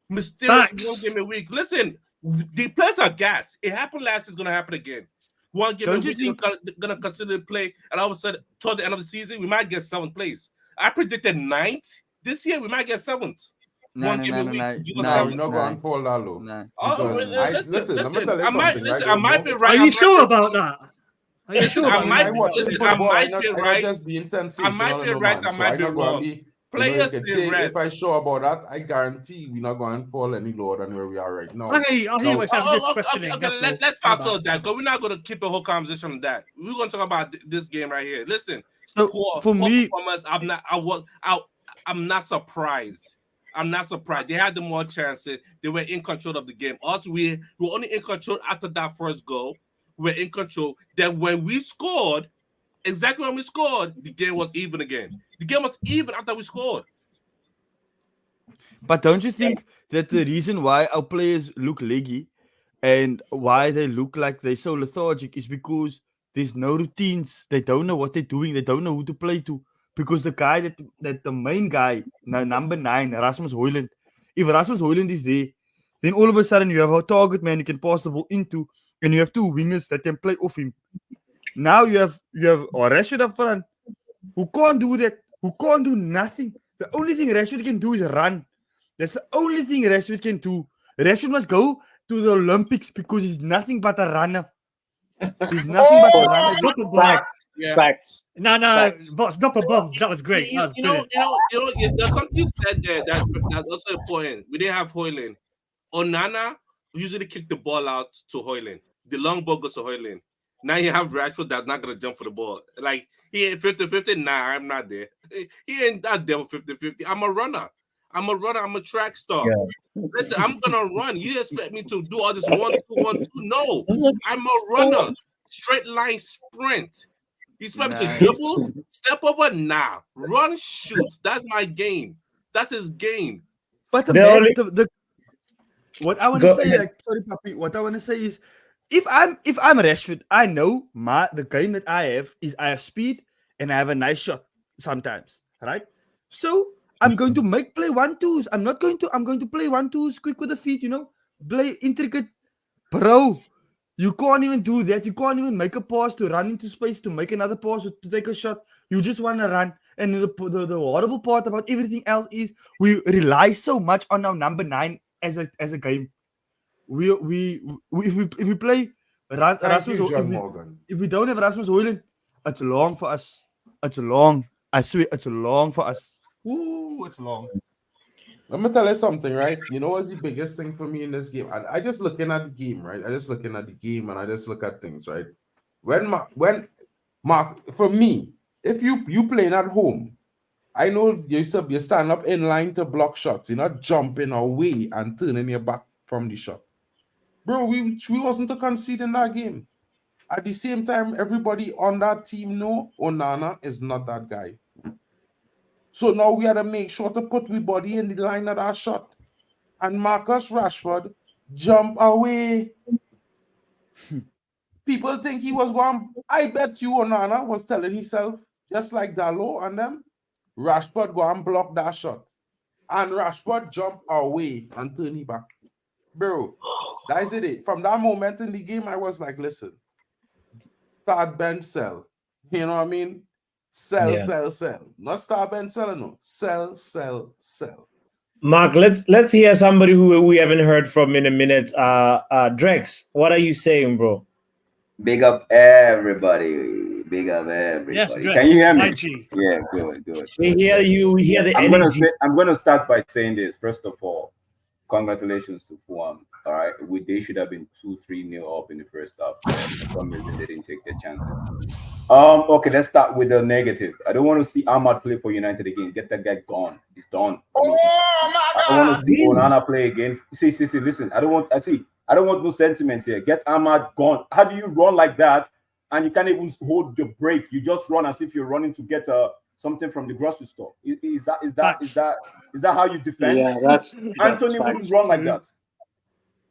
Mysterious 1 game a week. Listen, the players are gassed. It happened last. It's going to happen again. 1 game a week. They're going to consider play, and all of a sudden, towards the end of the season, we might get 7th place. I predicted 9th. This year, we might get 7th. No, we're not going to fall that low. Listen, let me tell you something. I might be right. Are you sure about that? Are you sure? I might be right. Just being sensational. I might be right. I might be wrong. Players if I sure about that, I guarantee we're not going to fall any lower than where we are right now. I hear myself questioning. Let's fast forward that, because we're not going to keep a whole conversation on that. We're going to talk about this game right here. Listen, for me, I'm not surprised. I'm not surprised. They had the more chances. They were in control of the game. Also, we were only in control after that first goal. We were in control. Then when we scored, exactly when we scored, the game was even again. The game was even after we scored. But don't you think that the reason why our players look leggy and why they look like they're so lethargic is because there's no routines. They don't know what they're doing. They don't know who to play to. Because the guy that the main guy, number 9, Rasmus Hojlund, if Rasmus Hojlund is there, Then all of a sudden you have a target man you can pass the ball into, and you have two wingers that can play off him. Now you have Rashford up front, who can't do that, who can't do nothing. The only thing Rashford can do is run. That's the only thing Rashford can do. Rashford must go to the Olympics because he's nothing but a runner. He's nothing but a runner. Proper bomb. Facts. Yeah. Facts. No, Facts. but stop a bomb. That was great. That was brilliant. There's something you said there that's also important. We didn't have Hojlund. Onana usually kick the ball out to Hojlund. The long ball goes to Hojlund. Now you have Rashford that's not gonna jump for the ball. Like he ain't 50-50. Nah, I'm not there. He ain't that devil 50-50. I'm a runner. I'm a track star. Listen, I'm gonna run. You expect me to do all this 1-2, 1-2? No, I'm a runner. Straight line sprint. You expect me to dribble, step over? Nah. Run, shoot. That's my game. That's his game. But what I want to say, like, sorry, Papi, what I want to say is, if I'm Rashford, I know the game that I have is I have speed and I have a nice shot sometimes, right? So I'm going to play 1-2s. I'm going to play 1-2s quick with the feet, play intricate, bro. You can't even do that. You can't even make a pass to run into space to make another pass or to take a shot. You just want to run. And the horrible part about everything else is we rely so much on our number 9 as a game. If we play Rasmus, if we don't have Rasmus Hojlund, it's long for us. It's long. I swear, it's long for us. Ooh, it's long. Let me tell you something, right? You know what's the biggest thing for me in this game? I just looking at the game, right? I just looking at the game and I just look at things, right? When Mark, for me, if you playing at home, I know you stand up in line to block shots. You're not jumping away and turning your back from the shot. Bro, we wasn't to concede in that game. At the same time, everybody on that team know Onana is not that guy. So now we had to make sure to put we body in the line of that shot. And Marcus Rashford jump away. People think he was going. I bet you Onana was telling himself, just like Dalot and them, Rashford go and block that shot. And Rashford jump away and turn he back. Bro, that's it. From that moment in the game, I was like, listen, start, bench, sell. You know what I mean? Sell. Not start, bench, sell, no. Sell. Mark, let's hear somebody who we haven't heard from in a minute. Drex, what are you saying, bro? Big up everybody. Yes, Drex, can you hear me? IG. Yeah, good. We hear you. We hear the energy. I'm gonna start by saying this. First of all, congratulations to Fulham. All right, they should have been 2-3-0 up in the first half. For some reason, they didn't take their chances. Okay, let's start with the negative. I don't want to see Ahmad play for United again. Get that guy gone. He's done. Oh my God! I don't want to see Onana play again. See. Listen, I don't want no sentiments here. Get Ahmad gone. How do you run like that and you can't even hold your break? You just run as if you're running to get something from the grocery store. Is that how you defend? Yeah, that's Anthony wouldn't run like that.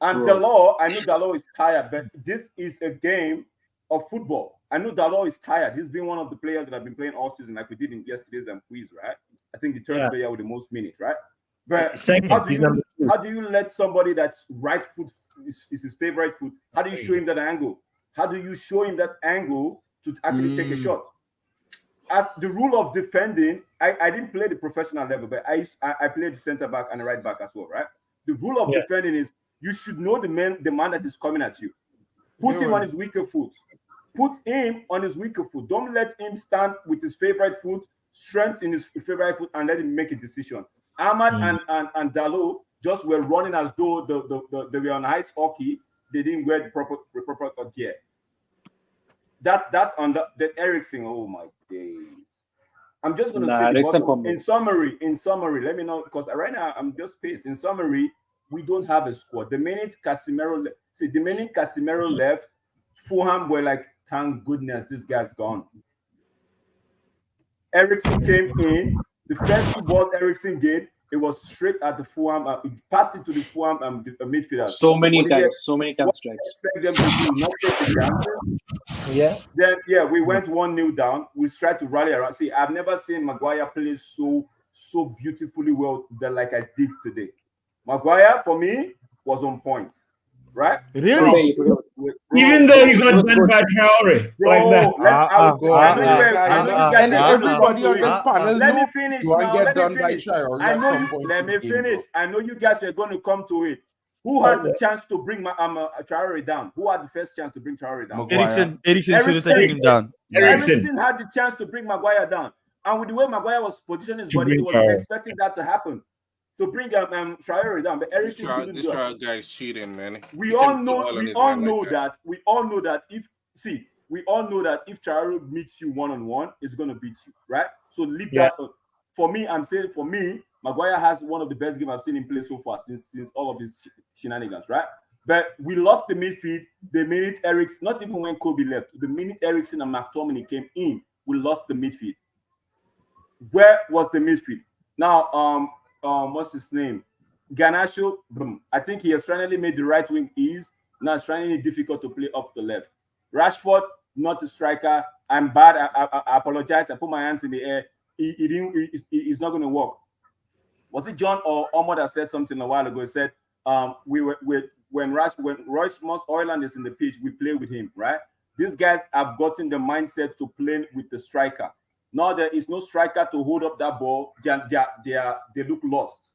And Dalot, I know Dalot is tired, but this is a game of football. I know Dalot is tired. He's been one of the players that have been playing all season, like we did in yesterday's quiz, right? I think the third player with the most minutes, right? But how do you let somebody that's right foot is his favorite foot? How do you show him that angle? How do you show him that angle to actually take a shot? As the rule of defending, I didn't play the professional level, but I played the center back and the right back as well, right? The rule of defending is you should know the man that is coming at you. Put him on his weaker foot. Don't let him stand with his favorite foot, strength in his favorite foot, and let him make a decision. Ahmad and Dalot just were running as though they were on ice hockey. They didn't wear the proper gear. That's on the Eriksen. Oh my days! I'm just gonna say the bottom. In summary, let me know, because right now I'm just pissed. In summary, we don't have a squad. The minute Casemiro left, Fulham were like, thank goodness this guy's gone. Eriksen came in. The first 2 balls Eriksen did, it was straight at the Fulham. He passed it to the Fulham midfielder. So many times, Strikes. Expect them to do not take the chances. Yeah. Then we went 1-0 down. We tried to rally around. See, I've never seen Maguire play so beautifully well like I did today. Maguire, for me, was on point, right? Really? Bro, Even though he got done by Traore. Bro, like that. I know you guys are going to come to it. Let me finish now. Let me finish. Let me finish. I know you guys are going to come to it. Who had the chance to bring Traore down? Who had the first chance to bring Traore down? Eriksen should have taken him down. Eriksen had the chance to bring Maguire down. And with the way Maguire was positioning his body, he was expecting that to happen. To bring Traore down, but Eriksen didn't do it. This guy is cheating, man. We all know that if Traore meets you one-on-one, it's gonna beat you, right? So leave that. For me, I'm saying Maguire has one of the best games I've seen him play so far since all of his shenanigans, right? But we lost the midfield the minute Eriksen, not even when Kobe left, the minute Eriksen and McTominay came in, we lost the midfield. Where was the midfield? Now, what's his name? Garnacho, I think he has finally made the right wing ease. Now it's finally difficult to play off the left. Rashford, not a striker. I'm bad. I apologize. I put my hands in the air. It's not going to work. Was it John or Omar that said something a while ago? He said, when Royce Hojlund is in the pitch, we play with him, right? These guys have gotten the mindset to play with the striker. Now there is no striker to hold up that ball. They look lost.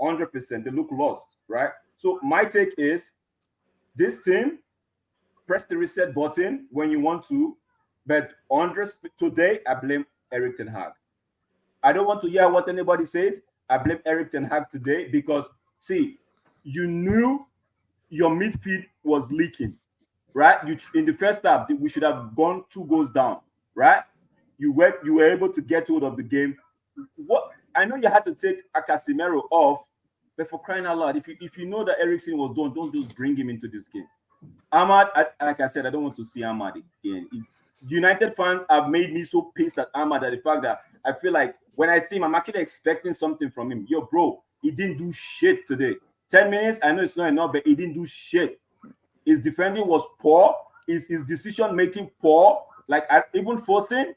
100%. They look lost, right? So my take is this team, press the reset button when you want to, but today I blame Erik ten Hag. I don't want to hear what anybody says. I blame Erik ten Hag today because, see, you knew your midfield was leaking, right? In the first half, we should have gone 2 goals down, right? You were able to get hold of the game. What I know you had to take a Casemiro off, but for crying out loud, if you know that Eriksen was done, don't just bring him into this game. Ahmad, like I said, I don't want to see Ahmad again. United fans have made me so pissed at Ahmad at the fact that I feel like when I see him, I'm actually expecting something from him. Yo, bro, he didn't do shit today. 10 minutes, I know it's not enough, but he didn't do shit. His defending was poor. His decision making poor. Like even forcing.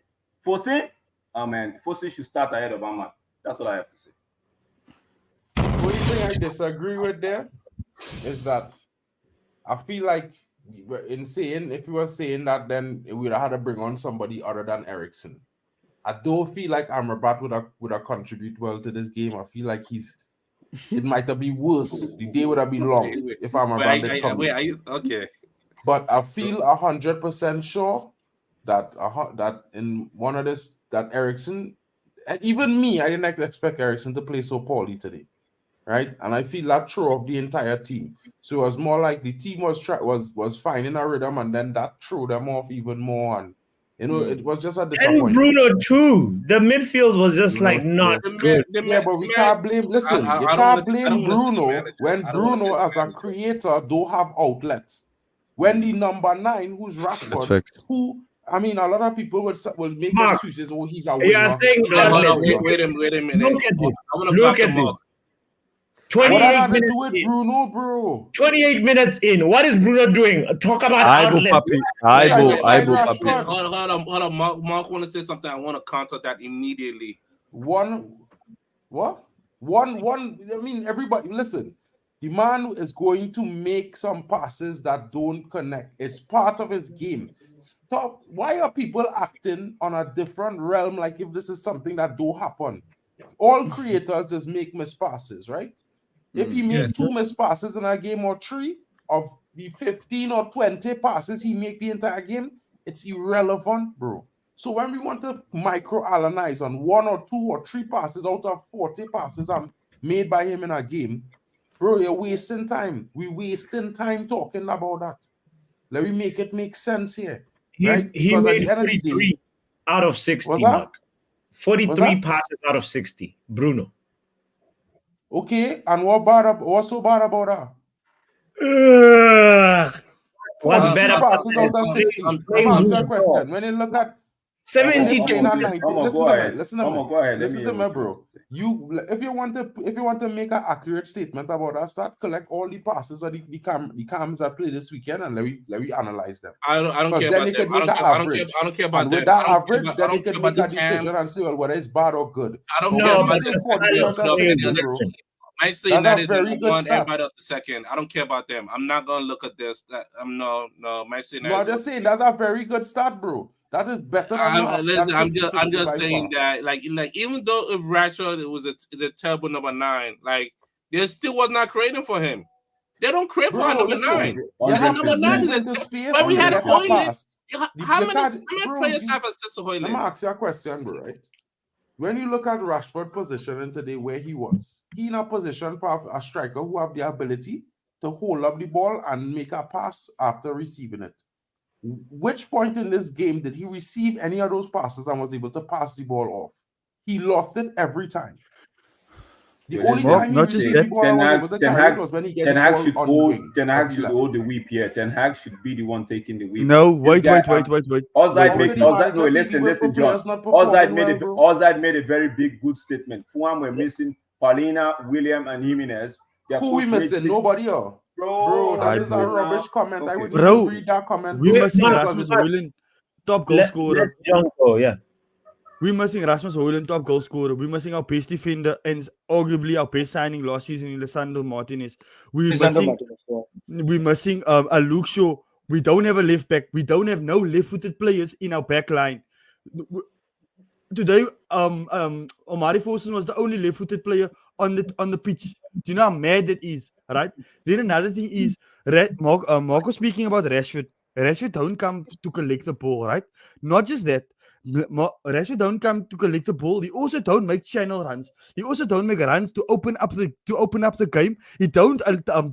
Oh man, forcing should start ahead of Ahmad. That's what I have to say. What you think I disagree with there is that I feel like if you were saying that, then we'd have had to bring on somebody other than Eriksen. I don't feel like Amrabat would have contributed well to this game. I feel like it might have been worse. The day would have been long if Amrabat did come. Okay. But I feel 100% sure that in one of this, that Eriksen, and even me, I didn't expect Eriksen to play so poorly today, right? And I feel that threw off the entire team. So it was more like the team was finding a rhythm, and then that threw them off even more. And it was just a disappointment. And Bruno too. The midfield was just not good. But we can't blame. Listen, you can't blame Bruno when Bruno, as a creator, don't have outlets. When the number 9, who's Rashford, a lot of people will make excuses. Oh, he's a winner. Yeah, saying wait a minute. Look at this. Look at this. 28 minutes in. Bruno, bro. 28 minutes in. What is Bruno doing? Talk about outlets. Hold on. Mark want to say something. I want to counter that immediately. Everybody, listen. The man is going to make some passes that don't connect. It's part of his game. Stop. Why are people acting on a different realm like if this is something that don't happen? All creators just make missed passes, right? If he makes 2 missed passes in a game or 3 of the 15 or 20 passes he make the entire game, it's irrelevant, bro. So when we want to micro-analyze on 1 or 2 or 3 passes out of 40 passes made by him in a game, bro, you're wasting time. We're wasting time talking about that. Let me make it make sense here. Right? He made 43 out of 60. 43 passes out of 60. Bruno. Okay, and what's so bad about that? What's better passes out of 60? Answer the question. When you look at 72 listen to me, bro. If you want to make an accurate statement about that, start collect all the passes of the cams that play this weekend and let me analyze them. I don't care about them. I don't care about that. With that average, then you can make a decision and say, well, whether it's bad or good. I don't care about Manchester That's a United is very number good one, stat. everybody else is second. I don't care about them. I'm not gonna look at this. No, Manchester No, United. I'm just saying that's a very good stat, bro. That is better than Listen, I'm than just 50 by saying far. that, like even though if Rashford is a terrible number 9, like there still was not creating for him. They don't create for our Bro, number listen, 9. you have to 100%. move into space When we to had get a Hojlund, pass. how You many can't, bro, players have assists to let me Hojlund? ask you a question, bro, right? When you look at Rashford's position in today, where he was, he in a position for a striker who have the ability to hold up the ball and make a pass after receiving it. Which point in this game did he receive any of those passes and was able to pass the ball off? He lost it every time. The Well, only listen, time he not just received that. the ball and was able to carry it was when he get the Ten Hag ball should on the hold. wing. Ten of Hag the should left. hold the whip here. Ten Hag should be the one taking the whip. No, This wait. guy, How Ozide could the manager take the whip for listen, John. players not performing well, bro? Ozide made a very big good statement. Fulham were missing Paulina, William, and Jimenez. Their Who we coach made missing? 6. Nobody else. Bro, that Alright, is a bro. rubbish comment. I Okay. wouldn't Bro, even read that comment. we bro, missing Mark, because Rasmus it's Hojlund, top goal Let scorer. John go. Yeah. We're missing Rasmus Hojlund, top goal scorer. We're missing our best defender and arguably our best signing last season in Lisandro Martinez. We're missing a Luke Shaw. We don't have a left back. We don't have no left-footed players in our back line. Today, Omari Forson was the only left-footed player on the pitch. Do you know how mad that is, right? Then another thing is, Marco speaking about Rashford. Rashford don't come to collect the ball, right? Not just that. Rashford don't come to collect the ball. He also don't make channel runs. He also don't make runs to open up the game. He don't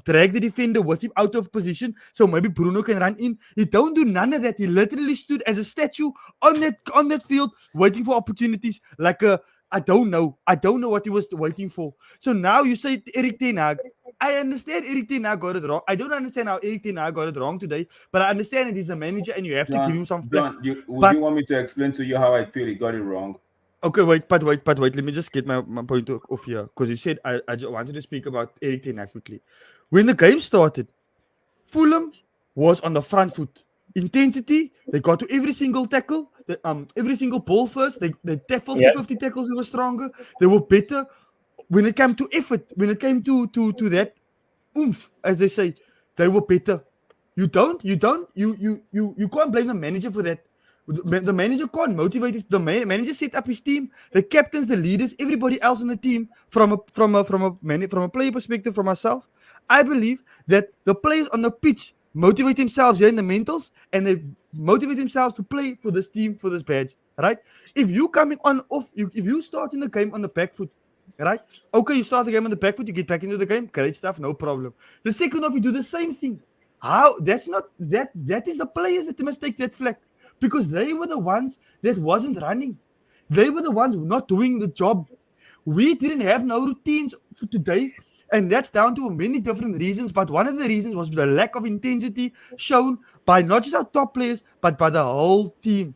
drag the defender with him out of position, so maybe Bruno can run in. He don't do none of that. He literally stood as a statue on that field, waiting for opportunities. Like I don't know what he was waiting for. So now you say Erik ten Hag. I understand Erik ten Hag got it wrong. I don't understand how Erik ten Hag got it wrong today, but I understand that he's a manager and you have to give him some flack. John, you want me to explain to you how I feel he got it wrong? Okay, wait. Let me just get my point off here, because you said I just wanted to speak about Erik ten Hag quickly. When the game started, Fulham was on the front foot. Intensity, they got to every single tackle, every single ball first. They tackled 50 tackles. They were stronger. They were better. When it came to effort, when it came to that oomph, as they say, they were better. You can't blame the manager for that. The manager can't motivate the manager set up his team, the captains, the leaders, everybody else on the team. From a player perspective, from myself, I believe that the players on the pitch motivate themselves here in the mentals, and they motivate themselves to play for this team, for this badge, right? If you coming on off, if you start in the game on the back foot, right? Okay, you start the game on the back foot, you get back into the game, great stuff, no problem. The second half, you do the same thing. How? That's not that. That is the players that must take that flack, because they were the ones that wasn't running. They were the ones not doing the job. We didn't have no routines for today, and that's down to many different reasons. But one of the reasons was the lack of intensity shown by not just our top players, but by the whole team.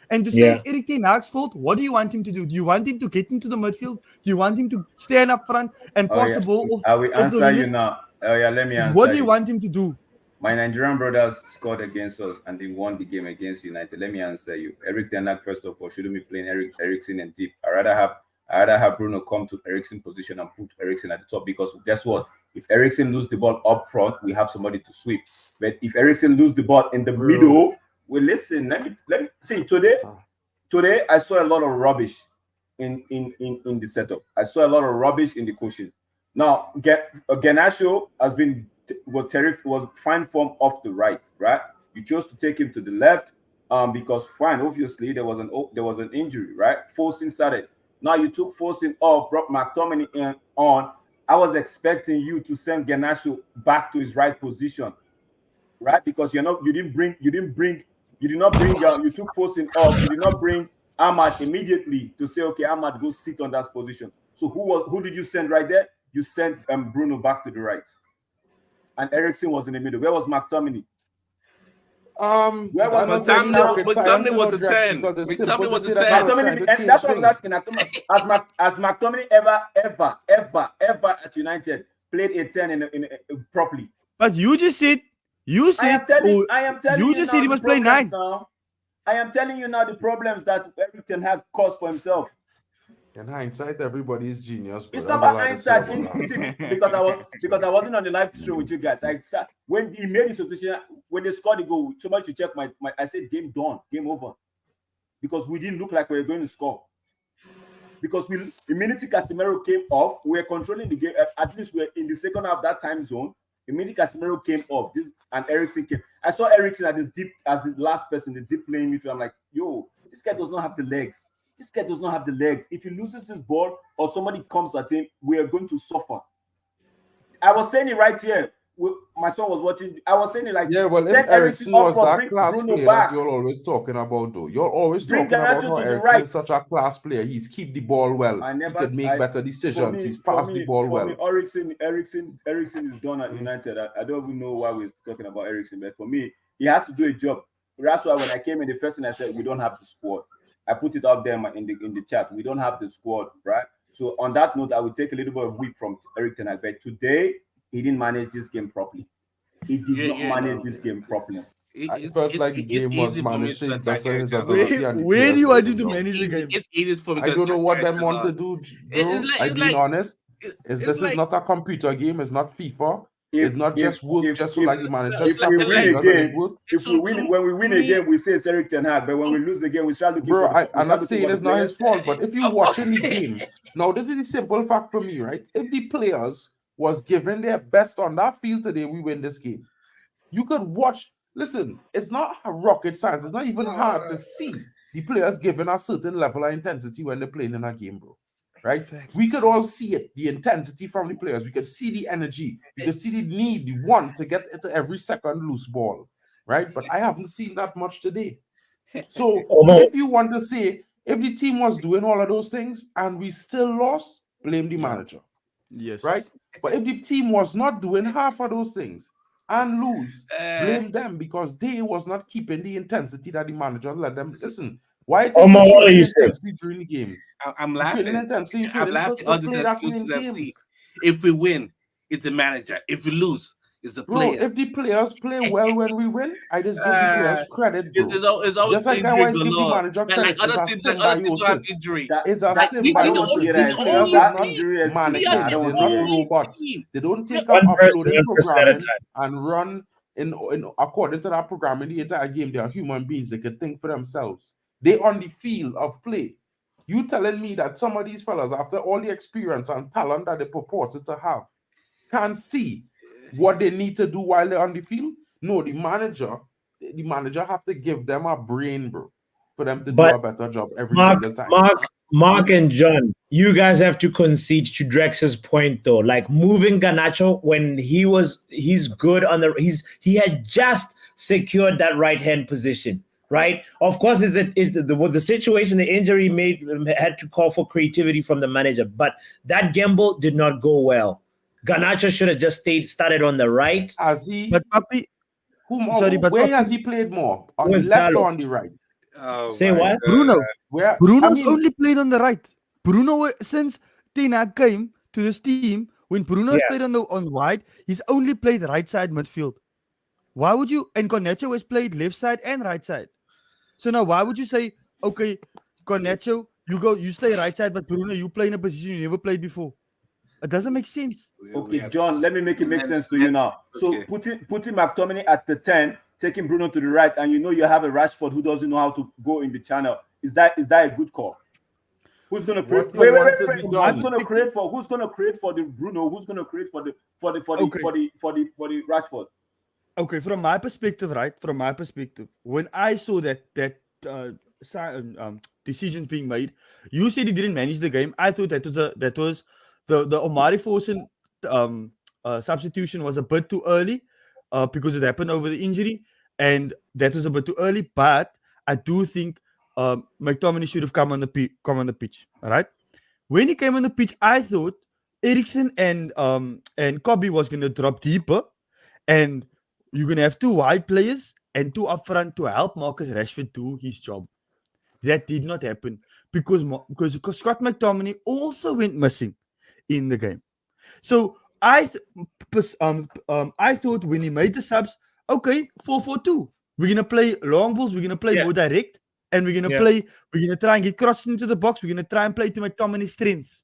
And to say it's Erik ten Hag's fault, what do you want him to do? Do you want him to get into the midfield? Do you want him to stand up front and pass the ball off? I will answer you now. Let me answer. What do you want him to do? My Nigerian brothers scored against us and they won the game against United. Let me answer you. Erik ten Hag, first of all, shouldn't be playing Eriksen and deep. I rather have Bruno come to Eriksen's position and put Eriksen at the top, because guess what? If Eriksen lose the ball up front, we have somebody to sweep. But if Eriksen lose the ball in the middle, well, listen. Let me see. Today I saw a lot of rubbish in the setup. I saw a lot of rubbish in the coaching. Now, Garnacho was fine form off the right. You chose to take him to the left, because fine, obviously there was an injury, right? Forcing started. Now you took Forcing off, brought McTominay on. I was expecting you to send Garnacho back to his right position, right? Because you took Forcing off. You did not bring Ahmad immediately to say, okay, Ahmad, go sit on that position. So who did you send right there? You sent Bruno back to the right, and Eriksen was in the middle. Where was McTominay? Where was McTominay? Was the 10? McTominay was the 10. That's what I was asking. Has McTominay ever at United played a 10 in properly? But you just said I am telling you just said he must play 9. Now. I am telling you now the problems that Erik ten Hag caused for himself. In hindsight, everybody's genius. But It's that's not all about I have to say hindsight. about that. See, because I wasn't on the live stream with you guys. When he made the substitution, when they scored the goal, somebody to check my I said game done, game over, because we didn't look like we were going to score. Because immediately Casemiro came off, we were controlling the game. At least we're in the second half of that time zone. Immediately Casemiro came off. And Eriksen came. I saw Eriksen at the deep as the last person, the deep playing midfield. I'm like, yo, this guy does not have the legs. This guy does not have the legs. If he loses his ball or somebody comes at him, we are going to suffer. I was saying it right here. My son was watching. I was saying it like, yeah, well, if Eriksen was that class player that you're always talking about, though, you're always talking about how Eriksen is such a class player. He's keep the ball well. He could make better decisions. He's passed the ball well. For me, Eriksen is done at United. I don't even know why we're talking about Eriksen, but for me, he has to do a job. That's why when I came in, the first thing I said, we don't have the squad. I put it up there in the chat. We don't have the squad, right? So on that note, I would take a little bit of whip from Erik ten Hag. But today, he didn't manage this game properly. He did not manage this game properly. I felt like the game was managed to best his ability. Where do you want him to manage the game? It's easy for me. I don't know what they want to do, bro. I'm being honest. This is not a computer game. It's not FIFA. It's not just work just so like the manager. When we win a game, we say it's Erik ten Hag. But when we lose the game, we start looking. Bro, I'm not saying it's not his fault. But if you're watching the game, now this is the simple fact for me, right? If the players was giving their best on that field today, we win this game. You could watch. Listen, it's not a rocket science. It's not even hard to see the players giving a certain level of intensity when they're playing in a game, bro. Right? We could all see it, the intensity from the players. We could see the energy. We could see the need, the want to get into every second loose ball. Right? But I haven't seen that much today. So if you want to say, if the team was doing all of those things and we still lost, blame the manager. Yes. Right? But if the team was not doing half of those things and lose, blame them because they was not keeping the intensity that the manager let them. Listen, why what are you saying? During the games? I'm laughing. I'm laughing. All these excuses I've seen. If we win, it's the manager. If we lose, it's the player. Bro, if the players play well when we win, I just give the players credit, bro. It's always just like I always give the manager credit. Like other teams have injury. It's a symbiosis. These players are not mannequins. They're not robots. They don't take up uploading programming and run in according to that programming the entire game. They are human beings. They can think for themselves. They on the field of play. You telling me that some of these fellas, after all the experience and talent that they purported to have, can't see what they need to do while they're on the field? No, the manager have to give them a brain, bro, for them to do a better job every single time. Mark and John, you guys have to concede to Drex's point though. Like moving Garnacho when he's good on he had just secured that right hand position. Right, of course, the situation, the injury had to call for creativity from the manager, but that gamble did not go well. Garnacho should have just started on the right. Has he? But Papi, where has he played more? On the left or on the right? Say what? Bruno. Bruno's only played on the right. Bruno, since ten Hag came to this team, when Bruno played on wide, he's only played right side midfield. Why would you? And Garnacho has played left side and right side. So now, why would you say, okay, Garnacho, you stay right side, but Bruno, you play in a position you never played before? It doesn't make sense. Okay, John, let me make it make sense to you now. So putting McTominay at the 10, taking Bruno to the right, and you have a Rashford who doesn't know how to go in the channel. Is that a good call? Who's gonna create? Wait. Who's gonna create for the Bruno? Who's gonna create for the Rashford? Okay, from my perspective, right? From my perspective, when I saw that decisions being made, you said he didn't manage the game. I thought that was the Omari Forsen substitution was a bit too early because it happened over the injury, and that was a bit too early. But I do think McTominay should have come on the pitch. All right, when he came on the pitch, I thought Eriksen and Kobe was going to drop deeper, and you're going to have two wide players and two up front to help Marcus Rashford do his job. That did not happen because Scott McTominay also went missing in the game. So I thought when he made the subs, okay, 4-4-2. We're going to play long balls. We're going to play more direct. and we're gonna play. We're gonna try and get crossed into the box. We're gonna try and play to McTominay's strengths.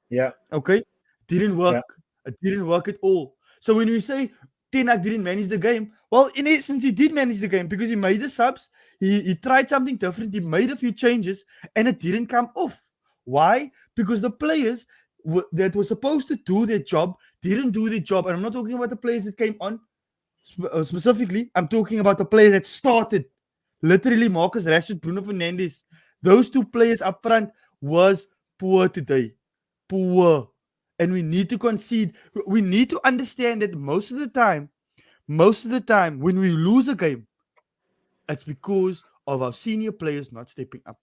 Yeah. Okay. Didn't work. It didn't work at all. So when we say Ten Hag didn't manage the game, well, in essence, he did manage the game because he made the subs. He tried something different. He made a few changes, and it didn't come off. Why? Because the players that were supposed to do their job didn't do their job. And I'm not talking about the players that came on specifically. I'm talking about the players that started. Literally, Marcus Rashford, Bruno Fernandes. Those two players up front was poor today. Poor. And we need to concede. We need to understand that most of the time, when we lose a game, it's because of our senior players not stepping up.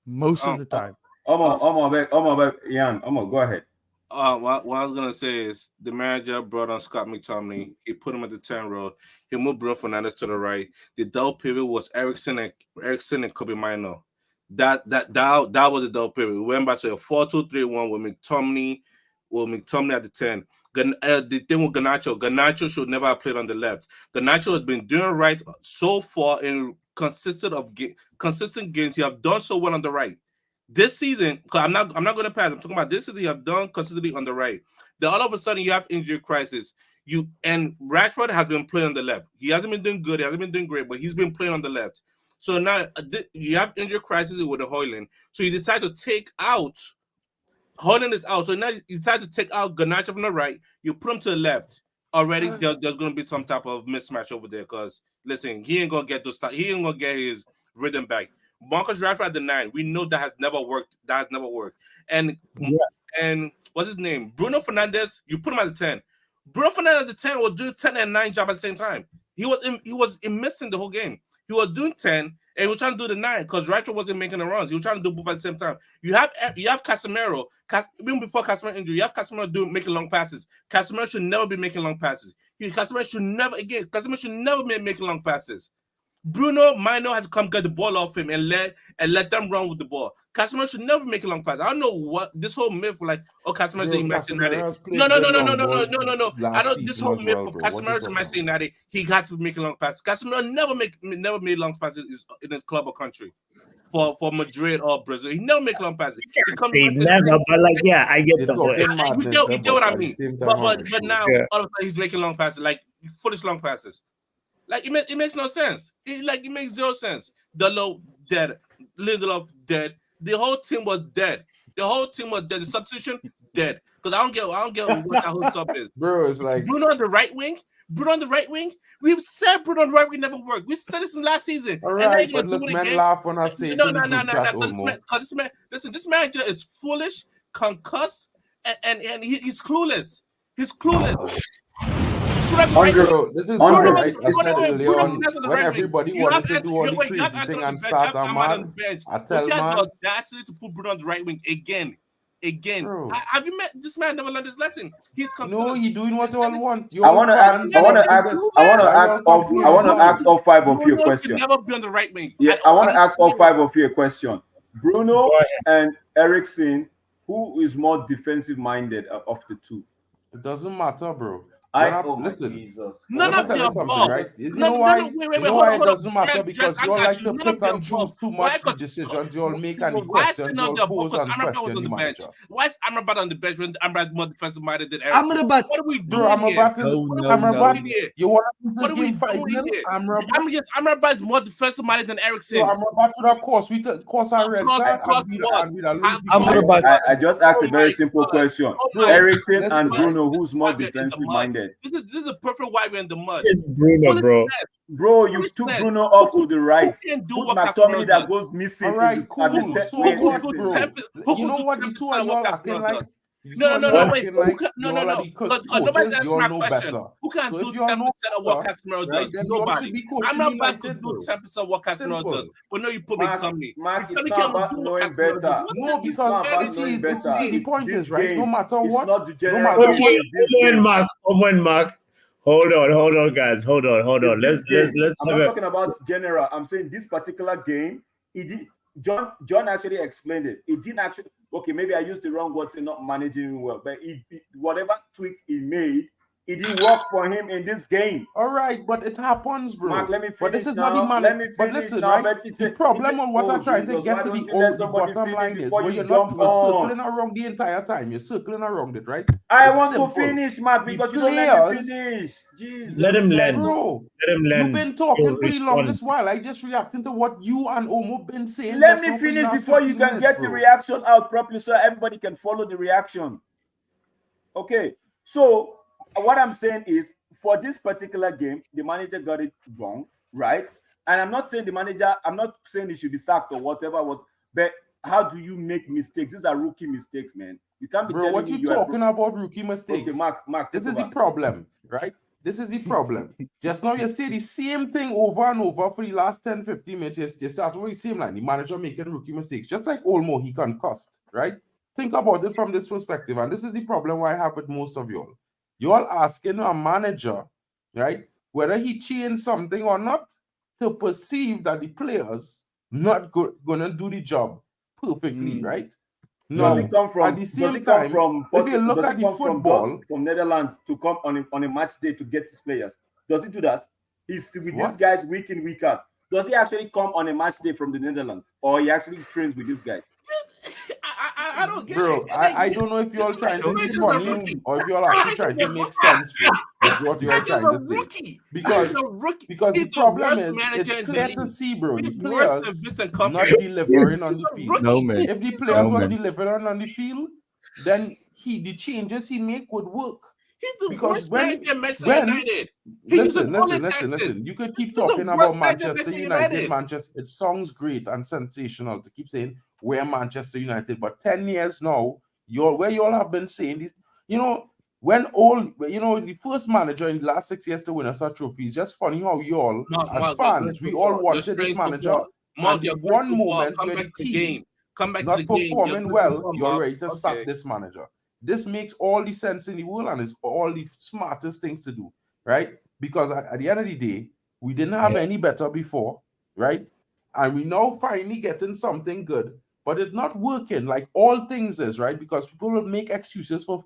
Most of the time. Ian, go ahead. What I was gonna say is the manager brought on Scott McTominay. He put him at the 10 row. He moved Bruno Fernandes to the right. The double pivot was Ericsson and Kobe Mino. That was the double pivot. We went back to a 4-2-3-1 with McTominay at the 10. The thing with Garnacho should never have played on the left. Garnacho has been doing right so far in consistent games. He have done so well on the right. This season, I'm not going to pass. I'm talking about this season. You have done consistently on the right. Then all of a sudden you have injury crisis. And Rashford has been playing on the left. He hasn't been doing good. He hasn't been doing great, but he's been playing on the left. So now you have injury crisis with the Hojlund. So you decide to take out. Hojlund is out. So now you decide to take out Garnacho from the right. You put him to the left. Already there's going to be some type of mismatch over there. Because listen, he ain't gonna get his rhythm back. Marcus Rashford at the 9, we know that has never worked. And what's his name? Bruno Fernandes, you put him at the 10. Bruno Fernandes at the 10 was doing 10 and 9 job at the same time. He was missing the whole game. He was doing 10 and he was trying to do the 9 because Rashford wasn't making the runs. He was trying to do both at the same time. You have Casemiro. Even before Casemiro injury, you have Casemiro making long passes. Casemiro should never be making long passes. Casemiro should never be making long passes. Bruno Mino has to come get the ball off him and let them run with the ball. Casemiro should never make a long pass. I don't know what this whole myth like. Oh, Casemiro's in Manchester United. No. I know this whole myth of Casemiro's in Manchester United. He got to be making long passes. Casemiro never made long passes in his club or country. For Madrid or Brazil, he never make long passes. He never, but like I get the point. You get what I mean. But now all of a sudden he's making long passes, like foolish long passes. Like it makes no sense. It makes zero sense. Delo dead, Lindelof dead. The whole team was dead. The substitution dead. Because I don't get what that whole stuff is. Bro, it's like Bruno on the right wing. We've said Bruno on the right wing never worked. We said this in last season. All right, but look, men laugh when I say no. Listen, this manager is foolish, concussed, and he's clueless. He's clueless. Andrew, this is right. I said earlier on when everybody wanted to do all the crazy thing and start a man. I tell man, the audacity to put Bruno on the right wing again. Have you met this man? Never learned his lesson. He's no, he doing what you all want. I want to ask all 5 of you a question. Never be on the right wing. Yeah, I want to ask all 5 of you a question. Bruno and Eriksen, who is more defensive minded of the two? It doesn't matter, bro. Listen, Jesus. None of the above. Right? You know why it doesn't matter? Because you all like to pick and choose too much decisions. You all make any questions. You all pose and question the manager. Why is Amrabat on the bench when Amrabat more defensive minded than Eriksen? Amrabat. What are we doing here? Amrabat. You want to just give 5 minutes? Amrabat is more defensive minded than Eriksen. Amrabat would have course our red side. I just asked a very simple question. Eriksen and Bruno, who's more defensive minded? This is a perfect why we're in the mud. It's Bruno, bro. Bro, you took Bruno off to the right. Put McTominay that goes missing. All right, cool. So what, bro? You know what? The two are all acting like. No. Because nobody's asking my question. Who can do 10% of what Casemiro does? Nobody. I'm not about to do 10% of what Casemiro does. But no, you put McTominay. McTominay can't do what Casemiro does. No, because the point is, right? No matter what. Mark. Hold on, guys. Hold on. Let's I'm not talking about general. I'm saying this particular game, John actually explained it. It didn't actually. Okay, maybe I used the wrong word, say not managing well, but whatever tweak he made, It didn't work for him in this game. All right, but it happens, bro. Mark, let me finish but this is now. not the man. Let me But finish listen, now. right? But The problem on what I'm trying to Jesus, get why to don't the you let the somebody bottom finish line is before where you you're not jump on? circling around the entire time. You're circling around it, right? I It's want simple. to finish, Mark, The because you don't let me players, finish. Jesus Let him Christ. land. bro. Let him land. You've been talking He'll for the respond. longest while. I just reacting to what you and Omo been saying. Let just me now for the finish last before you 15 can minutes, get the bro. reaction out properly so everybody can follow the reaction. Okay, so what I'm saying is for this particular game, the manager got it wrong, right? And I'm not saying I'm not saying he should be sacked or whatever, but how do you make mistakes? These are rookie mistakes, man. You can't be Bro, telling what me you talking about rookie mistakes? Okay, Mark, this take is the over. problem, right? This is the problem. Just now you say the same thing over and over for the last 10, 15 minutes. You start with the same line. The manager making rookie mistakes. Just like Olmo, he concussed, right? Think about it from this perspective. And this is the problem I have with most of y'all. Y'all asking a manager, right, whether he changed something or not to perceive that the players not gonna do the job perfectly, right? Does No, it come from? at the same Does it come time, from? if you look Does at it the come football, from Netherlands to come on a match day to get his players? Does he do that? He's with What? these guys week in week out. Does he actually come on a match day from the Netherlands, or he actually trains with these guys? I don't get bro, it. Like, I don't know if y'all trying to be He's a funny rookie. or if y'all actually trying to make sense, bro, with what you're He's trying a to say. rookie. Because He's a rookie. the He's the problem worst is manager it's in the clear to league. see, bro, the He's worse than players Vincent not Kompany. delivering on He's the a field. No, rookie. man. If the He's players No, was man. delivering on the field, then the changes he make would work. He's the Because worst manager in Manchester when United. He used to call it Texas. listen. You could keep He's the talking worst about manager in Manchester United. Manchester, it sounds great and sensational to keep saying we're Manchester United, but 10 years now, where y'all have been saying this, the first manager in the last 6 years to win us a trophy. It's just funny how y'all, as fans, we all wanted this manager, and the one moment where the team not performing well, you're ready to sack this manager. This makes all the sense in the world and is all the smartest things to do, right? Because at the end of the day, we didn't have any better before, right? And we now finally getting something good, but it's not working like all things is, right? Because people will make excuses for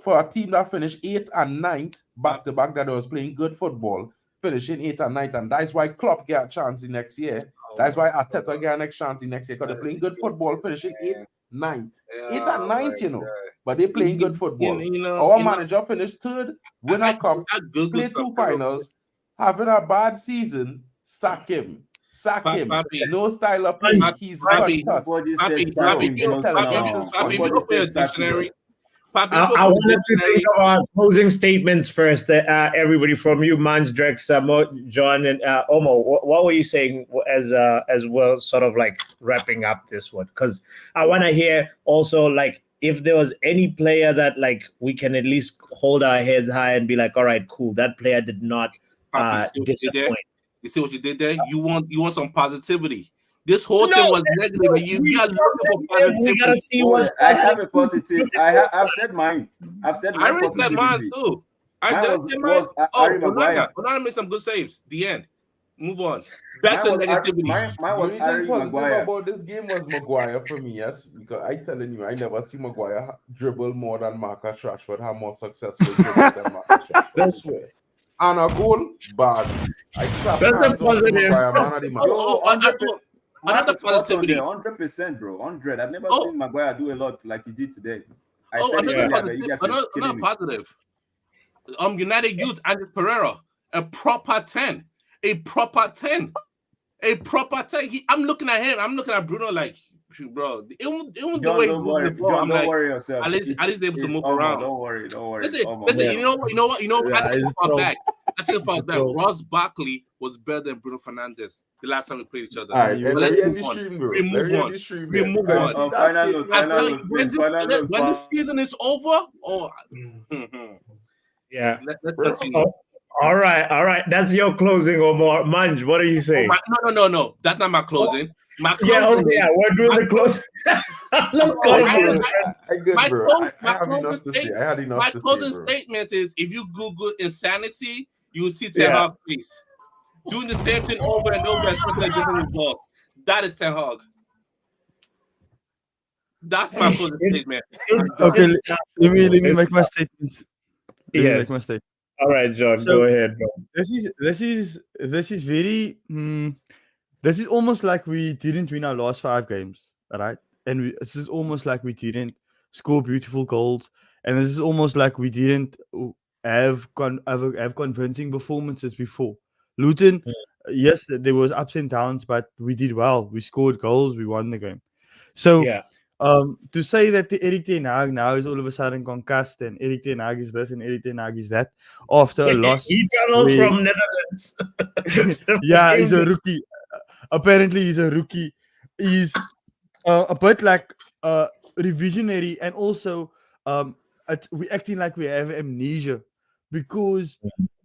a team that finished 8th and 9th back to back that was playing good football, finishing 8th and 9th, and that's why Klopp get a chance the next year. That's why Arteta get a next chance the next year, because they're playing good football, finishing 8th, 9th. 8th and 9th, but they're playing good football. Our manager finished 3rd, win a cup, play 2 finals, having a bad season, sack him. Sack him. No style of play. He's concussed. Nobody said sack him just now. Nobody said sack him. I want us to think of our closing statements first. Everybody, from you, Mans, Drex, John, and Omo. What were you saying as well, sort of like wrapping up this one? Because I want to hear also, like, if there was any player that, like, we can at least hold our heads high and be like, all right, cool, that player did not disappoint. You see what you did there? You want some positivity. This whole thing was negative. You got looking for positivity. We gotta see what's I have a positive. I've said mine. I've said my I already said mine too. Onana made some good saves. The end. Move on. Back to negativity. Mine was the only thing positive Maguire. about this game was Maguire for me, yes. Because I telling you, I never see Maguire dribble more than Marcus Rashford, have more successful dribbles than Marcus Rashford. I swear. And a goal, bad. I clap hands off to Maguire, man of the match. Another positivity. 100%, bro. 100. I've never seen Maguire do a lot like he did today. Another positive. United Youth, Andres Pereira, a proper 10. A proper 10. A proper 10. I'm looking at him. I'm looking at Bruno like, bro, it won't the way he's moving the ball. Don't worry yourself. At least they're able to move around. Don't worry. Listen, you know what? I take it far back. Ross Barkley was better than Bruno Fernandes the last time we played each other. All right, we move on. When this season is over, yeah. Let's continue. All right. That's your closing, Omar. Manj, what are you saying? No. That's not my closing. My closing we're doing the close. Let's go. My closing statement is: if you Google insanity, you will see Ten Hag face doing the same thing over and over, expecting different results. That is Ten Hag. That's my closing statement. Okay, let me make my statement. Let me make Yes. my statement. All right, John, So go ahead, bro. this is very this is almost like we didn't win our last 5 games, right? And this is almost like we didn't score beautiful goals, and this is almost like we didn't have convincing performances before. Luton, yes, there was ups and downs, but we did well. We scored goals, we won the game. So Yeah. to say that the Eric Ten Hag now is all of a sudden concussed and Eric Ten Hag is this and Eric Ten Hag is that after a loss. Eternals where- from Netherlands. yeah, he's a rookie. Apparently, he's a rookie. He's a bit like revisionary, and also we acting like we have amnesia because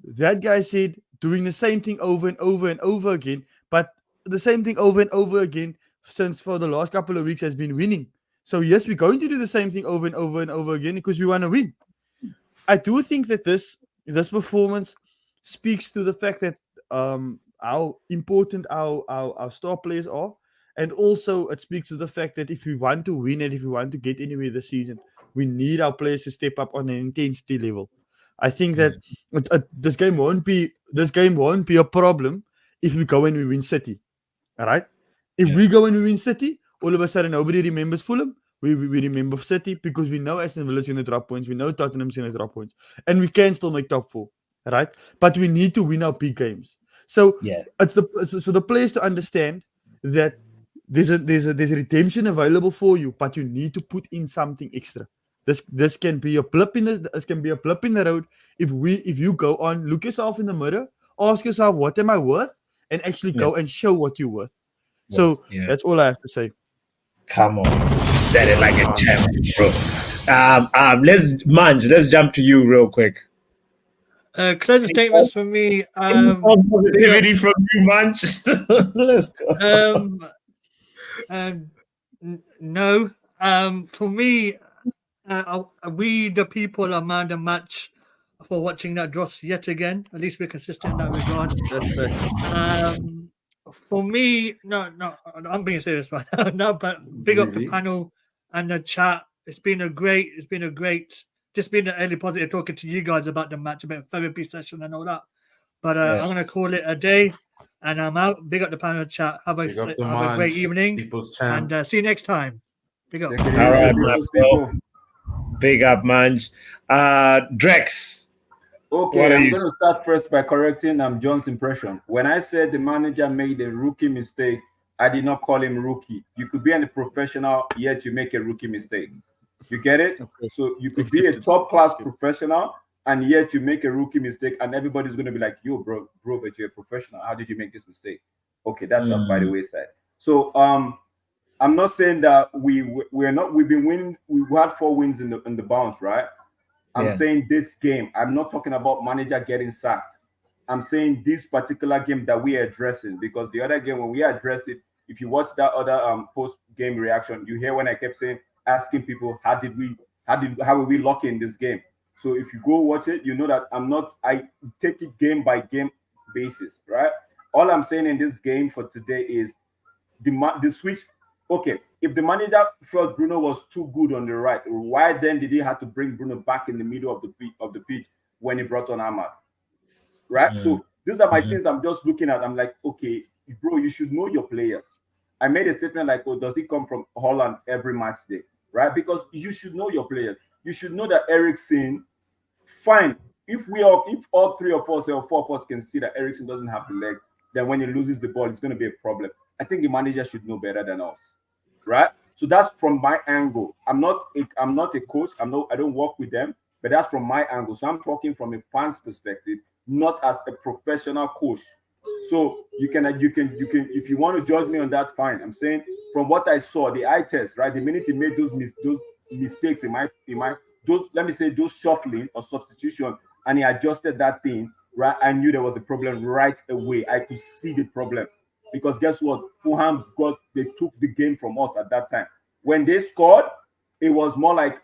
that guy said doing the same thing over and over and over again, but the same thing over and over again since for the last couple of weeks has been winning. So yes, we're going to do the same thing over and over and over again because we want to win. I do think that this performance speaks to the fact that how important our star players are, and also it speaks to the fact that if we want to win and if we want to get anywhere this season, we need our players to step up on an intensity level. I think that this game won't be a problem if we go and we win City. All right, if we go and we win City, all of a sudden nobody remembers Fulham. We remember City because we know Aston Villa's going to drop points. We know Tottenham's going to drop points. And we can still make top 4, right? But we need to win our big games. So it's the players to understand that there's a redemption available for you, but you need to put in something extra. This can be a blip in the road. If you go on, look yourself in the mirror, ask yourself, what am I worth? And actually go and show what you're worth. So that's all I have to say. Come on, said it like a champ, bro. Let's jump to you real quick. Closing statements from me. Positivity from you, Manch. Let's go. No. For me, we the people are man the match for watching that dross yet again. At least we're consistent in that regard. For me, no, I'm being serious right now. No, but big up the panel and the chat. It's been a great, just been an early positive talking to you guys about the match, a bit of therapy session and all that. But I'm gonna call it a day, and I'm out. Big up the panel chat. Have a great evening, and see you next time. Big up. All right, bro. Big up, Manj. Drex. Okay, I'm going to start first by correcting John's impression. When I said the manager made a rookie mistake, I did not call him rookie. You could be a professional, yet you make a rookie mistake. You get it? Okay. So you could be a top-class professional, and yet you make a rookie mistake, and everybody's going to be like, yo, bro, but you're a professional. How did you make this mistake? Okay, that's up by the wayside. So I'm not saying that we've been winning. We've had 4 wins in the bounce, right? I'm saying this game. I'm not talking about manager getting sacked. I'm saying this particular game that we are addressing, because the other game when we addressed it, if you watch that other post-game reaction, you hear when I kept asking people, how were we lucky in this game? So if you go watch it, you know that I take it game by game basis, right? All I'm saying in this game for today is the switch. Okay, if the manager felt Bruno was too good on the right, why then did he have to bring Bruno back in the middle of the pitch when he brought on Ahmad? Right? So these are my things I'm just looking at. I'm like, okay, bro, you should know your players. I made a statement like, oh, does he come from Hojlund every match day? Right? Because you should know your players. You should know that Eriksen, fine. If all 3 of us or 4 of us can see that Eriksen doesn't have the leg, then when he loses the ball, it's going to be a problem. I think the manager should know better than us, right? So that's from my angle. I'm not a coach. I don't work with them, but that's from my angle. So I'm talking from a fan's perspective, not as a professional coach. So you can if you want to judge me on that, fine. I'm saying from what I saw, the eye test, right? The minute he made those mistakes in my those shuffling or substitution, and he adjusted that thing, right? I knew there was a problem right away. I could see the problem. Because guess what? Fulham they took the game from us at that time. When they scored, it was more like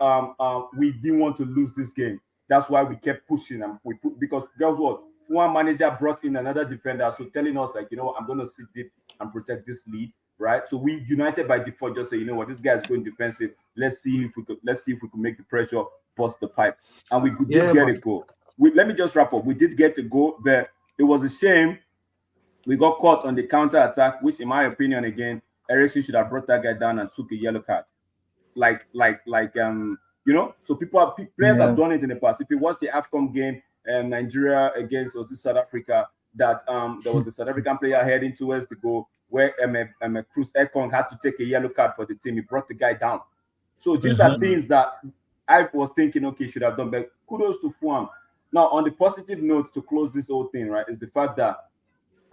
we didn't want to lose this game. That's why we kept pushing and because guess what? Fulham manager brought in another defender, so telling us like, I'm going to sit deep and protect this lead, right? So we United by default just say, you know what, this guy is going defensive. Let's see if we could make the pressure bust the pipe, and we did get a goal. Let me just wrap up. We did get a goal, but it was a shame we got caught on the counter attack, which, in my opinion, again, Eriksen should have brought that guy down and took a yellow card. So players have done it in the past. If you watch the AFCON game, Nigeria against South Africa, that there was a South African player heading towards the goal where Cruz Ekong had to take a yellow card for the team. He brought the guy down. So these are things that I was thinking, okay, should have done, but kudos to Fulham. Now, on the positive note, to close this whole thing, right, is the fact that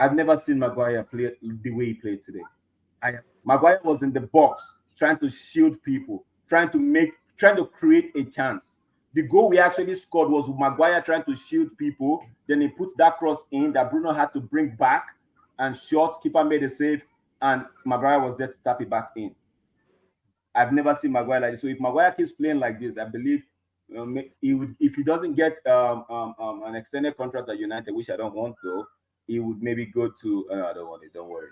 I've never seen Maguire play the way he played today. Maguire was in the box trying to shield people, trying to create a chance. The goal we actually scored was Maguire trying to shield people. Then he put that cross in that Bruno had to bring back and shot. Keeper made a save, and Maguire was there to tap it back in. I've never seen Maguire like this. So if Maguire keeps playing like this, I believe he would. If he doesn't get an extended contract at United, which I don't want though, he would maybe go to. I don't want it. Don't worry,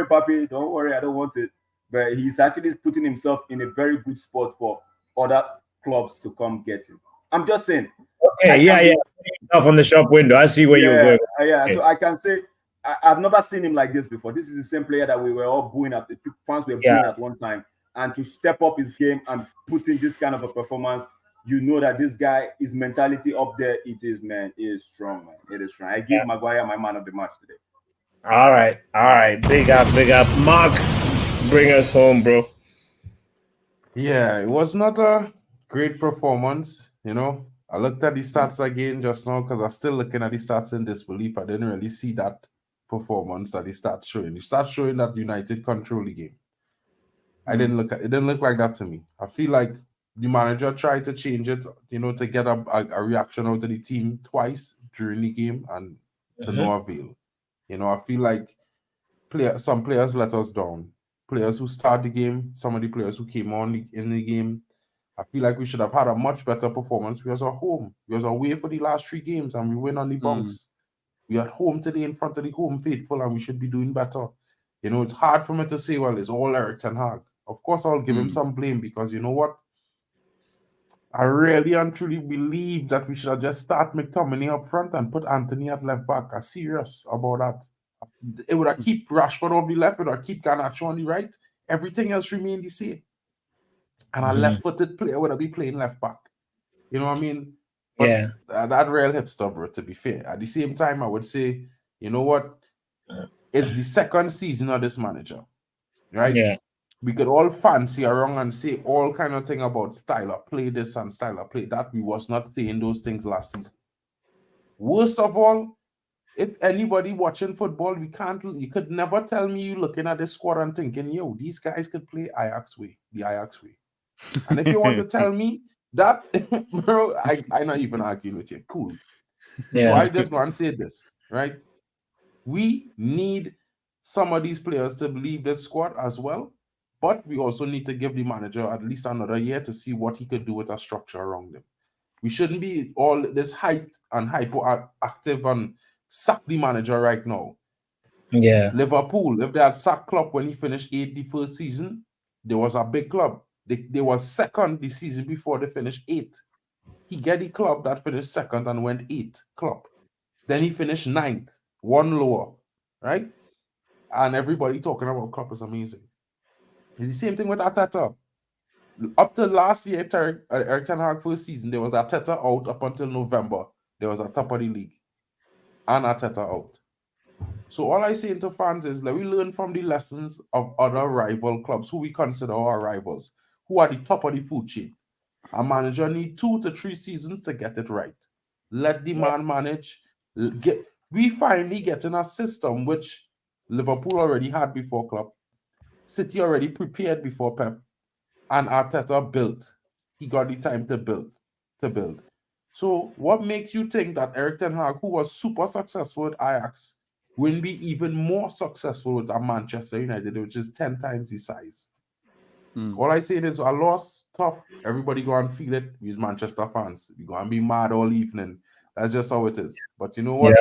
Papi. Don't worry. I don't want it. But he's actually putting himself in a very good spot for other clubs to come get him. I'm just saying. Okay, Off on the shop window. I see where you're going. Yeah. So I can say I've never seen him like this before. This is the same player that we were all booing at. The fans were booing at one time, and to step up his game and put in this kind of a performance, you know that this guy, his mentality up there, it is strong, man. It is strong. I give Maguire my man of the match today. All right. Big up. Mark, bring us home, bro. Yeah, it was not a great performance. I looked at the stats again just now because I'm still looking at the stats in disbelief. I didn't really see that performance that the stats showing. The stats showing that United control the game. It didn't look like that to me. I feel like the manager tried to change it, to get a reaction out of the team twice during the game, and to no avail. I feel like some players let us down. Players who start the game, some of the players who came on in the game, I feel like we should have had a much better performance. We was at home. We was away for the last 3 games, and we win on the bounce. We at home today in front of the home faithful, and we should be doing better. It's hard for me to say, well, it's all Erik ten Hag. Of course, I'll give him some blame because you know what? I really and truly believe that we should have just start McTominay up front and put Anthony at left back. I'm serious about that. It would have keep Rashford on the left, it would have keep Garnacho on the right. Everything else remained the same. And a left-footed player would have been playing left back. You know what I mean? But that real hipster, bro, to be fair. At the same time, I would say, you know what? It's the second season of this manager, right? Yeah. We could all fancy around and say all kind of thing about style of play this and style of play that. We was not saying those things last season. Worst of all, if anybody watching football, you could never tell me you looking at this squad and thinking, yo, these guys could play the Ajax way. And if you want to tell me that, bro, I'm not even arguing with you. Cool. Yeah. So I just go and say this, right? We need some of these players to leave this squad as well, but we also need to give the manager at least another year to see what he could do with a structure around him. We shouldn't be all this hyped and hyperactive and sack the manager right now. Yeah. Liverpool, if they had sacked Klopp when he finished 8th the first season, there was a big club. They was second the season before they finished 8th. He get the club that finished second and went 8th, Klopp. Then he finished 9th, one lower, right? And everybody talking about Klopp is amazing. It's the same thing with Arteta. Up to last year, Erik ten Hag first season, there was Arteta out up until November. There was a top of the league. And Arteta out. So all I say to fans is, let we learn from the lessons of other rival clubs who we consider our rivals, who are the top of the food chain. A manager need 2 to 3 seasons to get it right. Let the man manage. We finally get in a system which Liverpool already had before Klopp. City already prepared before Pep. And Arteta built. He got the time to build. So what makes you think that Erik ten Hag, who was super successful with Ajax, will be even more successful with a Manchester United, which is 10 times his size? All I say is, a loss, tough. Everybody go and feel it. We're Manchester fans. We go and be mad all evening. That's just how it is. But you know what?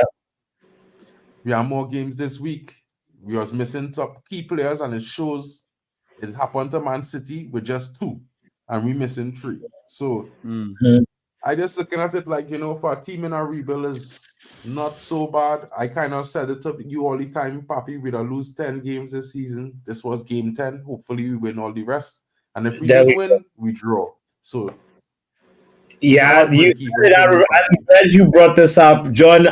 We have more games this week. we was missing top key players, and it shows it happened to Man City with just 2, and we missing 3. So I just looking at it like, for a team in a rebuild is not so bad. I kind of said it to you all the time, Papi, we'd lose 10 games this season. This was game 10. Hopefully we win all the rest. And if we didn't win, we draw. So yeah, I'm glad you brought this up, John.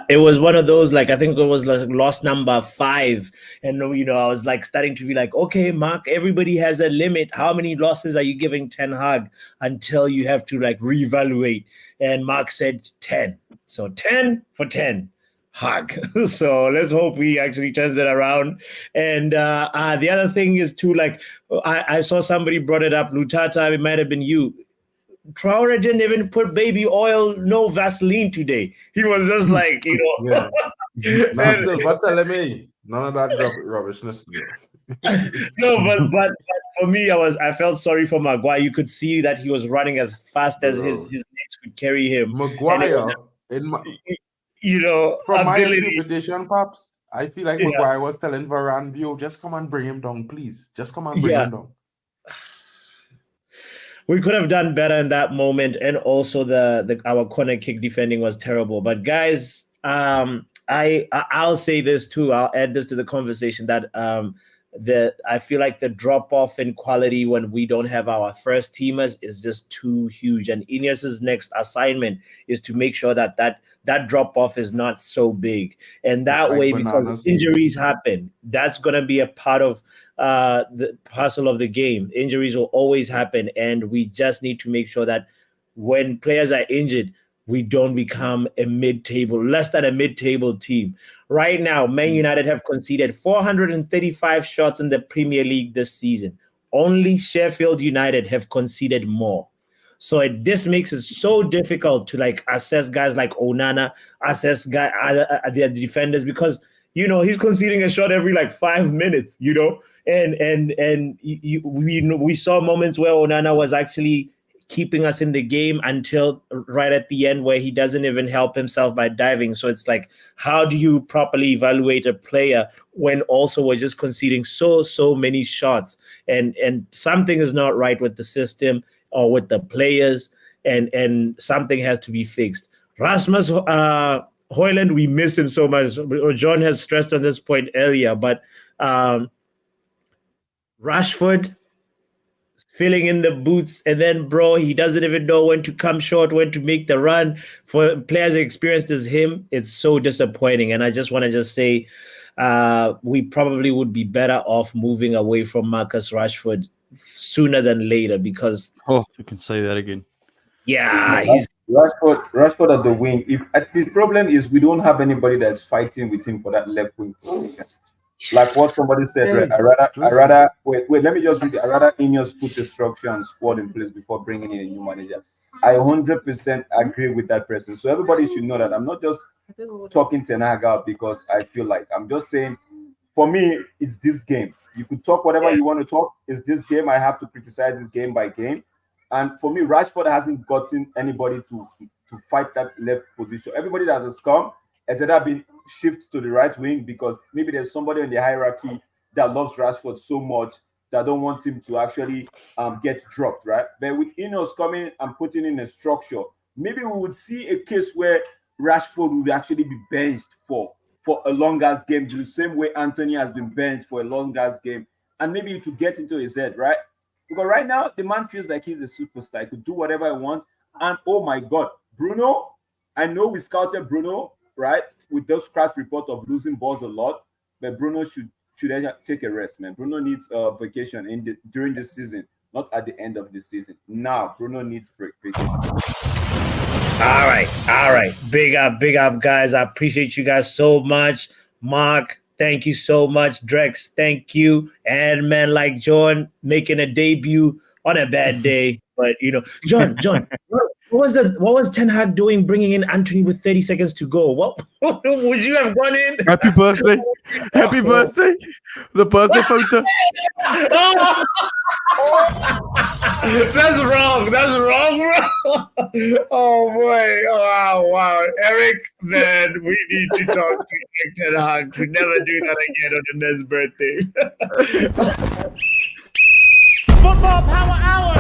It was one of those, like, I think it was like loss number 5, and I was like starting to be like, okay, Mark, everybody has a limit. How many losses are you giving Ten Hag until you have to like reevaluate? And Mark said 10. So 10 for 10. Hag. So let's hope he actually turns it around. And the other thing is too, like, I saw somebody brought it up, Lutata. It might have been you. Traore didn't even put baby oil, no Vaseline today. He was just like, Yeah. But telling me none of that rubbishness. No, but for me, I felt sorry for Maguire. You could see that he was running as fast as his legs could carry him. Maguire, from my interpretation, Pops, I feel like Maguire was telling Varane, just come and bring him down, please. Just come and bring him down. We could have done better in that moment, and also our corner kick defending was terrible. But guys, I'll say this too. I'll add this to the conversation that I feel like the drop off in quality when we don't have our first teamers is just too huge. And Ineos's next assignment is to make sure that drop off is not so big, and that way, because injuries happen, that's gonna be a part of the parcel of the game. Injuries will always happen, and we just need to make sure that when players are injured, we don't become less than a mid-table team. Right now, Man United have conceded 435 shots in the Premier League this season. Only Sheffield United have conceded more. So this makes it so difficult to like assess guys like Onana, assess the defenders, because he's conceding a shot every like 5 minutes. And we saw moments where Onana was actually keeping us in the game until right at the end, where he doesn't even help himself by diving. So it's like, how do you properly evaluate a player when also we're just conceding so many shots? And something is not right with the system or with the players, and something has to be fixed. Rasmus Hojlund, we miss him so much. John has stressed on this point earlier, but Rashford filling in the boots, and then he doesn't even know when to come short, when to make the run. For players experienced as him, it's so disappointing. And I just want to say we probably would be better off moving away from Marcus Rashford sooner than later, because you can say that again. Yeah, he's Rashford at the wing. The problem is we don't have anybody that's fighting with him for that left wing position. Like what somebody said, right? I rather wait. Let me just read it. I rather Ineos put the structure and squad in place before bringing in a new manager. I 100% agree with that person. So everybody should know that I'm not just talking Ten Hag out because I feel like, I'm just saying, for me, it's this game. You could talk whatever you want to talk. It's this game. I have to criticize it game by game. And for me, Rashford hasn't gotten anybody to fight that left position. Everybody that has come has either been shifted to the right wing because maybe there's somebody in the hierarchy that loves Rashford so much that don't want him to actually get dropped, right? But with Ineos coming and putting in a structure, maybe we would see a case where Rashford would actually be benched for a long-ass game, the same way Anthony has been benched for a long-ass game, and maybe to get into his head, right? Because right now, the man feels like he's a superstar. He could do whatever he wants. And oh my God, Bruno, I know we scouted Bruno, right? With those crash report of losing balls a lot, but Bruno should take a rest, man. Bruno needs a vacation during the season, not at the end of the season. Now, Bruno needs vacation. All right. Big up, guys. I appreciate you guys so much. Mark, thank you so much. Drex, thank you. And man like John making a debut on a bad day. But, John, What was Ten Hag doing bringing in Anthony with 30 seconds to go? What would you have gone in? Happy birthday. Happy birthday. The birthday photo. That's wrong. That's wrong, bro. Oh boy. Wow. Eric, man, we need to talk to Eric Ten Hag to never do that again on the next birthday. Football Power Hour.